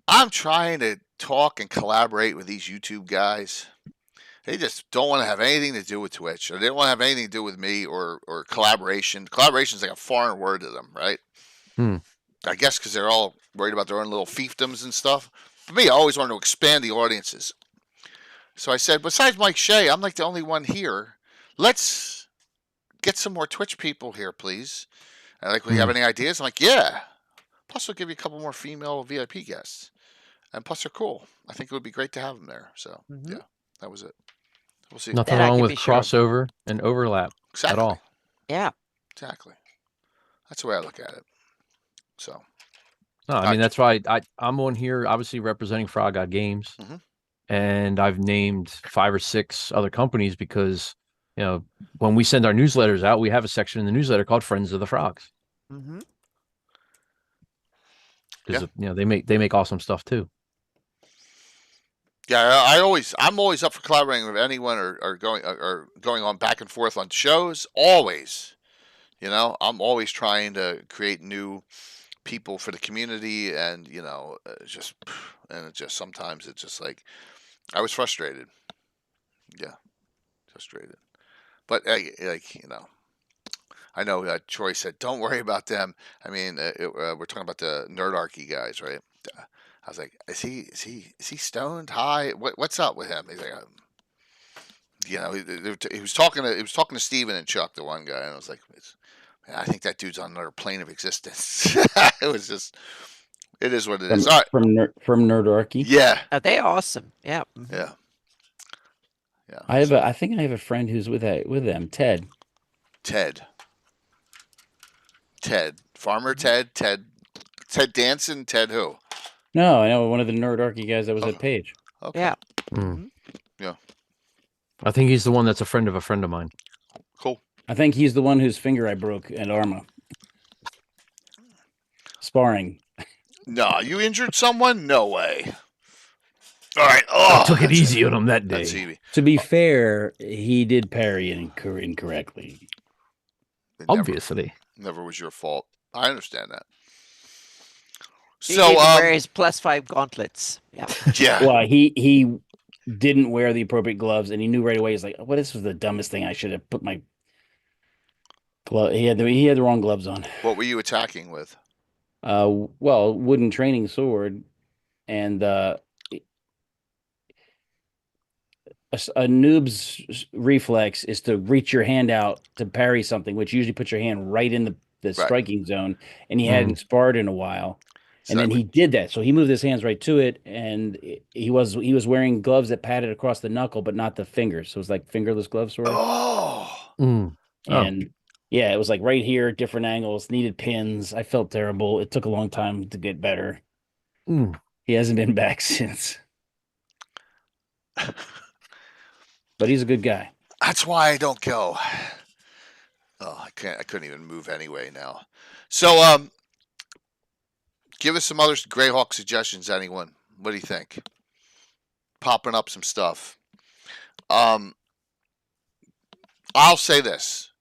I'm trying to talk and collaborate with these YouTube guys. They just don't want to have anything to do with Twitch, or they don't want to have anything to do with me or collaboration. Collaboration is like a foreign word to them, right? I guess because they're all worried about their own little fiefdoms and stuff. For me, I always wanted to expand the audiences. So I said, besides Mike Shea, I'm like the only one here. Let's get some more Twitch people here, please. And like, we have any ideas? I'm like, yeah. Plus, we'll give you a couple more female VIP guests. And plus, they're cool. I think it would be great to have them there. So, yeah, that was it. We'll see. Nothing That I wrong can with be sure. crossover and overlap Exactly. at all. Yeah. Exactly. That's the way I look at it. So. No, I mean, that's why I'm on here, obviously representing Frog God Games. And I've named 5 or 6 other companies because, when we send our newsletters out, we have a section in the newsletter called Friends of the Frogs. Mm-hmm. Because they make awesome stuff too. Yeah, I'm always up for collaborating with anyone or going on back and forth on shows. Always, I'm always trying to create new people for the community, and sometimes it's just like I was frustrated. Yeah, frustrated. But I know Troy said, "Don't worry about them." I mean, we're talking about the Nerdarchy guys, right? I was like, "Is he stoned high? What's up with him?" He's like, he was talking to Steven and Chuck, the one guy, and I was like, man, I think that dude's on another plane of existence. It is what it is. All right, from Nerdarchy. Yeah, They're awesome. Yeah. yeah. I think I have a friend who's with them, Ted. Farmer Ted Danson, Ted who? No, I know one of the Nerdarchy guys that was at Page. Okay. Yeah. Yeah. I think he's the one that's a friend of mine. Cool. I think he's the one whose finger I broke at Arma. Sparring. No, you injured someone? No way. All right. Oh, I took it easy on him that day. That's easy. To be fair, he did parry incorrectly. Obviously. Never was your fault. I understand that. He So, didn't wear his +5 gauntlets. Yeah. Yeah. Well, he didn't wear the appropriate gloves, and he knew right away. He's like, "Well, this was the dumbest thing. I should have put my glove." He had the wrong gloves on. What were you attacking with? Well, wooden training sword, and a noob's reflex is to reach your hand out to parry something, which usually puts your hand right in the striking zone. And he hadn't sparred in a while, and then he did that. So he moved his hands right to it, and he was wearing gloves that patted across the knuckle, but not the fingers. So it was like fingerless gloves, sort of. Oh. And yeah, it was like right here, different angles, needed pins. I felt terrible. It took a long time to get better. He hasn't been back since. But he's a good guy. That's why I don't go. Oh, I couldn't even move anyway now. So, give us some other GREYHAWK suggestions, anyone. What do you think? Popping up some stuff. I'll say this.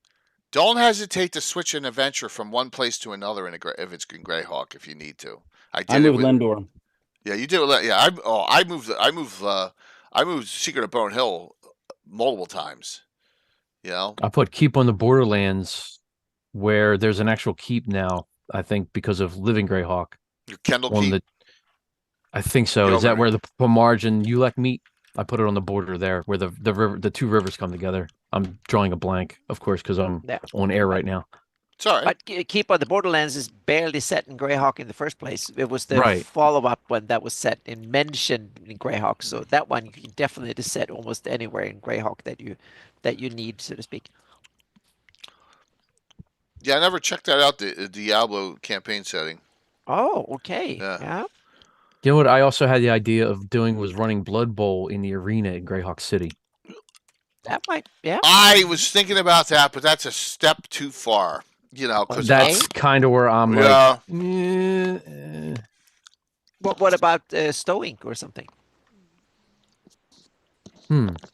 Don't hesitate to switch an adventure from one place to another if it's in GREYHAWK if you need to. I did it moved with Lendor. Yeah, you did it. Yeah, I moved Secret of Bone Hill multiple times. You know, I put keep on the Borderlands where there's an actual keep now, I think, because of Living GREYHAWK. Kendall On Keep. I think so. You Is that over- where the Pomarge and Ulek meet? I put it on the border there where the two rivers come together. I'm drawing a blank, of course, because I'm Yeah. on air right now. Sorry. But Keep on the Borderlands is barely set in GREYHAWK in the first place. It was the Right. follow-up one that was set and mentioned in GREYHAWK. So that one you can definitely set almost anywhere in GREYHAWK that you need, so to speak. Yeah, I never checked that out. The Diablo campaign setting. Oh, okay. Yeah. Yeah. You know what I also had the idea of doing was running Blood Bowl in the arena in GREYHAWK City. That might, yeah. I was thinking about that, but that's a step too far. You know, because That's kind of where I'm Yeah. like, What about Stoink or something?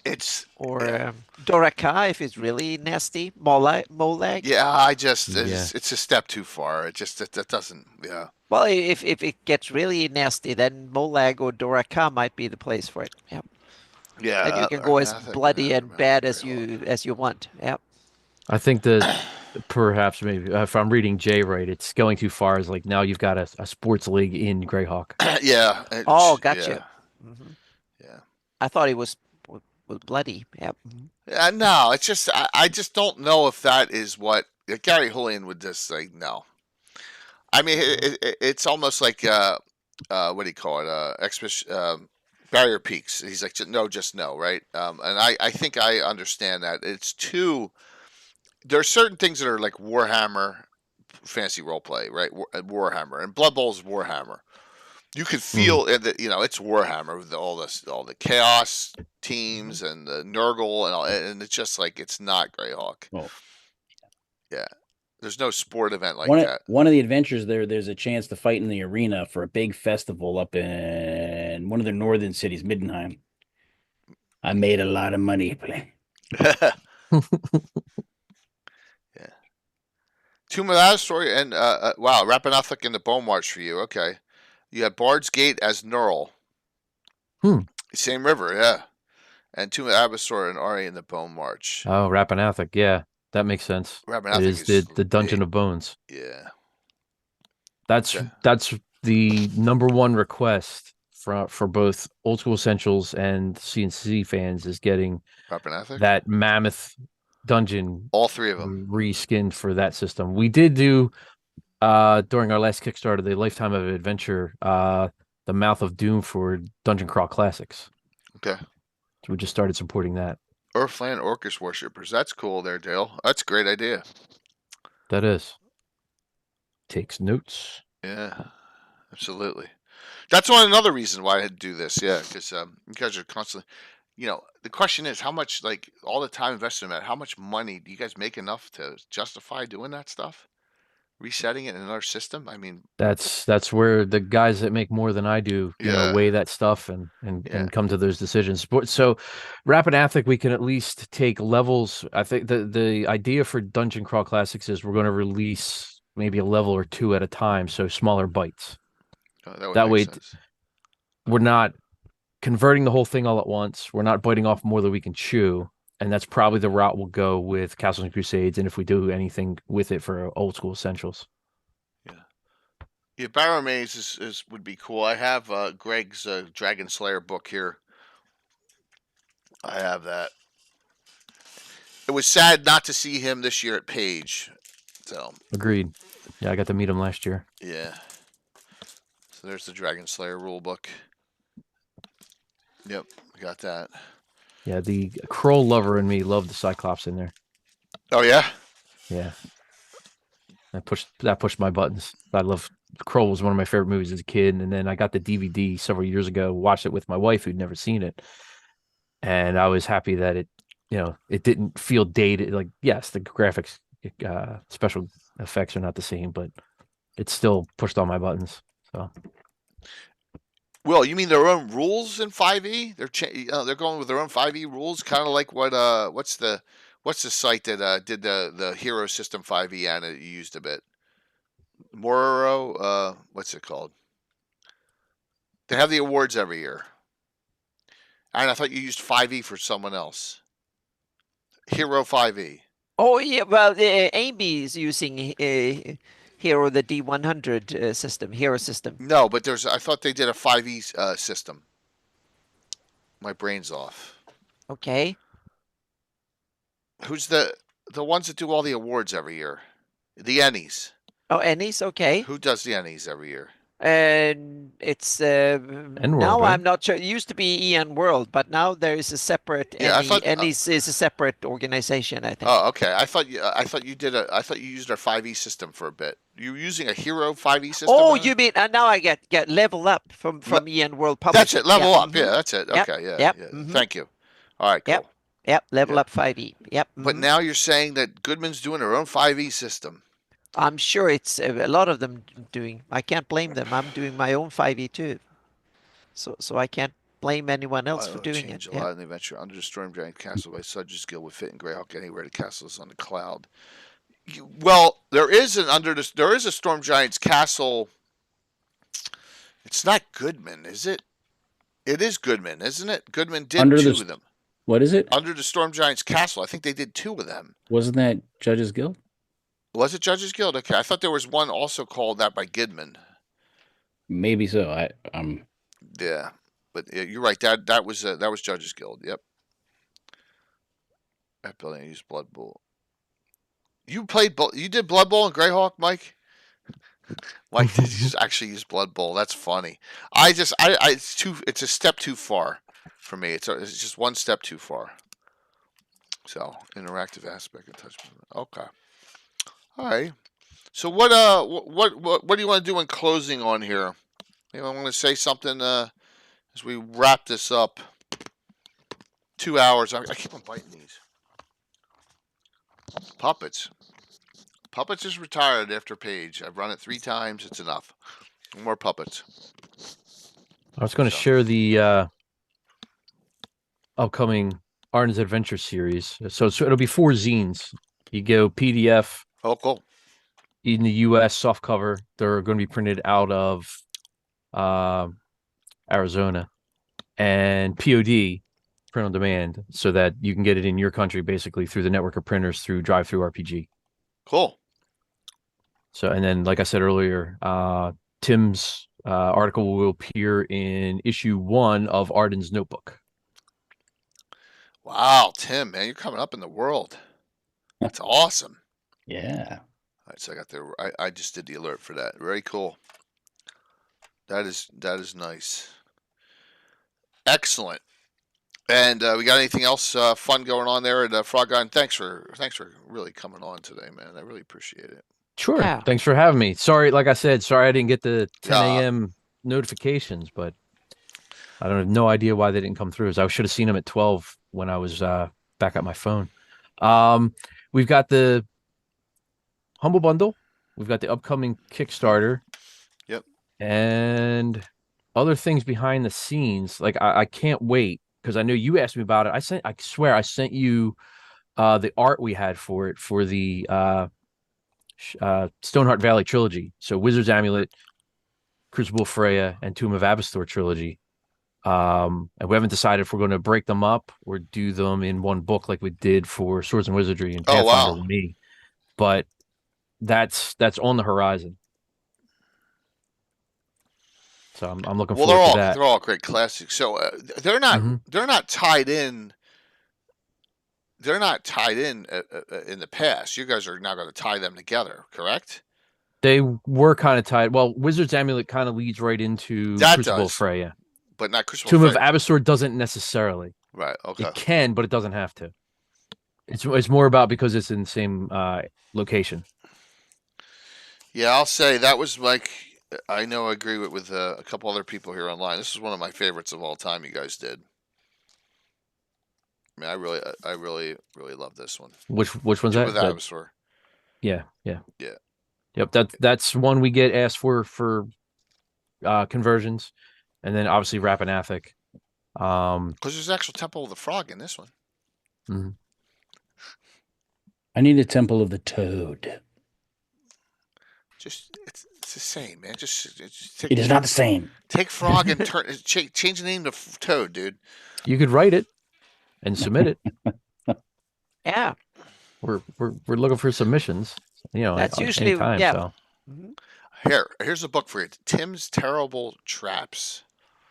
it's Or Doraka if it's really nasty. Molag. yeah. I just Yeah. it's a step too far. It just that doesn't. Yeah. Well, if it gets really nasty, then Molag or Doraka might be the place for it. Yeah. Yeah. And you can go as I think- bloody and yeah, bad very as you want. Yeah. I think that perhaps maybe if I'm reading Jay right, it's going too far. Is like now you've got a sports league in GREYHAWK. Yeah. Oh, gotcha. Yeah. hmm Yeah. I thought he was bloody. Yeah. Yeah, no, it's just I just don't know if that is what Gary Julian would just say. No, I mean it's almost like what do you call it? Barrier Peaks. He's like no, just no, right? And I think I understand that it's too. There are certain things that are like Warhammer, fantasy roleplay, right? Warhammer and Blood Bowl's Warhammer. You could feel that it's Warhammer with all the chaos teams and the Nurgle and all, and it's just like it's not GREYHAWK. Well, Yeah, there's no sport event like one that. One of the adventures there's a chance to fight in the arena for a big festival up in one of the northern cities, Middenheim. I made a lot of money playing. Yeah. Tomb of the Story and wow, Rapanathuk in the Bone March for you. Okay, you have Bard's Gate as Nurl. Same river, yeah. And Tomb of Abasor and Ari in the Bone March. Oh, Rapanathuk, yeah, that makes sense. Rapanathuk It is the Dungeon of Bones. Yeah. That's the number one request for both Old School Essentials and CNC fans is getting Rapanathuk? that mammoth dungeon, all three of them, reskinned for that system. We did do during our last Kickstarter, the Lifetime of Adventure, the Mouth of Doom for Dungeon Crawl Classics. Okay. So we just started supporting that. Earthland Orcus Worshippers. That's cool there, Dale. That's a great idea. That is. Takes notes. Yeah, absolutely. That's another reason why I had to do this. Yeah, because you guys are constantly, the question is how much, like all the time invested in that, how much money do you guys make enough to justify doing that stuff? Resetting it in another system? I mean, that's where the guys that make more than I do, weigh that stuff and come to those decisions. So Rapanathuk, we can at least take levels. I think the idea for Dungeon Crawl Classics is we're going to release maybe a level or two at a time, so smaller bites. That way we're not converting the whole thing all at once. We're not biting off more than we can chew. And that's probably the route we'll go with Castles and Crusades, and if we do anything with it for Old School Essentials. Yeah, Barrow Maze would be cool. I have Greg's Dragon Slayer book here. I have that. It was sad not to see him this year at Page. So agreed. Yeah, I got to meet him last year. Yeah. So there's the Dragon Slayer rule book. Yep, I got that. Yeah, the Kroll lover in me loved the Cyclops in there. Oh yeah? Yeah. That pushed my buttons. I love Kroll was one of my favorite movies as a kid, and then I got the DVD several years ago, watched it with my wife who'd never seen it. And I was happy that it didn't feel dated. Like, yes, the graphics special effects are not the same, but it still pushed all my buttons. So Well, you mean their own rules in 5e? They're going with their own 5e rules, kind of like what's the what's the site that did the Hero System 5e and it used a bit? Mororo, what's it called? They have the awards every year. And I thought you used 5e for someone else. Hero 5e. Oh yeah, well, Amy is using Hero the D100 system, Hero system. No, but I thought they did a 5e system. My brain's off. Okay. Who's the ones that do all the awards every year? The Ennies. Oh, Ennis, okay. Who does the Ennies every year? And it's now right? I'm not sure. It used to be EN World, but now there is a separate Ennis is a separate organization, I think. Oh, okay. I thought you used our 5e system for a bit. You were using a Hero 5e system? Oh, you mean now I get Level Up from EN World Publishing. That's it. Level yeah. Up. Yeah, that's it. Yep. Okay. Yeah. Yep. Yeah. Mm-hmm. Thank you. All right. Cool. Yep. Level Up 5e. Yep. But now you're saying that Goodman's doing her own 5e system. I'm sure it's a lot of them doing. I can't blame them. I'm doing my own 5e too. So I can't blame anyone else for doing it. A lot in the adventure. Under the Storm Giant Castle by Sudge's Guild would fit in Greyhawk anywhere. The castle is on the cloud. Well, there is a Storm Giant's Castle. It's not Goodman, is it? It is Goodman, isn't it? Goodman did two of them. What is it? Under the Storm Giant's Castle. I think they did 2 of them. Wasn't that Judges Guild? Was it Judges Guild? Okay, I thought there was one also called that by Goodman. Maybe so. Yeah, but you're right. That was Judges Guild. Yep. That building used Blood Bowl. You did Blood Bowl and Greyhawk, Mike? Mike did actually use Blood Bowl. That's funny. It's a step too far for me. It's just one step too far. So interactive aspect and touch. Okay. All right. So what do you want to do in closing on here? Anyone want to say something as we wrap this up? 2 hours. I keep on biting these. Puppets. Puppets is retired after Page. I've run it 3 times. It's enough. No more Puppets. I was going to share the upcoming Arden's Adventure series. So it'll be 4 zines. You go PDF. Oh, cool. In the U.S. softcover, they're going to be printed out of Arizona, and POD, print on demand, so that you can get it in your country basically through the network of printers through Drive-Thru RPG. Cool. So, and then, like I said earlier, Tim's article will appear in issue 1 of Arden's Notebook. Wow, Tim, man, you're coming up in the world. That's awesome. Yeah. All right, so I got I just did the alert for that. Very cool. That is nice. Excellent. And we got anything else fun going on there at Frog Gun? Thanks for really coming on today, man. I really appreciate it. Sure. Yeah. Thanks for having me. Sorry, like I said, I didn't get the 10 a.m. notifications, but I don't have no idea why they didn't come through. I should have seen them at 12 when I was back at my phone. We've got the Humble Bundle. We've got the upcoming Kickstarter. Yep. And other things behind the scenes. Like I can't wait because I know you asked me about it. I swear I sent you the art we had for it for the Stoneheart Valley trilogy. So Wizard's Amulet, Crucible Freya, and Tomb of Abastor trilogy. And we haven't decided if we're going to break them up or do them in one book like we did for Swords and Wizardry and Pathfinder with me. But that's on the horizon. So I'm looking forward to that. They're all great classics. So they're not tied in. They're not tied in the past. You guys are now going to tie them together, correct? They were kind of tied. Well, Wizard's Amulet kind of leads right into Crucible Freya. But not Crucible Tomb Freya. of Abastor doesn't necessarily. Right, okay. It can, but it doesn't have to. It's more about because it's in the same location. Yeah, I'll say that was like, I know I agree with a couple other people here online. This is one of my favorites of all time you guys did. I mean, I really love this one. Which one's Tomb that? of Abastor. Yeah. Yep, that's one we get asked for conversions, and then obviously Rappanathic. Because there's actual Temple of the Frog in this one. Mm-hmm. I need a Temple of the Toad. Just it's the same, man. Just take, It is not the same. Take frog and change the name to Toad, dude. You could write it and submit it. Yeah, We're looking for submissions. that's at usually any time. yeah. So Mhm. Here's a book for you. Tim's Terrible Traps.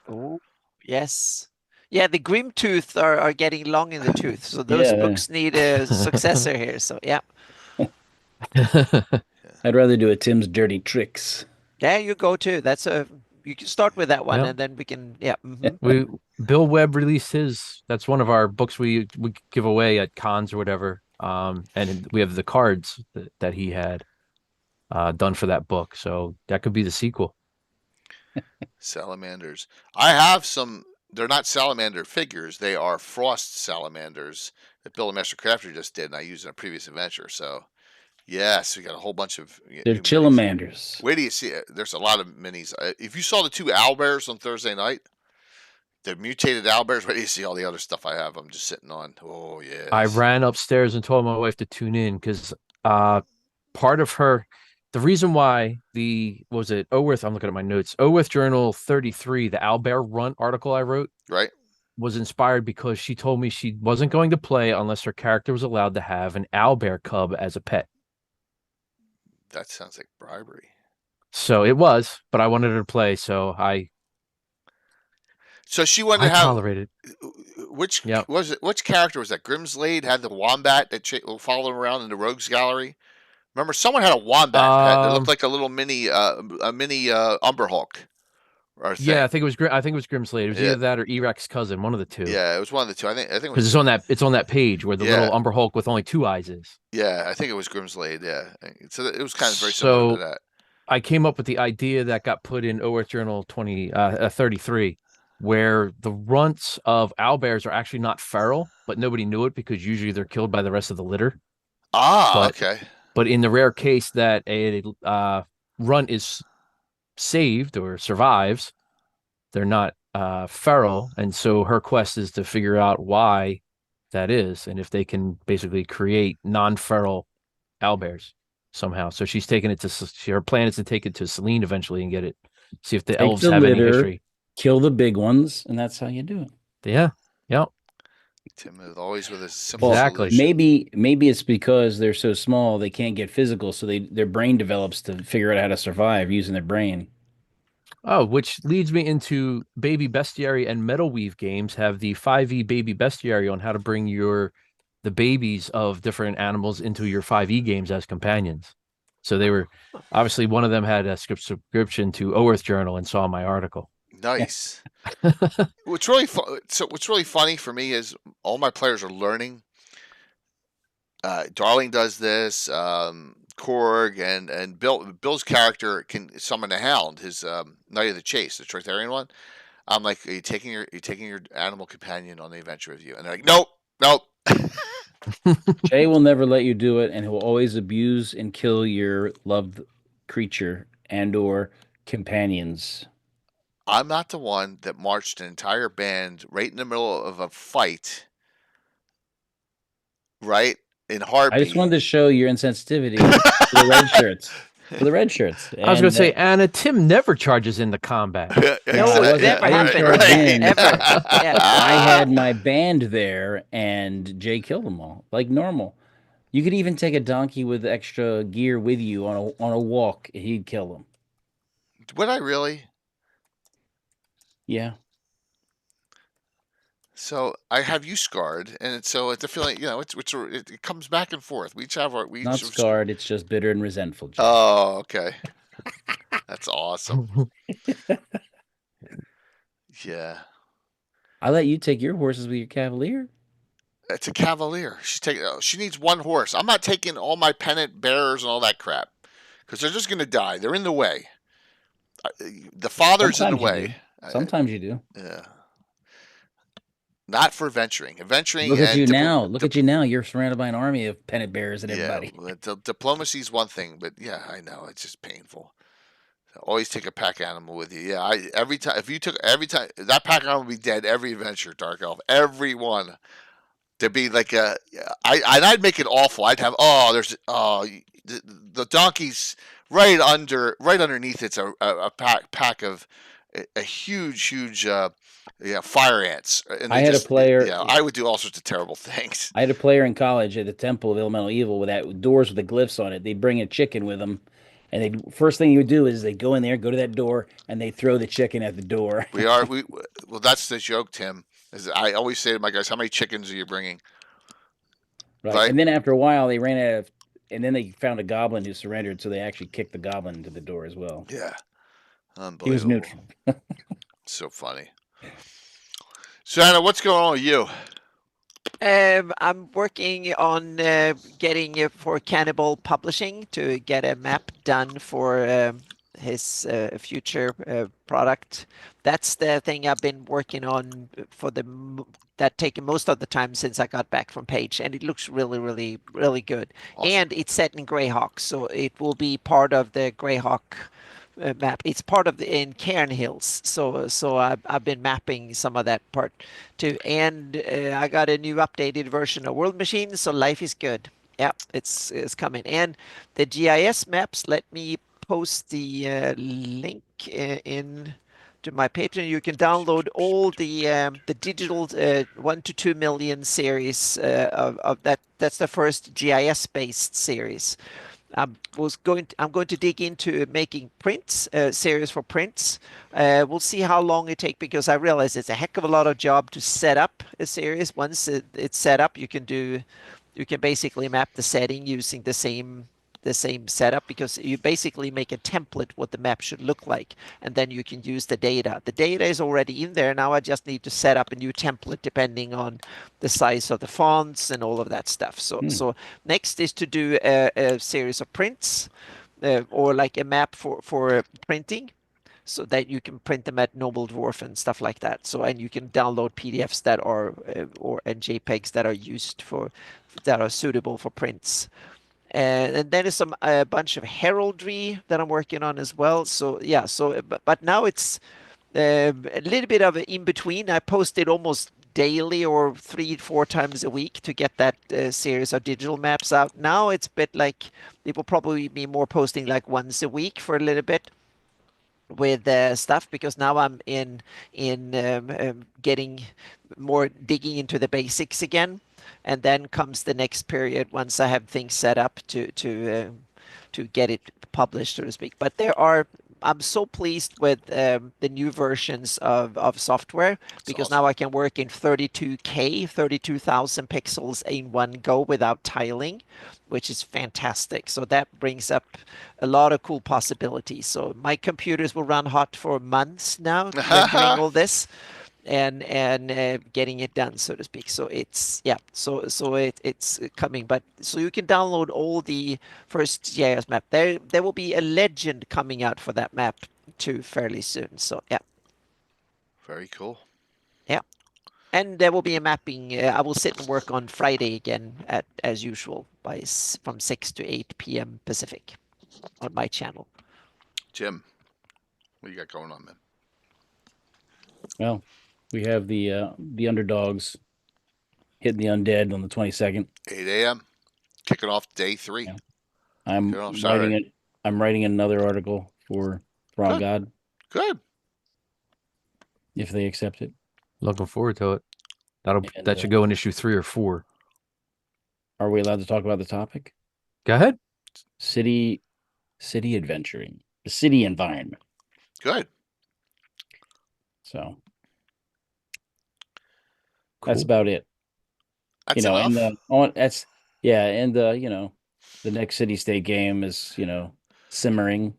Ooh, yes. Yeah, the Grim Tooth are getting long in the tooth, so those Yeah. books need a successor here. So yeah, I'd rather do a Tim's Dirty Tricks. there you go too. You can start with that one, Yep. and then we can Bill Webb released his. That's one of our books we give away at cons or whatever. And we have the cards that he had done for that book. So that could be the sequel. Salamanders. I have some. They're not salamander figures. They are frost salamanders that Bill and Master Crafter just did, and I used in a previous adventure. So, yes, we got a whole bunch of. They're new minis. Chillamanders. Where do you see it? There's a lot of minis. If you saw the 2 owlbears on Thursday night, the mutated owlbears, where do you see all the other stuff I have? I'm just sitting on. Oh, yeah. I ran upstairs and told my wife to tune in because part of her, the reason why what was it, Oworth, I'm looking at my notes, Oworth Journal 33, the Owlbear Runt article I wrote, Right. was inspired because she told me she wasn't going to play unless her character was allowed to have an owlbear cub as a pet. That sounds like bribery. So it was, but I wanted her to play, so So she wanted I to have. tolerated. Which Yep. was it? Which character was that? Grimslade had the wombat that followed him around in the rogues gallery. Remember, someone had a wombat pet that looked like a little mini Umberhawk. Or thing. Yeah, I think it was Grimslade. It was Yeah. either that or Erek's cousin, one of the two. Yeah, it was one of the two. I think it Because was. it's on that page where the Yeah. little Umberhulk with only 2 eyes is. Yeah, I think it was Grimslade. Yeah, so it was kind of very similar to that. I came up with the idea that got put in Oworth Journal 33, where the runts of owlbears are actually not feral, but nobody knew it because usually they're killed by the rest of the litter. Okay. But in the rare case that a runt is saved or survives, they're not feral, and so her quest is to figure out why that is and if they can basically create non-feral owlbears somehow. So she's taking it to her plan is to take it to Celine eventually and get it, see if the elves have any history. Kill the big ones, and that's how you do it. Yeah. Tim is always with a simple Exactly. solution. Maybe it's because they're so small they can't get physical, so their brain develops to figure out how to survive using their brain. Oh, which leads me into Baby Bestiary and Metal Weave games have the 5e Baby Bestiary on how to bring the babies of different animals into your 5e games as companions. So they were obviously one of them had a subscription to Oworth Journal and saw my article. Nice. What's really funny for me is all my players are learning. Darling does this. Korg and Bill's character can summon a hound, his Knight of the Chase, the Trictarian one. I'm like, are you taking your animal companion on the adventure with you? And they're like, nope. Jay will never let you do it, and he will always abuse and kill your loved creature and/or companions. I'm not the one that marched an entire band right in the middle of a fight, right? In heartbeat. I just wanted to show your insensitivity to the red shirts. For the red shirts. I was going to say, Anna, Tim never charges into combat. No, it never happened. Ever. Yeah. I had my band there, and Jay killed them all, like normal. You could even take a donkey with extra gear with you on a walk, and he'd kill them. Would I really? Yeah. So I have you scarred, and so it's a feeling, it comes back and forth. We each have our Not scarred, it's just bitter and resentful. Jay. Oh, okay. That's awesome. Yeah. I let you take your horses with your cavalier. It's a cavalier. She needs one horse. I'm not taking all my pennant bearers and all that crap because they're just going to die. They're in the way. The father's in the way. Sometimes you do. Yeah. Not for venturing. Look at you now. Look at you now. You're surrounded by an army of pennant bearers and everybody. Yeah, diplomacy is one thing, but yeah, I know it's just painful. So always take a pack animal with you. Yeah, every time that pack animal would be dead every adventure, Dark Elf, every one. there'd be like I'd make it awful. I'd have the donkeys right underneath it's a pack of a huge fire ants. And I had a player. Yeah, I would do all sorts of terrible things. I had a player in college at the Temple of Elemental Evil with that doors with the glyphs on it. They'd bring a chicken with them, and they first thing you would do is they go in there, go to that door, and they throw the chicken at the door. Well, that's the joke, Tim. Is I always say to my guys, how many chickens are you bringing? Right. And then after a while, they ran out of, and then they found a goblin who surrendered, so they actually kicked the goblin into the door as well. Yeah, unbelievable. He was neutral. So funny. Santa, what's going on with you? I'm working on getting for Cannibal Publishing to get a map done for his future product. That's the thing I've been working on for that taken most of the time since I got back from Page, and it looks really good. Awesome. And it's set in GREYHAWK, so it will be part of the GREYHAWK map. It's part of in Cairn Hills, so I've been mapping some of that part too, and I got a new updated version of World Machine, so life is good. Yeah, it's coming, and the GIS maps. Let me post the link in to my Patreon. You can download all the digital 1 to 2 million series of that. That's the first GIS based series. I'm going to dig into making prints, series for prints. We'll see how long it takes, because I realize it's a heck of a lot of job to set up a series. Once it's set up, you can basically map the setting using the same setup, because you basically make a template what the map should look like, and then you can use the data. The data is already in there. Now I just need to set up a new template depending on the size of the fonts and all of that stuff. So next is to do a series of prints, or like a map for printing, so that you can print them at Noble Dwarf and stuff like that. So, and you can download PDFs that are and JPEGs that are suitable for prints. And then there's a bunch of heraldry that I'm working on as well. So yeah, but now it's a little bit of an in between. I posted almost daily or 3-4 times a week to get that series of digital maps out. Now it's a bit like it will probably be more posting like once a week for a little bit with stuff, because now I'm in getting more digging into the basics again. And then comes the next period once I have things set up to get it published, so to speak. But I'm so pleased with the new versions of software, because now I can work in 32K, 32,000 pixels in one go without tiling, which is fantastic. So that brings up a lot of cool possibilities. So my computers will run hot for months now, rendering all this. And getting it done, so to speak. So it's it's coming. But so you can download all the first GIS map. There will be a legend coming out for that map too fairly soon. So yeah. Very cool. Yeah, and there will be a mapping. I will sit and work on Friday again as usual from 6 to 8 p.m. Pacific on my channel. Jim, what you got going on, man? Well, we have the underdogs hitting the undead on the 22nd. 8 a.m. Kicking off day 3. Yeah. I'm writing another article for Frog God. Good. If they accept it. Looking forward to it. That should go in issue 3 or 4. Are we allowed to talk about the topic? Go ahead. City adventuring, the city environment. Good. So cool. That's about it. That's enough. And the next city state game is simmering.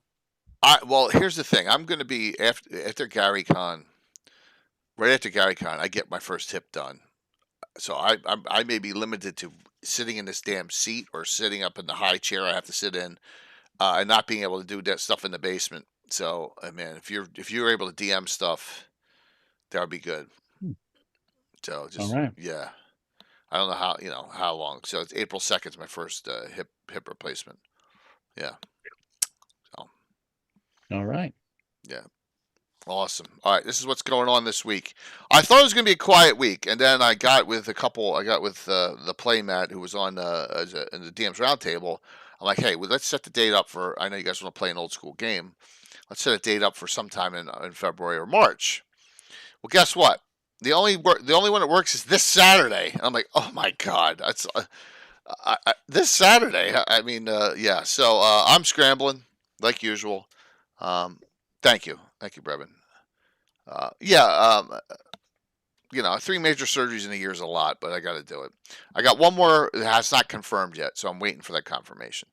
Well, here's the thing. I'm going to be after GaryCon. Right after GaryCon, I get my first hip done. So I may be limited to sitting in this damn seat or sitting up in the high chair I have to sit in, and not being able to do that stuff in the basement. So, man, if you're able to DM stuff, that would be good. So just all right. Yeah, I don't know how long. So it's April 2nd is my first hip replacement. Yeah. So. All right. Yeah. Awesome. All right, this is what's going on this week. I thought it was going to be a quiet week, and then I got with the playmat who was on in the DM's roundtable. I'm like, hey, well, let's set the date up for. I know you guys want to play an old school game. Let's set a date up for sometime in February or March. Well, guess what? The only one that works is this Saturday. And I'm like, oh my god, that's this Saturday. I mean, yeah. So I'm scrambling like usual. Thank you, Brevin. Yeah. 3 major surgeries in a year is a lot, but I got to do it. I got one more that has not confirmed yet, so I'm waiting for that confirmation.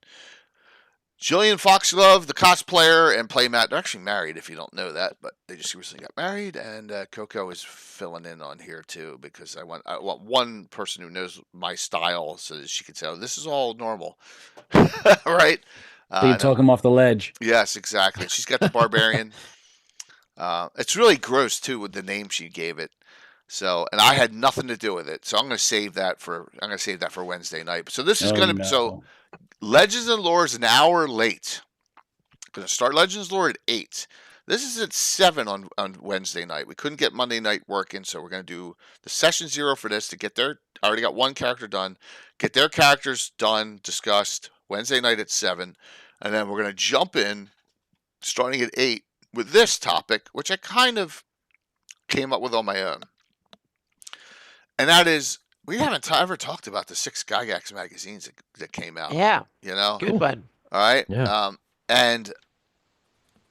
Jillian Foxglove, the cosplayer and playmat, they're actually married if you don't know that, but they just recently got married, and Coco is filling in on here too because I want one person who knows my style so that she can say, oh, this is all normal. Right? So you talk him off the ledge. Yes, exactly. She's got the barbarian. It's really gross too with the name she gave it. So, and I had nothing to do with it. So I'm going to save that for Wednesday night. So this is so Legends and Lore is an hour late. Going to start Legends and Lore at 8. This is at 7 on Wednesday night. We couldn't get Monday night working, so we're going to do the session 0 for this to get I already got one character done. Get their characters done, discussed Wednesday night at 7. And then we're going to jump in starting at 8 with this topic, which I kind of came up with on my own. And that is, we haven't ever talked about the 6 Gygax magazines that came out. Yeah. Good one. All right. Yeah. And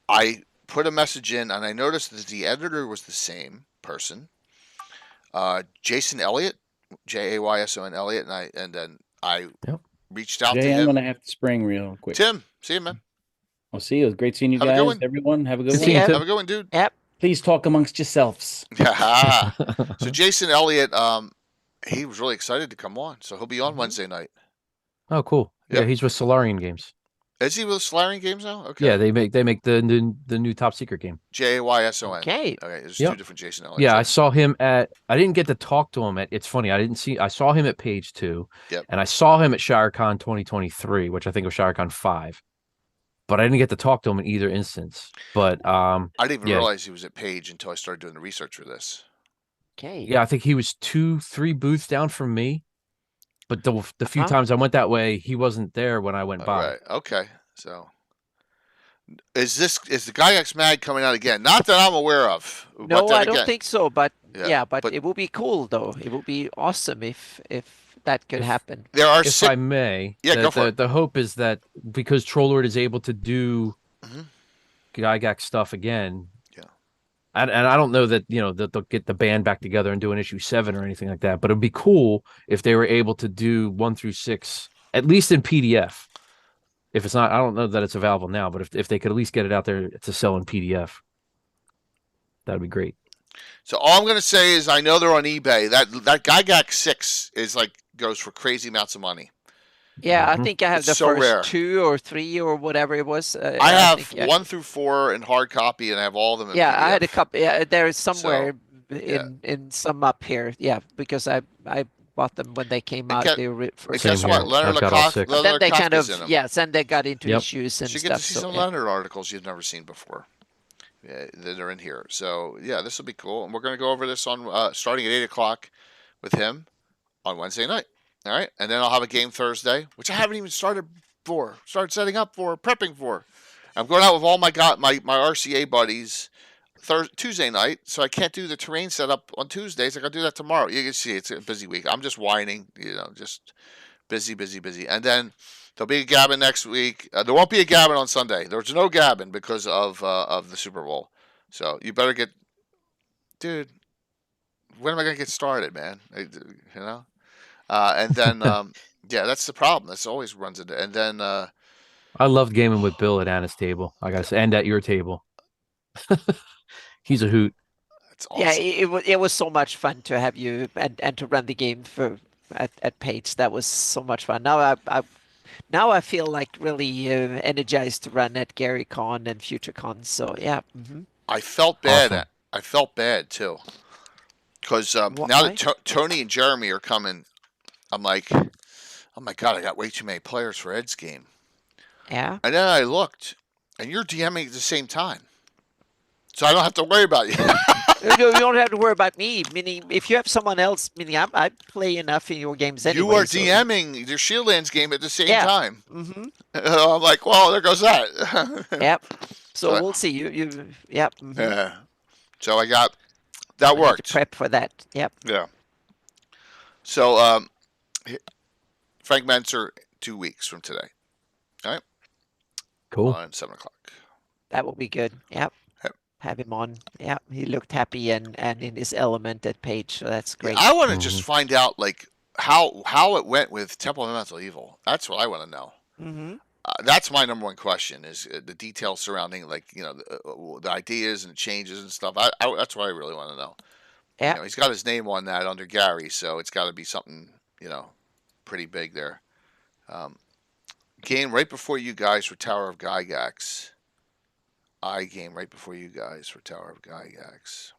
I put a message in, and I noticed that the editor was the same person, Jason Elliott, Jayson Elliott, and then I reached out to him. I'm gonna have to spring real quick. Tim, see you, man. I'll see you. It was great seeing you Have a good guys. one. Everyone, have a good one. See ya. Have a good one, dude. Yep. Please talk amongst yourselves. Yeah. So Jason Elliott, he was really excited to come on, so he'll be on Wednesday night. Oh, cool. Yep. Yeah, he's with Solarian Games. Is he with Solarian Games now? Okay. Yeah, they make the new top secret game. Jayson. Okay. Okay, there's Yep. 2 different Jason Elliott's. Yeah, I saw him I didn't get to talk to him it's funny, I saw him at Page 2. Yep. And I saw him at ShireCon 2023, which I think was ShireCon 5. But I didn't get to talk to him in either instance. But I didn't even realize he was at Page until I started doing the research for this. Okay. yeah, I think he was 2-3 booths down from me. But the few Uh-huh. times I went that way, he wasn't there when I went All by. right. Okay. So is the Gygax mag coming out again? Not that I'm aware of. No, but then I don't again- think so. But Yeah, but but- it would be cool though. It would be awesome if that could happen. There are If 6. I may, Go for it. the hope is that because Trollord is able to do Mhm. Gygax stuff again. Yeah. And I don't know that that they'll get the band back together and do an issue 7 or anything like that, but it'd be cool if they were able to do 1 through 6 at least in PDF. If it's not, I don't know that it's available now, but if they could at least get it out there to sell in PDF, that'd be great. So all I'm going to say is I know they're on eBay. That Gygax 6 is goes for crazy amounts of money. Yeah, Mhm. I think I have It's the so first rare. 2 or 3 or whatever it was. I have think, 1 through 4 in hard copy, and I have all of them in Yeah, PDF. I had a couple. Yeah, there is somewhere yeah. in some up here. Yeah, because I bought them when they came out. guess- They were And first. Same guess here. what? Leonard I've got all Lecoq, 6. Then they kind Kafka's of in them. then they got into Yep. issues and So you get stuff. to see So some yeah. Leonard articles you've never seen before. Yeah, that are in here. So yeah, this will be cool, and we're going to go over this on starting at 8:00 with him on Wednesday night. All right, and then I'll have a game Thursday, which I haven't even started setting up for, prepping for. I'm going out with all my RCA buddies Tuesday night, so I can't do the terrain setup on Tuesdays. I got to do that tomorrow. You can see it's a busy week. I'm just whining, just busy. And then there'll be a Gabbin next week. There won't be a Gabbin on Sunday. There's no Gabbin because of the Super Bowl. So you better dude. When am I gonna get started, man? And then yeah, that's the problem. That's always runs into. And then I loved gaming with Bill at Anna's table. I guess, and at your table. He's a hoot. it's awesome. Yeah, it was so much fun to have you and to run the game at Page. That was so much fun. Now I feel like really energized to run at GaryCon and FutureCon. So yeah. Mm-hmm. I felt bad. Awesome. I felt bad too, because now that Tony and Jeremy are coming, I'm like, oh my god, I got way too many players for Ed's game. Yeah. And then I looked, and you're DMing at the same time. so I don't have to worry about you. You don't have to worry about me. Meaning, if you have someone else, meaning I play enough in your games anyway. You are so- DMing your Shieldlands game at the same Yeah. time. Mm-hmm. I'm like, well, there goes that. Yep. So But- we'll see. Yep. Mm-hmm. Yeah. So I got that I need to worked. prep for that. Yep. Yeah. So Frank Menser 2 weeks from today. All right. Cool. On 7 o'clock. That will be good. Yep. Yep. Have him on. Yep. He looked happy and in his element at Page, so that's great. I want to just find out like how it went with Temple of Elemental Evil. That's what I want to know. Mm-hmm. That's my number one question is the details surrounding like the ideas and changes and stuff. That's what I really want to know. Yeah. You know, he's got his name on that under Gary, so it's got to be something pretty big there. Game right before you guys for Tower of Gygax. I game right before you guys for Tower of Gygax.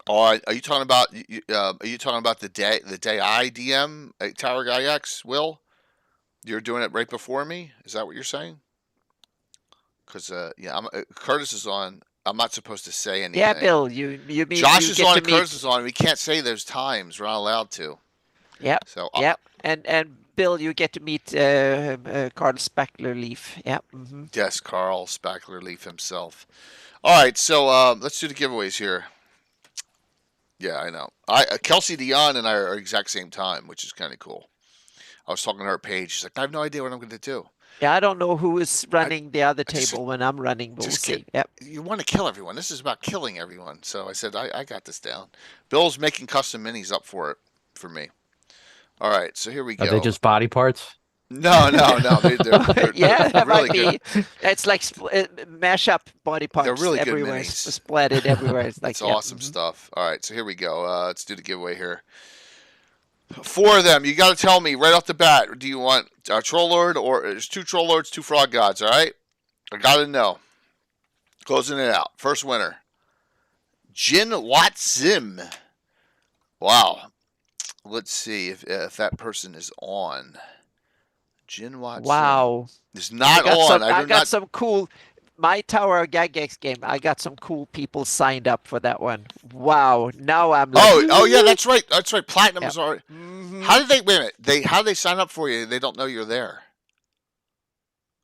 Oh, are you talking about? Are you talking about the day I DM at Tower of Gygax? Will, you're doing it right before me? Is that what you're saying? Because Curtis is on. I'm not supposed to say anything. Yeah, Bill. You mean Josh you is get on to and meet- Curtis is on. We can't say those times. We're not allowed to. Yep. So Yep. And Bill, you get to meet Carl Spackler-Leaf. Yep. Mm-hmm. Yes, Carl Spackler-Leaf himself. All right, so let's do the giveaways here. Yeah, I know. Kelsey Dion and I are exact same time, which is kind of cool. I was talking to her page. She's like, I have no idea what I'm going to do. Yeah, I don't know who is running the other just- table when I'm running. But we'll just see. kid- Yep. You want to kill everyone. This is about killing everyone. So I said, I got this down. Bill's making custom minis up for it for me. All right, so here we go. Are they just body parts? No. They're Yeah, that really might good. be. It's like mash up body parts really good everywhere, minis. splattered everywhere. It's like It's yeah, awesome mhm. stuff. All right, so here we go. Let's do the giveaway here. 4 of them. You got to tell me right off the bat. Do you want a Troll Lord or there's 2 Troll Lords, 2 Frog Gods? All right, I got to know. Closing it out. First winner, Jin Watzim. Wow. Let's see if that person is on. Jin Watzim. Wow. Is not I on. got I do not. some cool. My Tower of Gygax game. I got some cool people signed up for that one. Wow. Now I'm like. Oh yeah, that's right. That's right. Platinum is already. Mhm. How did they wait a minute? How did they sign up for you? They don't know you're there.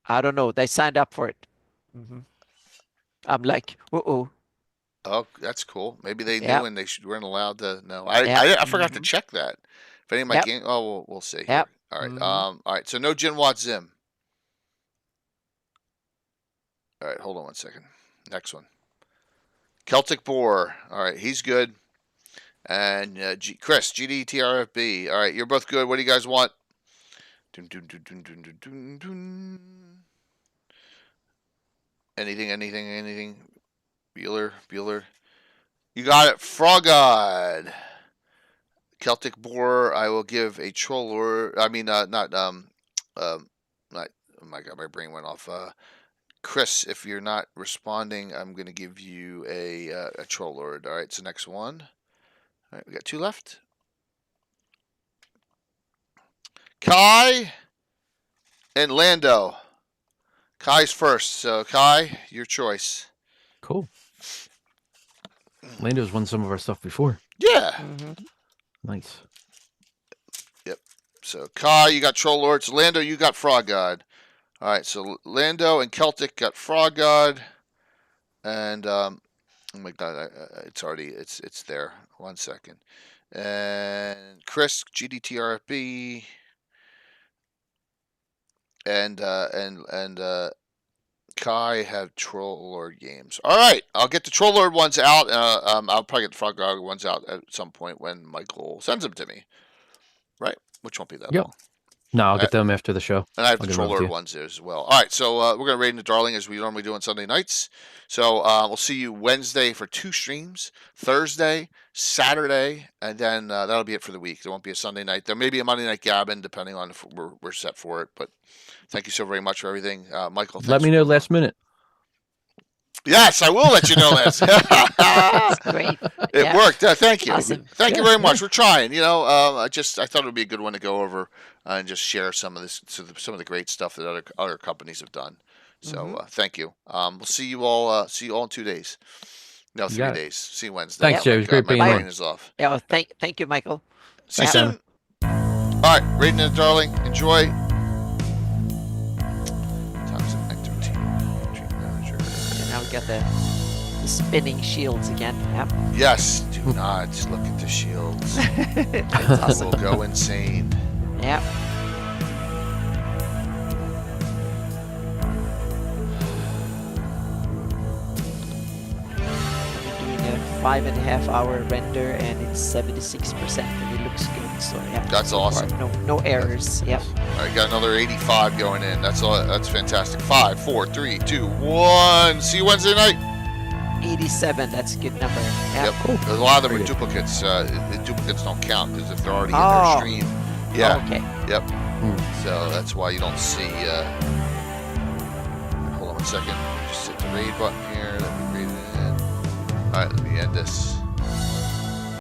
I don't know. They signed up for it. Hmm. I'm like, uh-oh. Oh, that's cool. Maybe they Yep. knew and they weren't allowed to know. I Yep. forgot to Mhm. check that. If any of my Yep. game, oh, we'll see. Yep. Here. All right. Mhm. All right. So no Jinwat Zim. All right. Hold on one second. Next one. Celtic Boar. All right. He's good. And Chris, GDTRFB. All right. You're both good. What do you guys want? Dun, dun, dun, dun, dun, dun, dun, dun. Anything. Bueller. You got it. Frogod. Celtic Boar. I will give a Troll Lord. I mean, not. Oh my God, my brain went off. Chris, if you're not responding, I'm gonna give you a Troll Lord. All right. So next one. All right, we got 2 left. Kai and Lando. Kai's first. So Kai, your choice. Cool. Lando's won some of our stuff before. Yeah. Mhm. Nice. So Kai, you got Troll Lords. Lando, you got Frog God. All right. So Lando and Celtic got Frog God, and oh my God, it's already it's there. 1 second. And Chris, GDTRFB, and Kai have Troll Lord games. All right, I'll get the Troll Lord ones out. I'll probably get the Frog God ones out at some point when Michael sends them to me. Right, which won't be that Yep. long. No, I'll get them after the show. And I have I'll the get 'em over Troll to Lord you. ones there as well. All right, so we're going to raid into Darling as we normally do on Sunday nights. So we'll see you Wednesday for 2 streams, Thursday, Saturday, and then that'll be it for the week. There won't be a Sunday night. There may be a Monday night Gabbin, depending on if we're set for it. But thank you so very much for everything. Michael, Let thanks me for know coming last minute. Yes, I will let you know this. That's great. It Yeah. worked. Thank you. Awesome. Thank you Yeah, very much. We're trying. I thought it would be a good one to go over and just share some of the great stuff that other companies have done. So thank you. We'll see you all. See you all in 2 days. No, You 3 got it. days. See you Wednesday. Thanks, Jay. It was great my being brain on. is off. Yeah, well, thank you, Michael. See you Thanks, soon. All right, Raiden and Darling, enjoy. Toxic Nectar Team Manager. And now we got the spinning shields again. Yep. Yes, do not look at the shields. That's awesome. We'll go insane. Yep. We're doing a 5.5 hour render and it's 76% and it looks good. So yeah. That's awesome. No errors. Yep. All right, got another 85 going in. That's all. That's fantastic. 5, 4, 3, 2, 1. See you Wednesday night. 87. That's a good number. Yep. Yep. Cool. A lot of them Very are good. duplicates. The duplicates don't count because if they're already in Oh. their stream. Yeah. Okay. Yep. So that's why you don't see. Hold on 1 second. Just hit the raid button here. Let me raid it in. All right, let me end this.